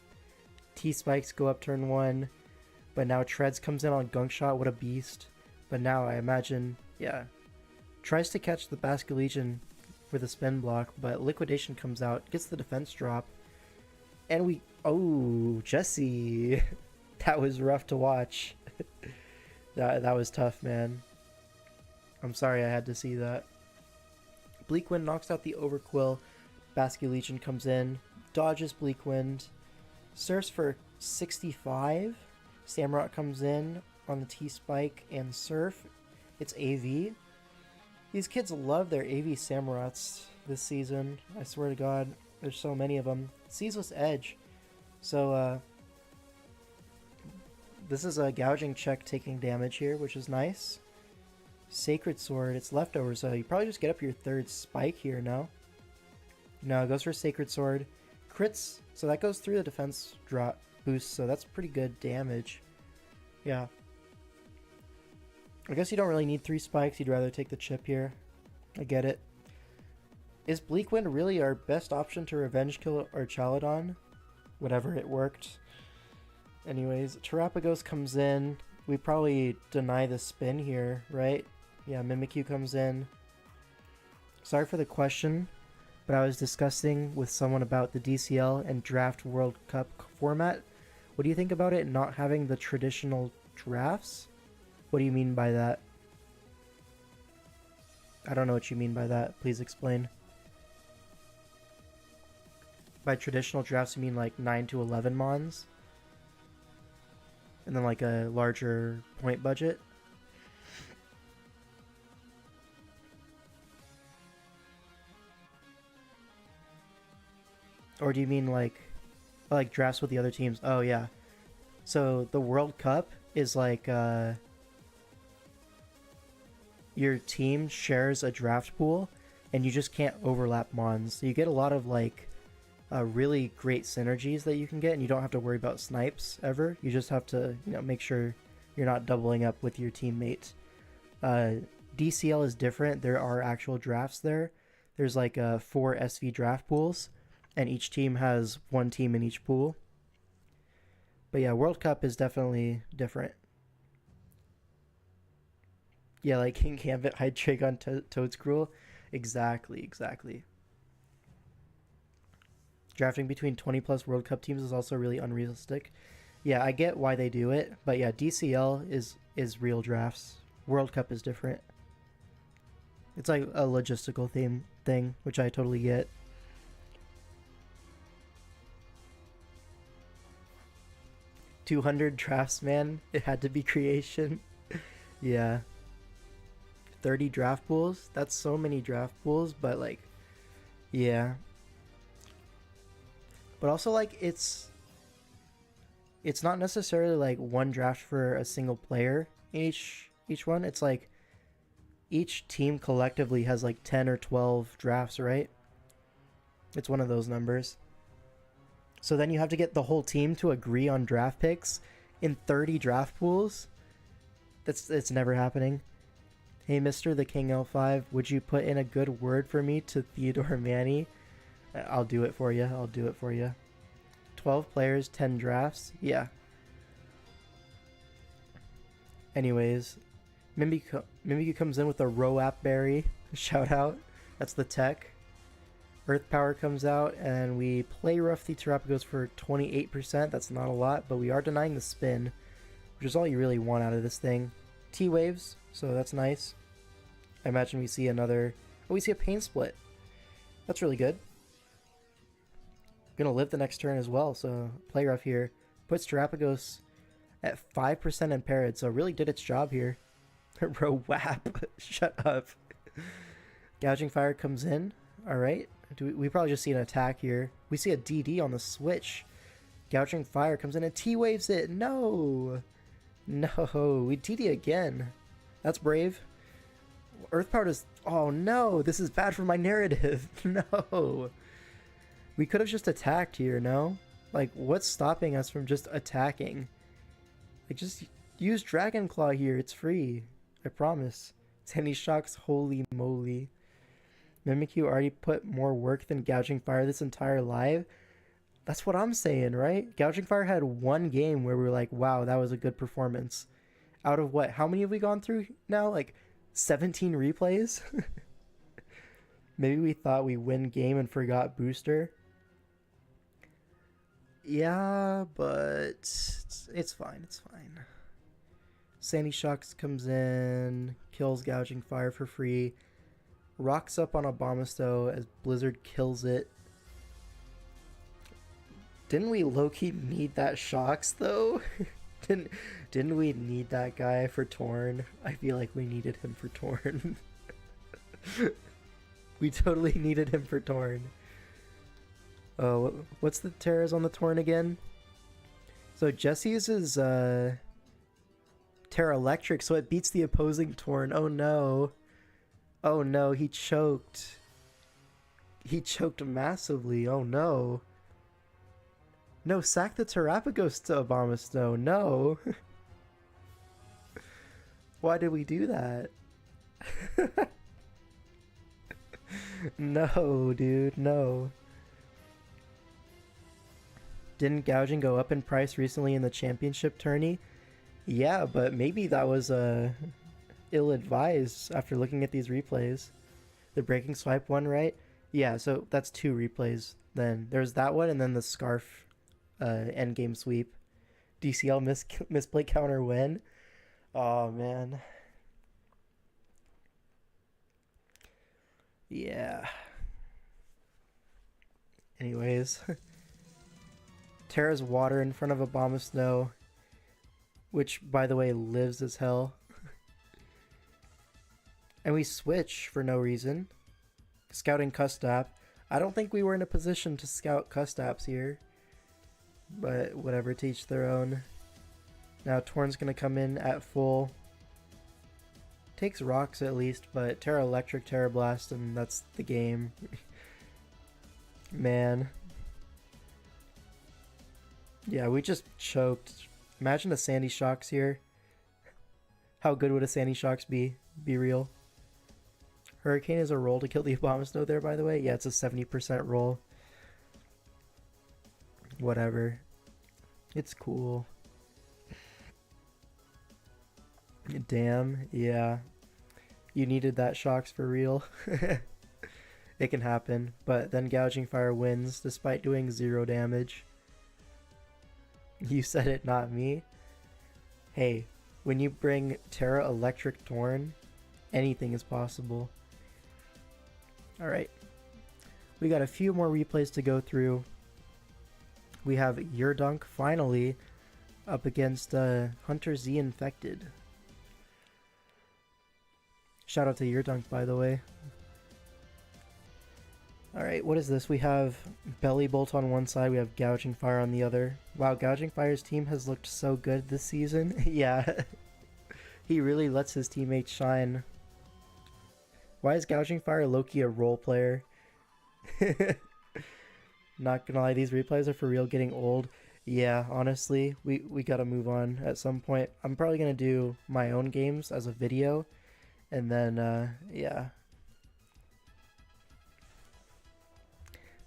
S1: T-spikes go up turn 1. But now Treads comes in on Gunk Shot. What a beast. But now I imagine, yeah. Tries to catch the Basculegion with a spin block, but Liquidation comes out, gets the defense drop. And we... Oh, Jesse. That was rough to watch. That was tough, man. I'm sorry I had to see that. Bleak Wind knocks out the Overquill. Basculegion comes in. Dodges Bleak Wind. Surfs for 65. Samurott comes in on the T-Spike and Surf. It's AV. These kids love their AV Samurotts this season. I swear to God. There's so many of them. Ceaseless Edge. So, This is a gouging check taking damage here, which is nice. Sacred Sword, it's leftover, so you probably just get up your third spike here, no? No, it goes for Sacred Sword. Crits, so that goes through the defense drop boost, so that's pretty good damage. Yeah. I guess you don't really need 3 spikes, you'd rather take the chip here. I get it. Is Bleak Wind really our best option to revenge kill our Chaladon? Whatever, it worked. Anyways, Terapagos comes in. We probably deny the spin here, right? Yeah, Mimikyu comes in. Sorry for the question, but I was discussing with someone about the DCL and Draft World Cup format. What do you think about it not having the traditional drafts? What do you mean by that? I don't know what you mean by that. Please explain. By traditional drafts, you mean like 9 to 11 mons? And then like a larger point budget? Or do you mean like drafts with the other teams? Oh yeah. So the World Cup is like your team shares a draft pool and you just can't overlap mons. So you get a lot of like really great synergies that you can get, and you don't have to worry about snipes ever. You just have to, you know, make sure you're not doubling up with your teammate. DCL is different. There are actual drafts there. There's like 4 SV draft pools, and each team has 1 team in each pool. But yeah, World Cup is definitely different. Yeah, like King Gambit hide trick on Toadscruel. Exactly. Drafting between 20 plus World Cup teams is also really unrealistic. Yeah, I get why they do it, but yeah, DCL is real drafts. World Cup is different. It's like a logistical thing, which I totally get. $200 drafts, man. It had to be creation. Yeah. 30 draft pools? That's so many draft pools, but like, yeah. But also, like, it's not necessarily like one draft for a single player in each one. It's like each team collectively has like 10 or 12 drafts, right? It's one of those numbers. So then you have to get the whole team to agree on draft picks in 30 draft pools. It's never happening. Hey, Mr. the King L5, would you put in a good word for me to Theodore Manny? I'll do it for you. 12 players, 10 drafts. Yeah. Anyways, Mimikyu comes in with a Roap Berry. Shout out. That's the tech. Earth Power comes out, and we play Rough the Terapagos for 28%. That's not a lot, but we are denying the spin, which is all you really want out of this thing. T-Waves, so that's nice. I imagine we see another... Oh, we see a Pain Split. That's really good. Gonna live the next turn as well, so play rough here. Puts Terapagos at 5% impaired, so really did its job here. Roap, shut up. Gouging Fire comes in. Alright. We probably just see an attack here. We see a DD on the switch. Gouging Fire comes in and T-Waves it. No! No, we DD again. That's brave. Earth Power does... Oh no, this is bad for my narrative. No. We could have just attacked here, no? Like, what's stopping us from just attacking? Like, just use Dragon Claw here. It's free. I promise. Sandy Shocks, holy moly. Mimikyu already put more work than Gouging Fire this entire live. That's what I'm saying, right? Gouging Fire had one game where we were like, wow, that was a good performance. Out of what? How many have we gone through now? Like, 17 replays? Maybe we thought we win game and forgot booster. Yeah, but it's fine. It's fine. Sandy Shocks comes in, kills Gouging Fire for free, rocks up on Abomasto as Blizzard kills it. Didn't we low-key need that Shocks though? Didn't we need that guy for Torn? I feel like we needed him for Torn. We totally needed him for Torn. Oh, what's the Terras on the Torn again? So Jesse's is Terra Electric, so it beats the opposing Torn. Oh no. Oh no, he choked. He choked massively. Oh no. No, sack the Terrapagos to Abomasnow. No. Why did we do that? No, dude, no. Didn't Gouging go up in price recently in the championship tourney? Yeah, but maybe that was ill-advised after looking at these replays. The breaking swipe one, right? Yeah, so that's 2 replays. Then there's that one, and then the scarf endgame sweep. DCL misplay counter win. Oh man. Yeah. Anyways. Terra's water in front of Abomasnow, which, by the way, lives as hell. And we switch for no reason. Scouting Custap. I don't think we were in a position to scout Custaps here. But whatever, to each their own. Now Torn's gonna come in at full. Takes rocks at least, but Terra Electric, Terra Blast, and that's the game. Man. Yeah, we just choked. Imagine the Sandy Shocks here. How good would a Sandy Shocks be? Be real. Hurricane is a roll to kill the Abomasnow there, by the way. Yeah, it's a 70% roll. Whatever. It's cool. Damn, yeah. You needed that Shocks for real. It can happen, but then Gouging Fire wins despite doing 0 damage. You said it, not me. Hey, when you bring Terra Electric Torn, anything is possible. Alright. We got a few more replays to go through. We have Yurdunk finally up against Hunter Z Infected. Shout out to Yurdunk, by the way. Alright, what is this? We have Belly Bolt on one side, we have Gouging Fire on the other. Wow, Gouging Fire's team has looked so good this season. Yeah. He really lets his teammates shine. Why is Gouging Fire low-key a role player? Not gonna lie, these replays are for real getting old. Yeah, honestly, we gotta move on at some point. I'm probably gonna do my own games as a video. And then, yeah.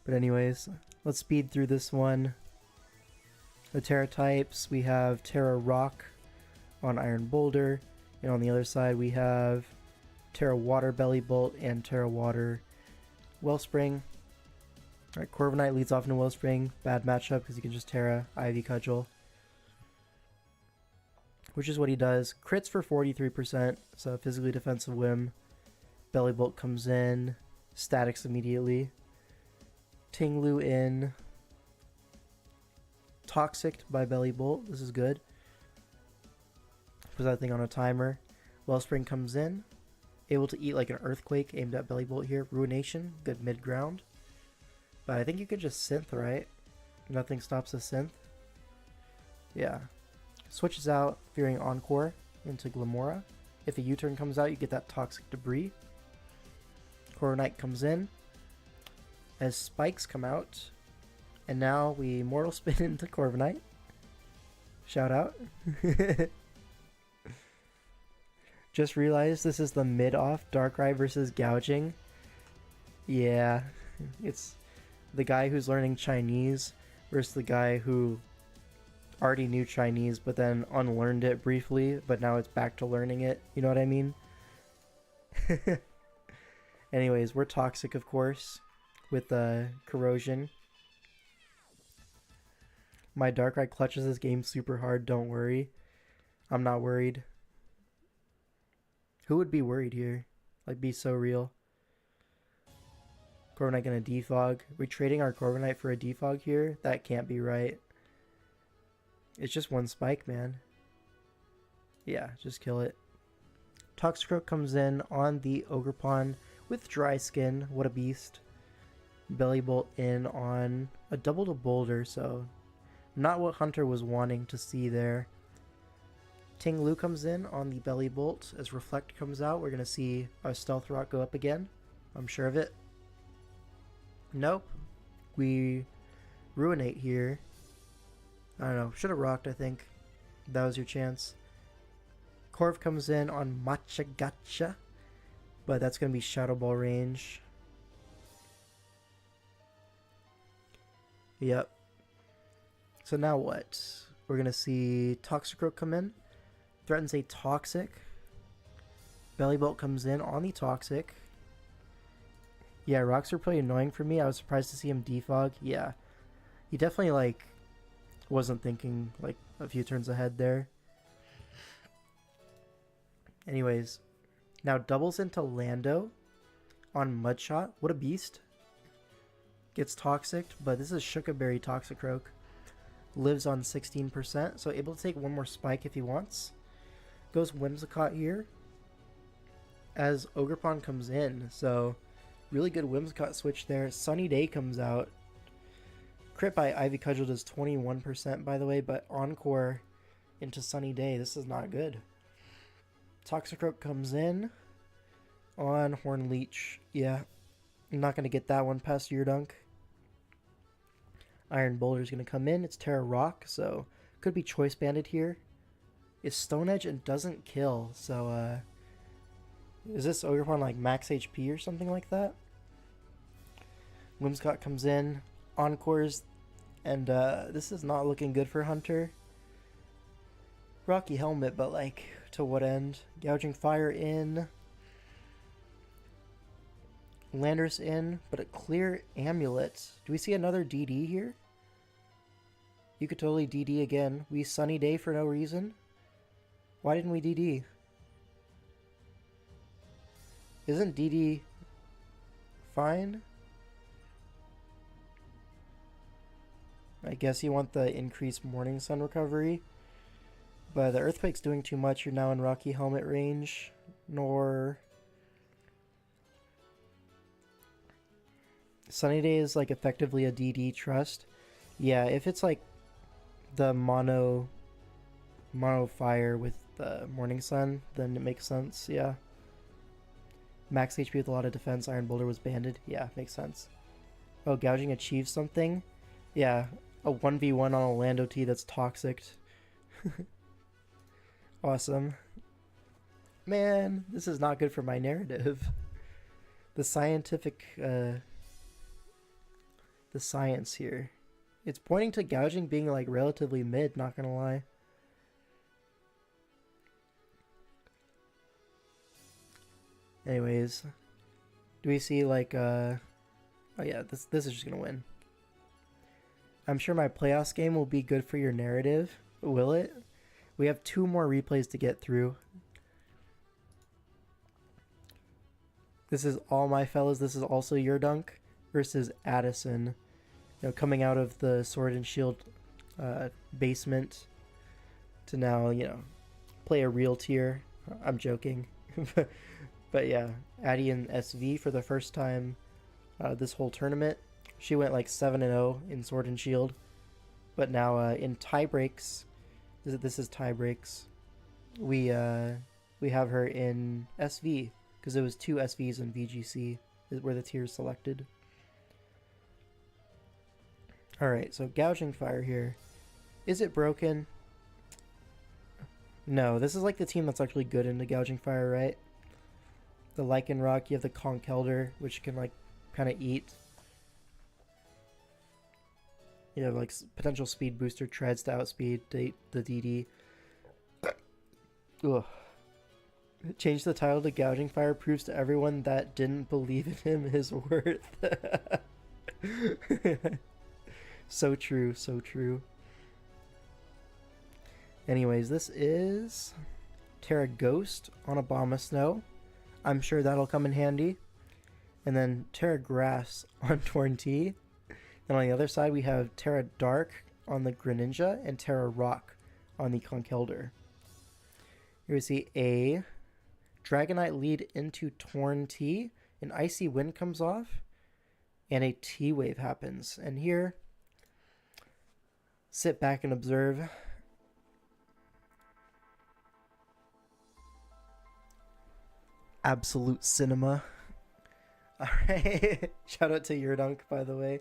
S1: But anyways, let's speed through this one. The Terra types, we have Terra Rock on Iron Boulder, and on the other side we have Terra Water Belly Bolt and Terra Water Wellspring. Alright, Corviknight leads off into Wellspring. Bad matchup because you can just Terra Ivy Cudgel. Which is what he does. Crits for 43%, so physically defensive whim. Belly Bolt comes in. Statics immediately. Tinglu in. Toxic by Belly Bolt. This is good. Put that thing on a timer. Wellspring comes in. Able to eat like an Earthquake aimed at Belly Bolt here. Ruination. Good mid-ground. But I think you could just synth, right? Nothing stops a synth. Yeah. Switches out Fearing Encore into Glamora. If a U-turn comes out, you get that Toxic Debris. Corviknight comes in. As spikes come out. And now we Mortal Spin into Corviknight. Shout out. Just realized this is the mid-off Darkrai versus Gouging. Yeah. It's the guy who's learning Chinese versus the guy who already knew Chinese but then unlearned it briefly, but now it's back to learning it. You know what I mean? Anyways, we're Toxic, of course, with Corrosion. My Darkrai clutches this game super hard, don't worry. I'm not worried. Who would be worried here? Like, be so real. Corviknight gonna defog. We're trading our Corviknight for a defog here? That can't be right. It's just one spike, man. Yeah, just kill it. Toxicroak comes in on the Ogerpon with Dry Skin. What a beast. Belly Bolt in on a double to Boulder, so not what Hunter was wanting to see there. Ting Lu comes in on the belly bolt. As Reflect comes out, we're going to see our Stealth Rock go up again. I'm sure of it. Nope. We Ruinate here. I don't know. Should have rocked, I think. That was your chance. Corv comes in on Matcha Gacha. But that's going to be Shadow Ball range. Yep. So now what? We're going to see Toxicroak come in. Threatens a Toxic. Bellybolt comes in on the Toxic. Yeah, rocks are pretty annoying for me. I was surprised to see him defog. Yeah. He definitely, like, wasn't thinking, like, a few turns ahead there. Anyways. Now doubles into Lando on Mudshot. What a beast. Gets Toxic, but this is Shukaberry Toxicroak. Lives on 16%, so able to take one more spike if he wants. Goes Whimsicott here. As Ogerpon comes in, so really good Whimsicott switch there. Sunny Day comes out. Crit by Ivy Cudgel does 21% by the way, but Encore into Sunny Day, this is not good. Toxicroak comes in on Horn Leech. Yeah, I'm not going to get that one past your dunk. Iron Boulder is going to come in. It's Terra Rock, so could be Choice Banded here. It's Stone Edge and doesn't kill, so is this Ogerpon like max HP or something like that? Whimsicott comes in, Encores, and this is not looking good for Hunter. Rocky Helmet, but like, to what end? Gouging Fire in. Landorus in, but a clear Amulet. Do we see another DD here? You could totally DD again. We Sunny Day for no reason. Why didn't we DD? Isn't DD fine? I guess you want the increased Morning Sun recovery. But the Earthquake's doing too much. You're now in Rocky Helmet range. Nor... Sunny Day is like effectively a DD trust. Yeah, if it's like the mono fire with the Morning Sun, then it makes sense, yeah. Max HP with a lot of defense, Iron Boulder was banded. Yeah, makes sense. Oh, Gouging achieves something? Yeah, a 1v1 on a Lando T that's toxic. Awesome. Man, this is not good for my narrative. The scientific, the science here. It's pointing to Gouging being like relatively mid, not gonna lie. Anyways, do we see like oh yeah, this is just gonna win. I'm sure my playoffs game will be good for your narrative. Will it? We have 2 more replays to get through. This is all my fellas. This is also your dunk versus Addison. You know, coming out of the Sword and Shield basement to now, you know, play a real tier. I'm joking. But yeah, Addie in SV for the first time this whole tournament. She went like 7-0 in Sword and Shield. But now in tie breaks, this is tie breaks, we have her in SV because it was 2 SVs in VGC where the tiers selected. Alright, so Gouging Fire here. Is it broken? No, this is like the team that's actually good into Gouging Fire, right? The Lycanroc, you have the Conkeldurr, which can like kind of eat. You have like potential speed booster treads to outspeed the DD. Ugh. Change the title to Gouging Fire proves to everyone that didn't believe in him his worth. So true, so true. Anyways, this is Terra Ghost on Abomasnow. I'm sure that'll come in handy. And then Terra Grass on Torn T. And on the other side, we have Terra Dark on the Greninja and Terra Rock on the Conkeldurr. Here we see a Dragonite lead into Torn T. An Icy Wind comes off. And a T-Wave happens. And here, sit back and observe. Absolute cinema. Alright. Shout out to your dunk, by the way.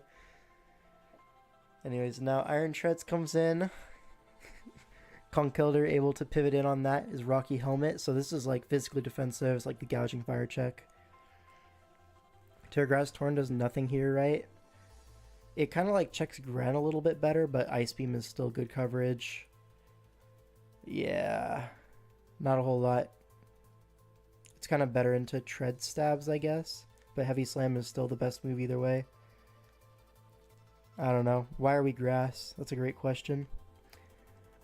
S1: Anyways, now Iron Shreds comes in. Conkeldurr able to pivot in on that is Rocky Helmet. So this is like physically defensive. It's like the Gouging Fire check. Terragrass Torn does nothing here, right? It kind of like checks Gren a little bit better, but Ice Beam is still good coverage. Yeah. Not a whole lot. It's kind of better into Tread Stabs, I guess. But Heavy Slam is still the best move either way. I don't know. Why are we Grass? That's a great question.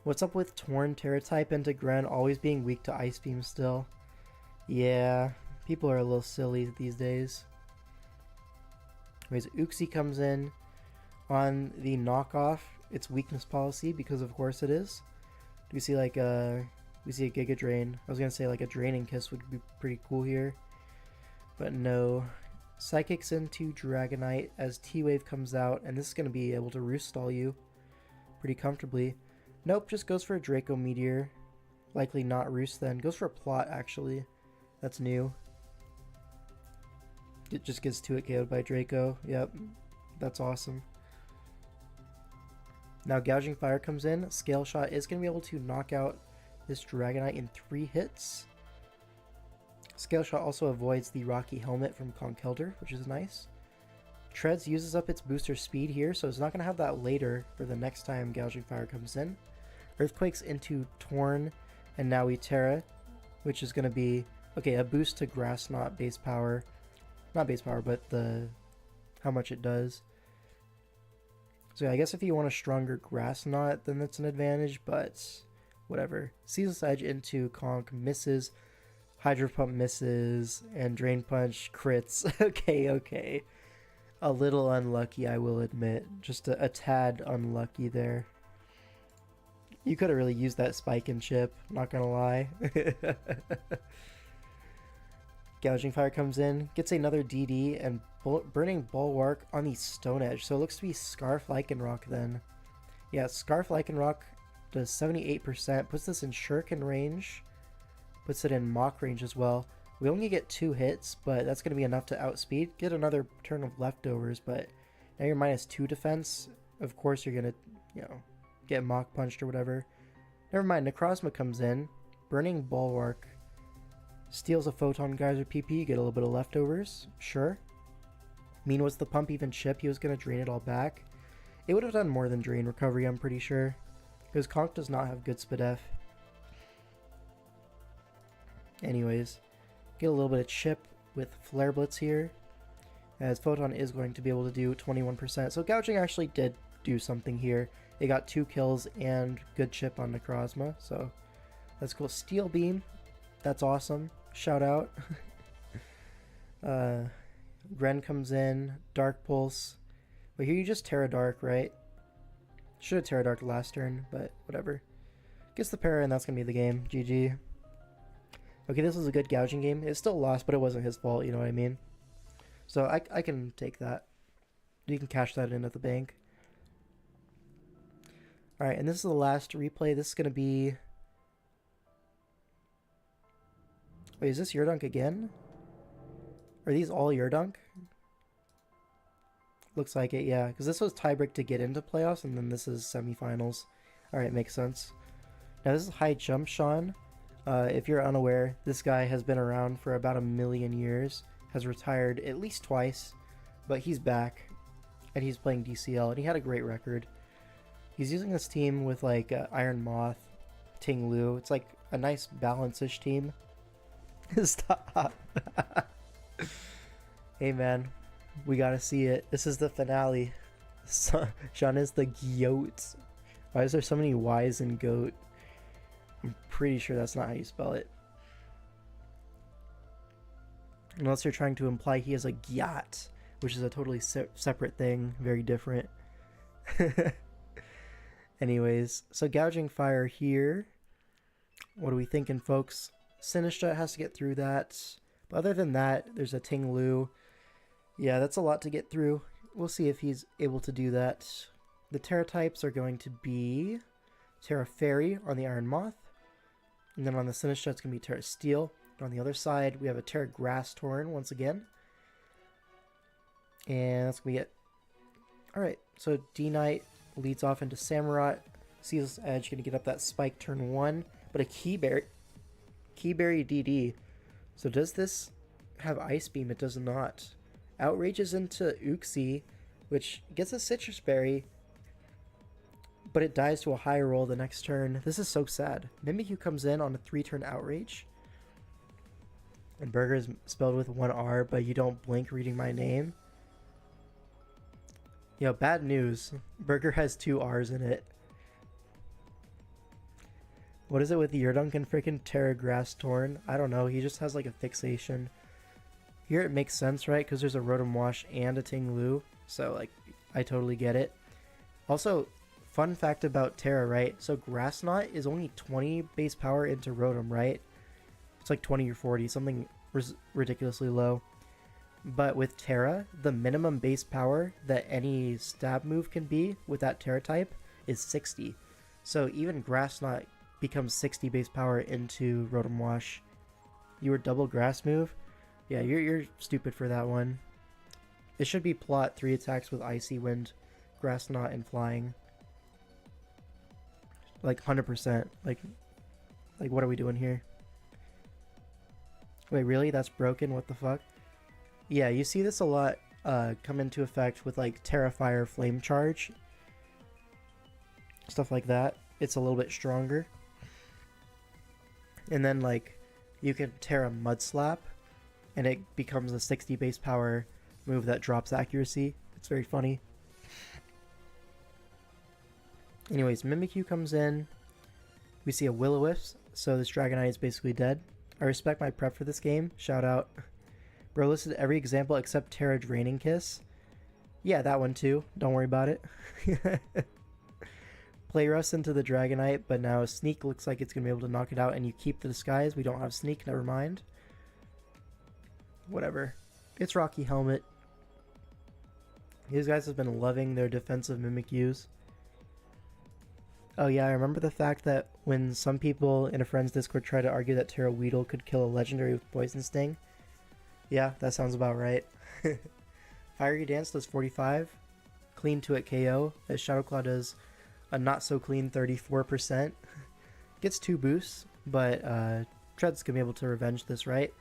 S1: What's up with Torn Terra type into Gren always being weak to Ice Beam still? Yeah, people are a little silly these days. Anyways, Uxie comes in on the knockoff. It's weakness policy because of course it is. Do we see like we see a Giga Drain? I was gonna say like a Draining Kiss would be pretty cool here, but no. Psychics into Dragonite as T-Wave comes out, and this is gonna be able to Roost Stall you pretty comfortably. Nope, just goes for a Draco Meteor. Likely not Roost then. Goes for a Plot actually. That's new. It just gets 2-hit KO'd by Draco. Yep, that's awesome. Now Gouging Fire comes in. Scale Shot is going to be able to knock out this Dragonite in 3 hits. Scale Shot also avoids the Rocky Helmet from Conkeldurr, which is nice. Treads uses up its booster speed here, so it's not going to have that later for the next time Gouging Fire comes in. Earthquakes into Torn, and now we Terra, which is going to be, okay, a boost to Grass Knot base power. Not base power, but how much it does. So yeah, I guess if you want a stronger Grass Knot, then that's an advantage, but whatever. Ceaseless Edge into Conk misses. Hydro Pump misses, and Drain Punch crits. Okay. A little unlucky, I will admit. Just a tad unlucky there. You could have really used that Spike and Chip, not gonna lie. Gouging Fire comes in, gets another DD, and Burning Bulwark on the Stone Edge. So it looks to be Scarf Lycanroc then. Yeah, Scarf Lycanroc does 78%, puts this in Shuriken range, puts it in Mach range as well. We only get 2 hits, but that's going to be enough to outspeed. Get another turn of leftovers, but now you're -2 defense. Of course you're going to, get Mach punched or whatever. Never mind, Necrozma comes in, Burning Bulwark, steals a Photon Geyser PP, get a little bit of leftovers, sure. Was the pump even chip? He was going to drain it all back. It would have done more than drain recovery, I'm pretty sure, because Conk does not have good SPDF. Anyways, get a little bit of chip with Flare Blitz here, as Photon is going to be able to do 21%. So Gouging actually did do something here. It got 2 kills and good chip on Necrozma, so that's cool. Steel Beam, that's awesome. Shout out. Gren comes in, Dark Pulse. But here you just Terra Dark, right? Should have Terra Dark last turn, but whatever. Gets the para, and that's going to be the game. GG. Okay, this was a good Gouging game. It still lost, but it wasn't his fault, you know what I mean? So I can take that. You can cash that in at the bank. Alright, and this is the last replay. This is going to be... Wait, is this your dunk again? Are these all your dunk? Looks like it, yeah. Because this was tiebreak to get into playoffs, and then this is semifinals. Alright, makes sense. Now this is High Jump Sean. If you're unaware, this guy has been around for about 1 million years. Has retired at least twice, but he's back. And he's playing DCL, and he had a great record. He's using this team with like Iron Moth, Ting Lu. It's like a nice balance-ish team. Stop. Hey man, we gotta see it. This is the finale. Sean is the GOAT. Why is there so many Y's in GOAT? I'm pretty sure that's not how you spell it. Unless you're trying to imply he is a Gyat, which is a totally separate thing, very different. Anyways, so Gouging Fire here. What are we thinking, folks? Sinistra has to get through that. But other than that, there's a Ting Lu. Yeah, that's a lot to get through. We'll see if he's able to do that. The Terra types are going to be Terra Fairy on the Iron Moth. And then on the Sinistra, it's going to be Terra Steel. On the other side, we have a Terra Grass Torn once again. And that's going to be it. Alright, so D-Knight leads off into Samurott. Ceaseless Edge going to get up that spike turn 1. But a Keyberry DD. So does this have Ice Beam? It does not. Outrages into Uxie, which gets a Citrus Berry, but it dies to a high roll the next turn. This is so sad. Mimikyu comes in on a 3-turn Outrage. And Burger is spelled with 1 R, but you don't blink reading my name. Yo, bad news. Burger has 2 R's in it. What is it with Yurdunk and freaking Terra Grass Torn? I don't know. He just has like a fixation. Here it makes sense, right? Because there's a Rotom Wash and a Ting-Lu. So, like, I totally get it. Also, fun fact about Terra, right? So, Grass Knot is only 20 base power into Rotom, right? It's like 20 or 40, something ridiculously low. But with Terra, the minimum base power that any stab move can be with that Terra type is 60. So, even Grass Knot becomes 60 base power into Rotom Wash. You were double Grass move? Yeah, you're stupid for that one. It should be plot 3 attacks with Icy Wind, Grass Knot, and Flying. Like 100%. Like what are we doing here? Wait, really? That's broken? What the fuck? Yeah, you see this a lot come into effect with like Terra Fire Flame Charge. Stuff like that. It's a little bit stronger. And then like you can Terra Mud Slap and it becomes a 60 base power move that drops accuracy. It's very funny. Anyways, Mimikyu comes in. We see a Will-O-Wisp, so this Dragonite is basically dead. I respect my prep for this game. Shout out. Bro listed every example except Terra Draining Kiss. Yeah, that one too. Don't worry about it. Play Rust into the Dragonite, but now Sneak looks like it's going to be able to knock it out, and you keep the Disguise. We don't have Sneak, never mind. Whatever. It's Rocky Helmet. These guys have been loving their defensive Mimikyus. Oh yeah, I remember the fact that when some people in a friend's Discord try to argue that Terra Weedle could kill a legendary with Poison Sting. Yeah, that sounds about right. Fiery Dance does 45. Clean to it KO. As Shadow Claw does a not so clean 34%. Gets 2 boosts, but Tread's gonna be able to revenge this, right?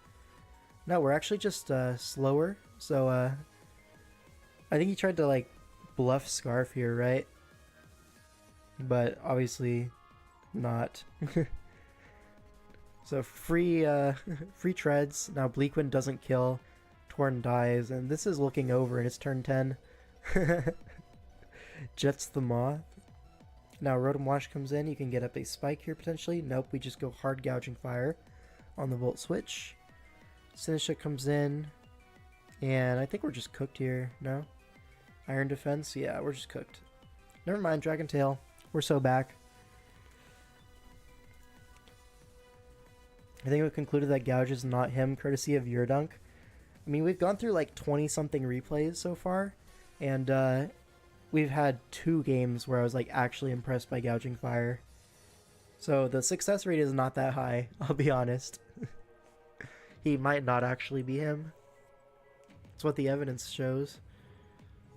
S1: No, we're actually just slower. So I think he tried to like bluff Scarf here, right? But obviously not. So free treads. Now Bleakwind doesn't kill. Torn dies, and this is looking over, and it's turn 10. Jets the Moth. Now Rotom Wash comes in. You can get up a spike here potentially. Nope, we just go hard Gouging Fire on the Volt Switch. Sinisha comes in, and I think we're just cooked here. No? Iron Defense? Yeah, we're just cooked. Never mind, Dragon Tail. We're so back. I think we've concluded that Gouge is not him, courtesy of Yurdunk. I mean, we've gone through like 20-something replays so far, and we've had 2 games where I was like actually impressed by Gouging Fire. So the success rate is not that high, I'll be honest. He might not actually be him. That's what the evidence shows.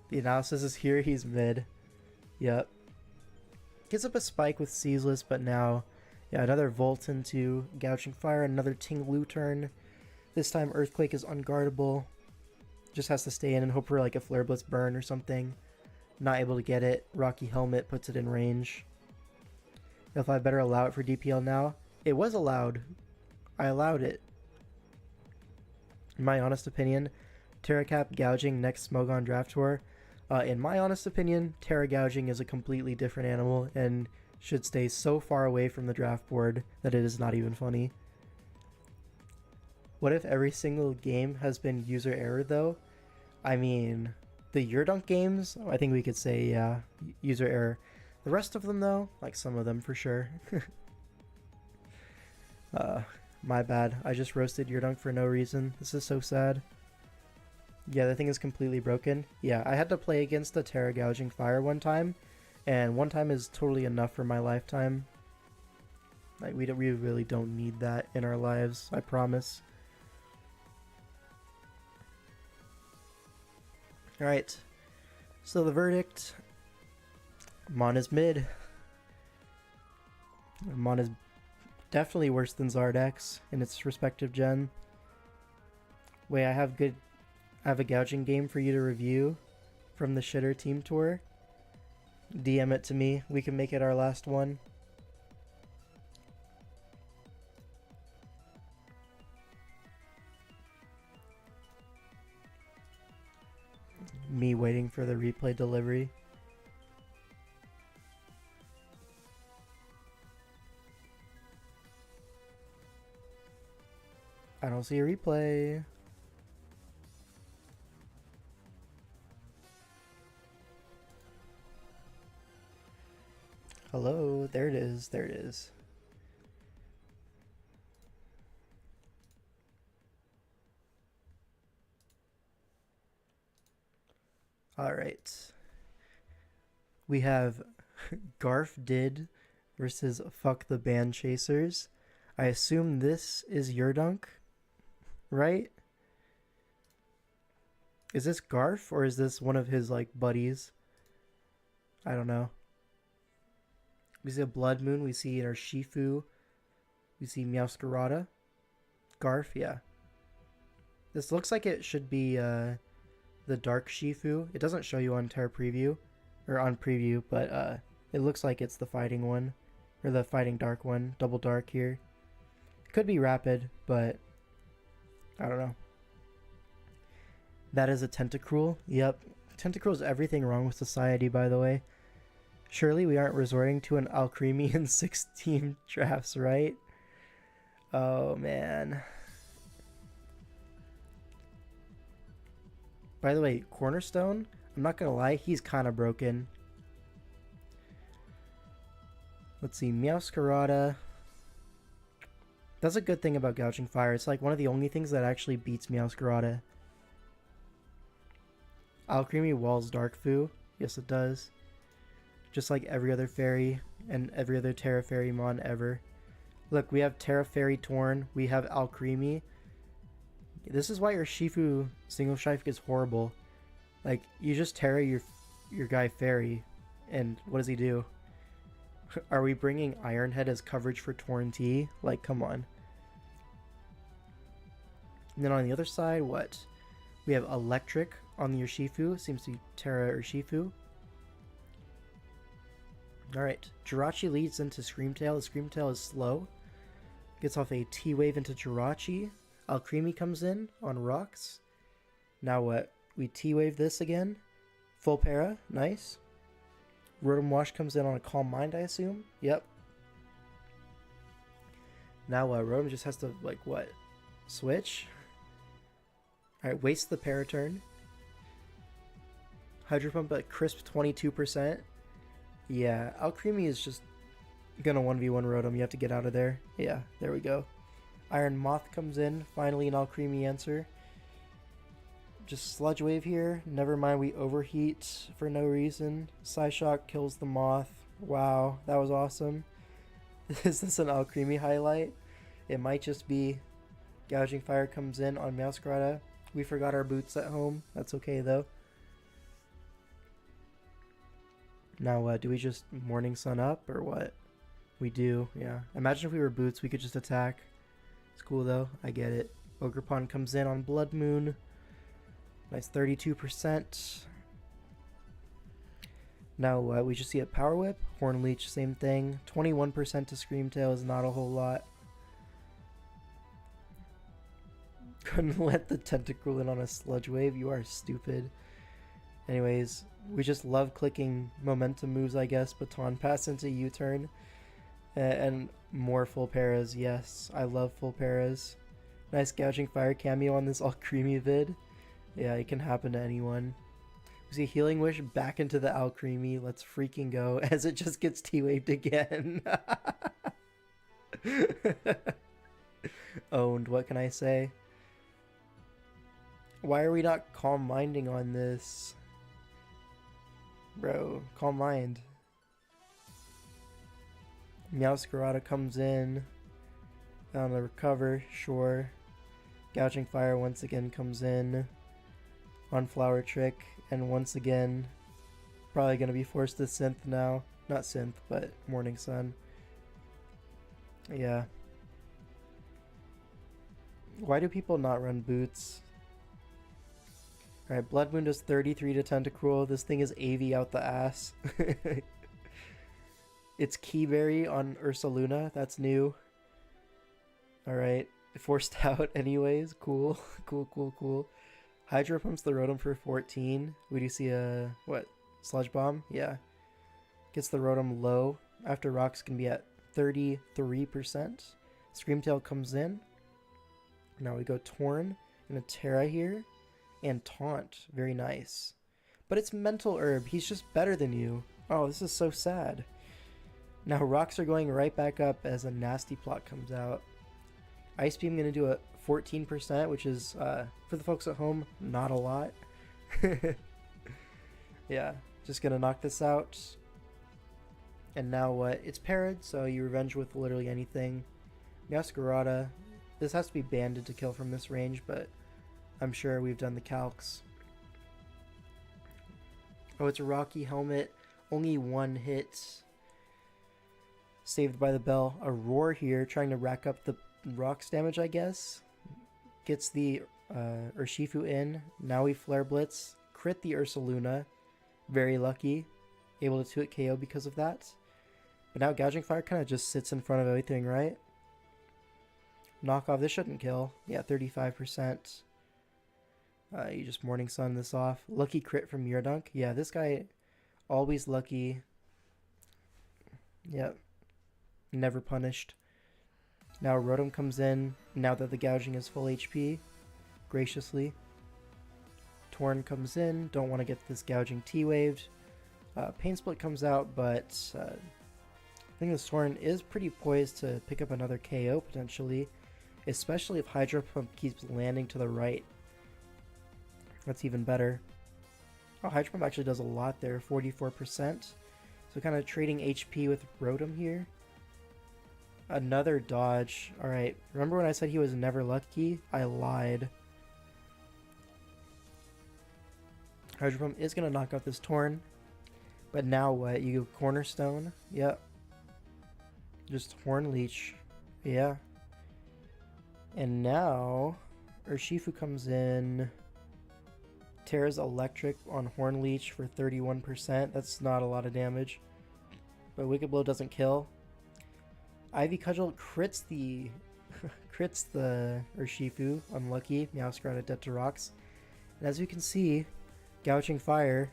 S1: The analysis is here, he's mid. Yep. Gets up a spike with Ceaseless, but now, yeah, another Volt into Gouging Fire, another Ting-Lu turn. This time Earthquake is unguardable. Just has to stay in and hope for like a Flare Blitz burn or something. Not able to get it. Rocky Helmet puts it in range. If I better allow it for DPL now. It was allowed. I allowed it. In my honest opinion, Terracap Gouging next Smogon Draft Tour. In my honest opinion, Terra Gouging is a completely different animal and should stay so far away from the draft board that it is not even funny. What if every single game has been user error though? I mean, the Yurdunk games, I think we could say, yeah, user error. The rest of them though, like some of them for sure. My bad. I just roasted Yurdunk for no reason. This is so sad. Yeah, the thing is completely broken. Yeah, I had to play against the Terra Gouging Fire one time, and one time is totally enough for my lifetime. Like we really don't need that in our lives, I promise. Alright, so the verdict, Mon is mid. Mon is definitely worse than Zardex in its respective gen. Wait, I have a gouging game for you to review from the shitter team tour. DM it to me. We can make it our last one. Me waiting for the replay delivery. I don't see a replay. Hello, there it is, there it is. Alright. We have Garf Did versus Fuck the Band Chasers. I assume this is your dunk, right? Is this Garf or is this one of his like buddies? I don't know. We see a Blood Moon, we see our Shifu, we see Meowscarada. Garf, yeah. This looks like it should be the Dark Shifu. It doesn't show you on Terra Preview, or on Preview, but it looks like it's the fighting one, or the fighting dark one, double dark here. Could be Rapid, but I don't know. That is a Tentacruel. Yep. Tentacruel is everything wrong with society, by the way. Surely we aren't resorting to an Alcremie in 6-team drafts, right? Oh, man. By the way, Cornerstone, I'm not gonna lie, he's kind of broken. Let's see, Meowscarada. That's a good thing about Gouging Fire. It's like one of the only things that actually beats Meowscarada. Alcremie walls Darkfu. Yes, it does. Just like every other fairy and every other Terra Fairy Mon ever. Look, we have Terra Fairy Torn. We have Alcremie. This is why your Shifu single Shife is horrible. Like, you just Terra your guy Fairy, and what does he do? Are we bringing Ironhead as coverage for Torn T? Like, come on. And then on the other side, what? We have Electric on your Shifu. Seems to be Terra or Shifu. Alright, Jirachi leads into Screamtail. The Screamtail is slow. Gets off a T-Wave into Jirachi. Alcremie comes in on rocks. Now what? We T-Wave this again. Full para, nice. Rotom Wash comes in on a Calm Mind, I assume. Yep. Now Rotom just has to, like, what? Switch? Alright, waste the Paraturn. Hydro Pump at crisp 22%. Yeah, Alcremie is just gonna 1v1 Rotom. You have to get out of there. Yeah, there we go. Iron Moth comes in. Finally an Alcremie answer. Just Sludge Wave here. Never mind, we overheat for no reason. Psyshock kills the Moth. Wow, that was awesome. Is this an Alcremie highlight? It might just be. Gouging Fire comes in on Meowscarada. We forgot our boots at home. That's okay though. Now, do we just Morning Sun up or what? We do, yeah. Imagine if we were boots, we could just attack. It's cool though, I get it. Ogerpon comes in on Blood Moon. Nice 32%. Now, we just see a Power Whip. Horn Leech, same thing. 21% to Screamtail is not a whole lot. Couldn't let the Tentacruel in on a Sludge Wave. You are stupid. Anyways, we just love clicking momentum moves, I guess. Baton Pass into U-turn. And more full paras. Yes, I love full paras. Nice Gouging Fire cameo on this Alcremie vid. Yeah, it can happen to anyone. We see Healing Wish back into the Alcremie. Let's freaking go. As it just gets T-Waved again. Owned, what can I say? Why are we not Calm Minding on this? Bro, Calm Mind. Meowscarada comes in on the recover, sure. Gouging Fire once again comes in on Flower Trick, and once again, probably going to be forced to Synth now. Not Synth, but Morning Sun. Yeah. Why do people not run Boots? Alright, Blood Moon does 33 to Tentacruel. This thing is AV out the ass. It's Keyberry on Ursaluna. That's new. Alright. Forced out anyways. Cool. Cool. Hydro Pumps the Rotom for 14. We do see a... what? Sludge Bomb? Yeah. Gets the Rotom low. After Rocks can be at 33%. Screamtail comes in. Now we go Torn and a Terra here. And Taunt. Very nice. But it's Mental Herb. He's just better than you. Oh, this is so sad. Now Rocks are going right back up as a Nasty Plot comes out. Ice Beam going to do a 14%, which is, for the folks at home, not a lot. Yeah, just going to knock this out. And now what? It's Parrot, so you revenge with literally anything. Meowscarada. This has to be banded to kill from this range, but I'm sure we've done the calcs. Oh, it's a Rocky Helmet. Only one hit. Saved by the Bell. A Roar here, trying to rack up the Rocks damage, I guess. Gets the Urshifu in. Now we Flare Blitz. Crit the Ursaluna. Very lucky. Able to 2-hit KO because of that. But now Gouging Fire kind of just sits in front of everything, right? Knockoff. This shouldn't kill. Yeah, 35%. You just Morning Sun this off. Lucky crit from Muradunk. Yeah, this guy always lucky. Yep. Never punished. Now Rotom comes in, now that the Gouging is full HP, graciously. Torn comes in, don't want to get this Gouging T-waved. Pain Split comes out, but I think this Torn is pretty poised to pick up another KO, potentially. Especially if Hydro Pump keeps landing to the right. That's even better. Oh, Hydro Pump actually does a lot there, 44%. So kind of trading HP with Rotom here. Another dodge. Alright, remember when I said he was never lucky? I lied. Hydro Pump is going to knock out this Torn. But now what? You go Cornerstone? Yep. Just Horn Leech. Yeah. And now Urshifu comes in. Terra's Electric on Horn Leech for 31%. That's not a lot of damage. But Wicked Blow doesn't kill. Ivy Cudgel crits the Urshifu. Unlucky. Meowscarada dead to Rocks. And as you can see, Gouging Fire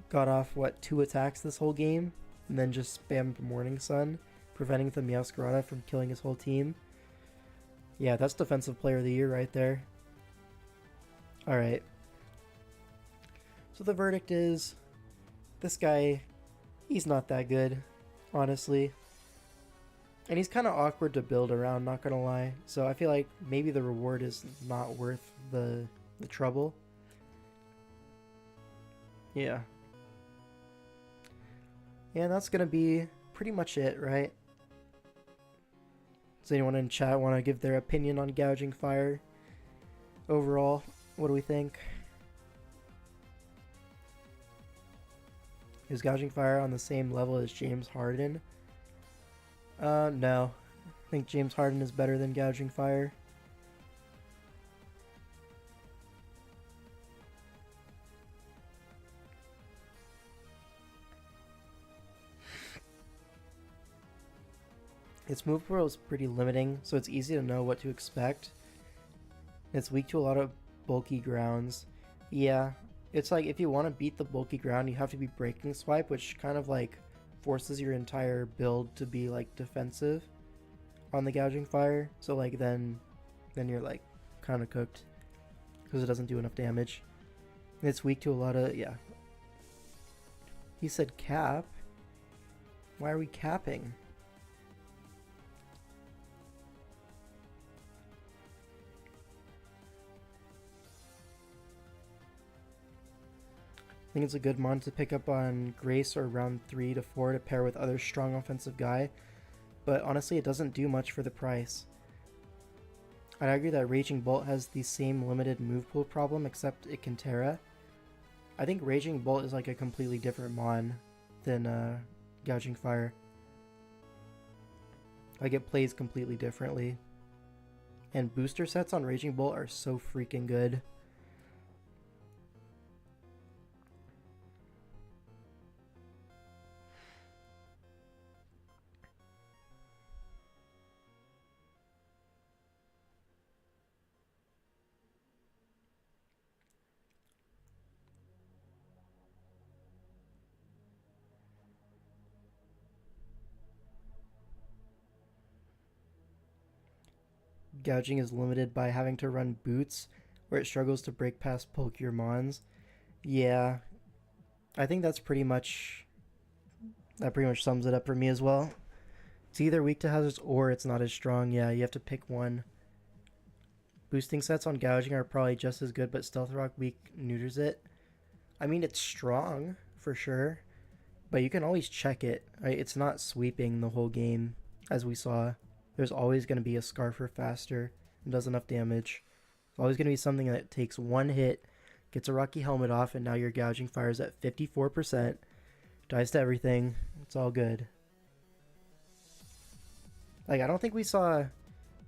S1: got off, what, 2 attacks this whole game? And then just spammed Morning Sun, preventing the Meowscarada from killing his whole team. Yeah, that's Defensive Player of the Year right there. Alright. So the verdict is, this guy, he's not that good, honestly. And he's kind of awkward to build around, not gonna lie. So I feel like maybe the reward is not worth the trouble. Yeah. And that's gonna be pretty much it, right? Does anyone in chat want to give their opinion on Gouging Fire? Overall, what do we think? Is Gouging Fire on the same level as James Harden? No. I think James Harden is better than Gouging Fire. Its move pool is pretty limiting, so it's easy to know what to expect. It's weak to a lot of bulky grounds. Yeah, it's like if you want to beat the bulky ground, you have to be Breaking Swipe, which kind of like forces your entire build to be like defensive on the Gouging Fire. So like then you're like kind of cooked because it doesn't do enough damage. It's weak to a lot of, yeah. He said cap. Why are we capping? I think it's a good mon to pick up on Grace or round 3 to 4 to pair with other strong offensive guy. but honestly, it doesn't do much for the price. I'd argue that Raging Bolt has the same limited move pool problem, except it can Terra. I think Raging Bolt is like a completely different mon than Gouging Fire. Like it plays completely differently. And booster sets on Raging Bolt are so freaking good. Gouging is limited by having to run boots, where it struggles to break past poke your mons. Yeah, I think that pretty much sums it up for me as well. It's either weak to hazards or it's not as strong. Yeah, you have to pick one. Boosting sets on Gouging are probably just as good, but Stealth Rock weak neuters it. I mean, it's strong for sure, but you can always check it. Right? It's not sweeping the whole game, as we saw. There's always going to be a Scarfer faster and does enough damage. There's always going to be something that takes one hit, gets a Rocky Helmet off, and now your Gouging fires at 54%. Dies to everything. It's all good. Like, I don't think we saw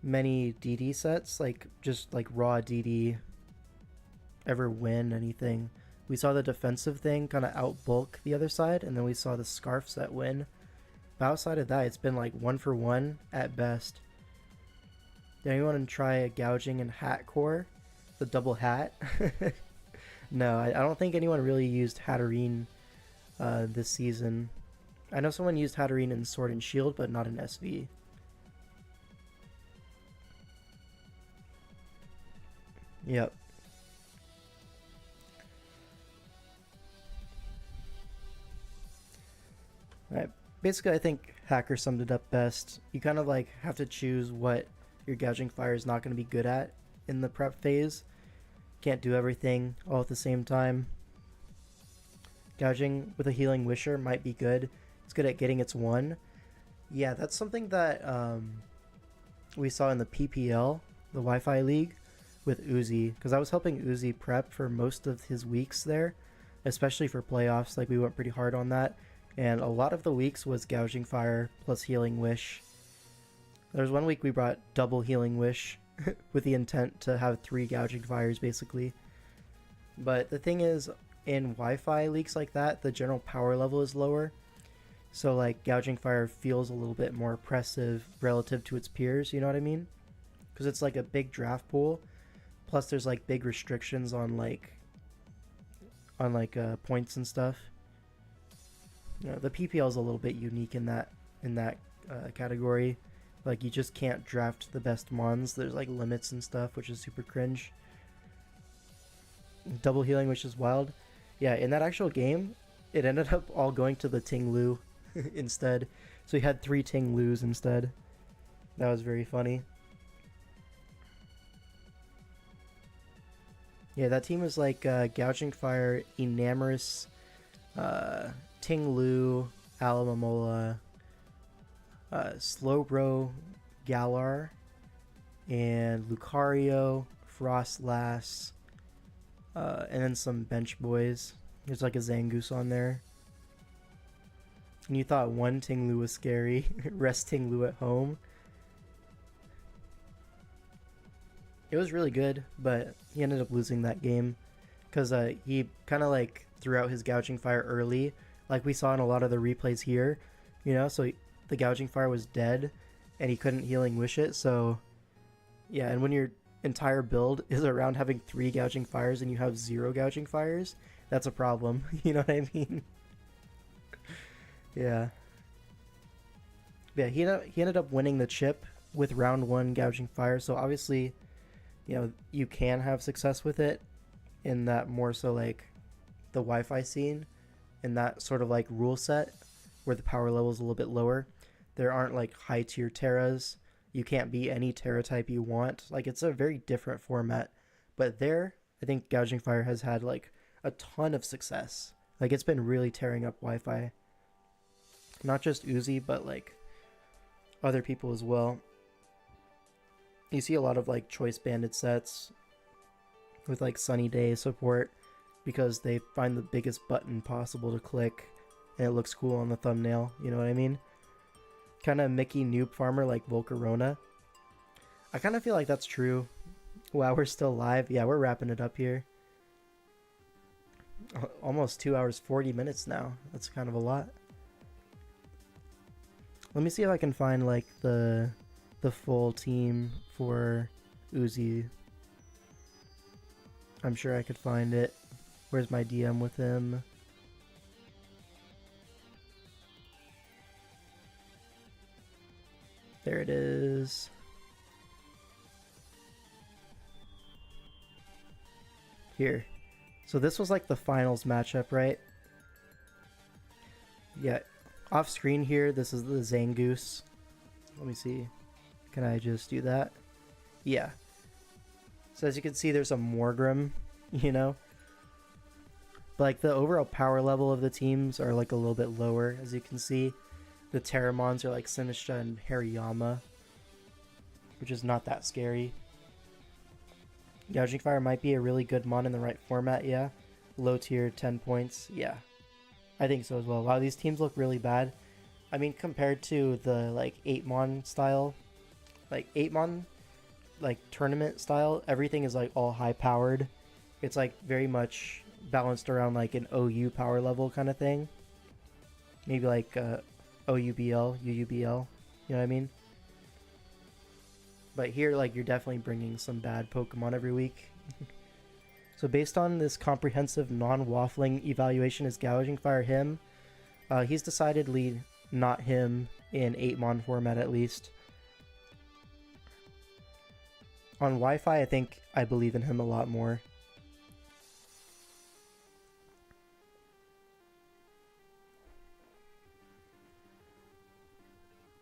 S1: many DD sets, like, just like raw DD, ever win anything. We saw the defensive thing kind of outbulk the other side, and then we saw the Scarf set win. But outside of that, it's been like 1-for-1 at best. Did anyone try a Gouging and Hat core? The double hat? No, I don't think anyone really used Hatterene this season. I know someone used Hatterene in Sword and Shield, but not in SV. Yep. Alright. Basically, I think Hacker summed it up best. You kind of like have to choose what your Gouging Fire is not going to be good at in the prep phase. Can't do everything all at the same time. Gouging with a Healing Wisher might be good. It's good at getting its one. Yeah, that's something that we saw in the PPL, the Wi-Fi League, with Uzi. Because I was helping Uzi prep for most of his weeks there, especially for playoffs. Like, we went pretty hard on that. And a lot of the weeks was Gouging Fire plus Healing Wish. There was one week we brought double Healing Wish with the intent to have 3 Gouging Fires, basically. But the thing is, in Wi-Fi leagues like that, the general power level is lower. So, like, Gouging Fire feels a little bit more oppressive relative to its peers, you know what I mean? Because it's like a big draft pool. Plus, there's, like, big restrictions on, points and stuff. You know, the PPL is a little bit unique in that category. Like, you just can't draft the best mons. There's like limits and stuff, which is super cringe. Double healing, which is wild. Yeah, in that actual game, it ended up all going to the Ting Lu instead. So you had 3 Ting Lus instead. That was very funny. Yeah, that team was like Gouging Fire, Enamorous, Ting Lu, Alamamola, Slowbro, Galar, and Lucario, Frostlass, and then some bench boys. There's like a Zangoose on there. And you thought one Ting Lu was scary. Rest Ting Lu at home. It was really good, but he ended up losing that game. Because he kind of like threw out his Gouging Fire early. Like we saw in a lot of the replays here. You know, so the Gouging Fire was dead. And he couldn't Healing Wish it, so... Yeah, and when your entire build is around having 3 Gouging Fires and you have 0 Gouging Fires, that's a problem. You know what I mean? Yeah. Yeah, he ended up winning the chip with round 1 Gouging Fire, so obviously, you know, you can have success with it in that more so like the Wi-Fi scene, in that sort of like rule set where the power level is a little bit lower. There aren't like high tier Terras. You can't be any Terra type you want. Like, it's a very different format. But there, I think Gouging Fire has had like a ton of success. Like, it's been really tearing up Wi-Fi. Not just Uzi, but like other people as well. You see a lot of like choice banded sets with like sunny day support because they find the biggest button possible to click and it looks cool on the thumbnail, you know what I mean? Kind of Mickey noob farmer like Volcarona. I kind of feel like that's true. Wow, we're still live. Yeah, we're wrapping it up here. Almost 2 hours 40 minutes now. That's kind of a lot. Let me see if I can find like the full team for Uzi. I'm sure I could find it. Where's my DM with him? There it is. Here. So this was like the finals matchup, right? Yeah. Off screen here, this is the Zangoose. Let me see. Can I just do that? Yeah. So as you can see, there's a Morgrim, you know? But like the overall power level of the teams are like a little bit lower, as you can see. The Terramons are like Sinistra and Hariyama, which is not that scary. Gouging Fire might be a really good mon in the right format, yeah. Low tier, 10 points, yeah. I think so as well. Wow, these teams look really bad. I mean, compared to the like 8-mon style, like 8-mon, like tournament style, everything is like all high powered. It's like very much balanced around like an OU power level kind of thing. Maybe like OUBL, UUBL, you know what I mean? But here, like, you're definitely bringing some bad Pokemon every week. So based on this comprehensive non-waffling evaluation, is Gouging Fire him? He's decidedly not him in 8-mon format at least. On Wi-Fi, I think I believe in him a lot more.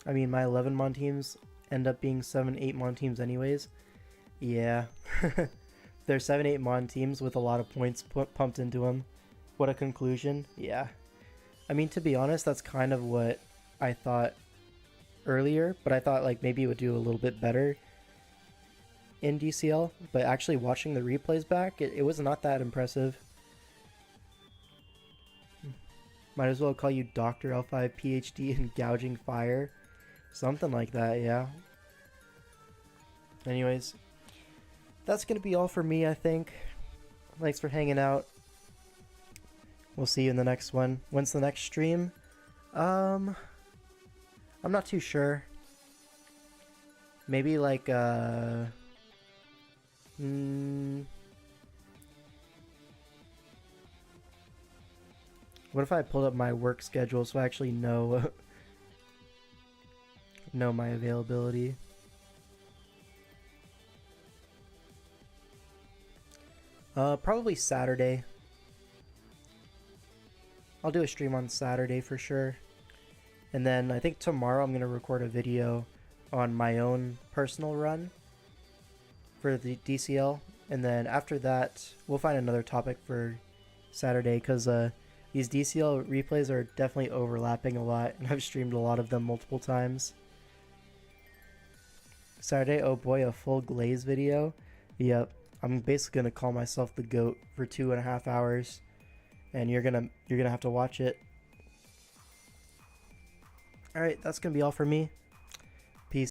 S1: I mean, my 11-mon teams end up being 7-8-mon teams anyways. Yeah. They're 7-8-mon teams with a lot of points pumped into them. What a conclusion. Yeah. I mean, to be honest, that's kind of what I thought earlier, but I thought like maybe it would do a little bit better in DCL, but actually watching the replays back, it was not that impressive. Might as well call you Dr. L5 PhD in Gouging Fire. Something like that, yeah. Anyways, that's going to be all for me, I think. Thanks for hanging out. We'll see you in the next one. When's the next stream? I'm not too sure. Maybe like, what if I pulled up my work schedule so I actually know know my availability? Probably Saturday. I'll do a stream on Saturday for sure. And then I think tomorrow I'm going to record a video on my own personal run for the DCL. And then after that, we'll find another topic for Saturday because these DCL replays are definitely overlapping a lot, and I've streamed a lot of them multiple times. Saturday, oh boy, a full Glaze video. Yep, I'm basically gonna call myself the GOAT for 2.5 hours, and you're gonna have to watch it. All right, that's gonna be all for me.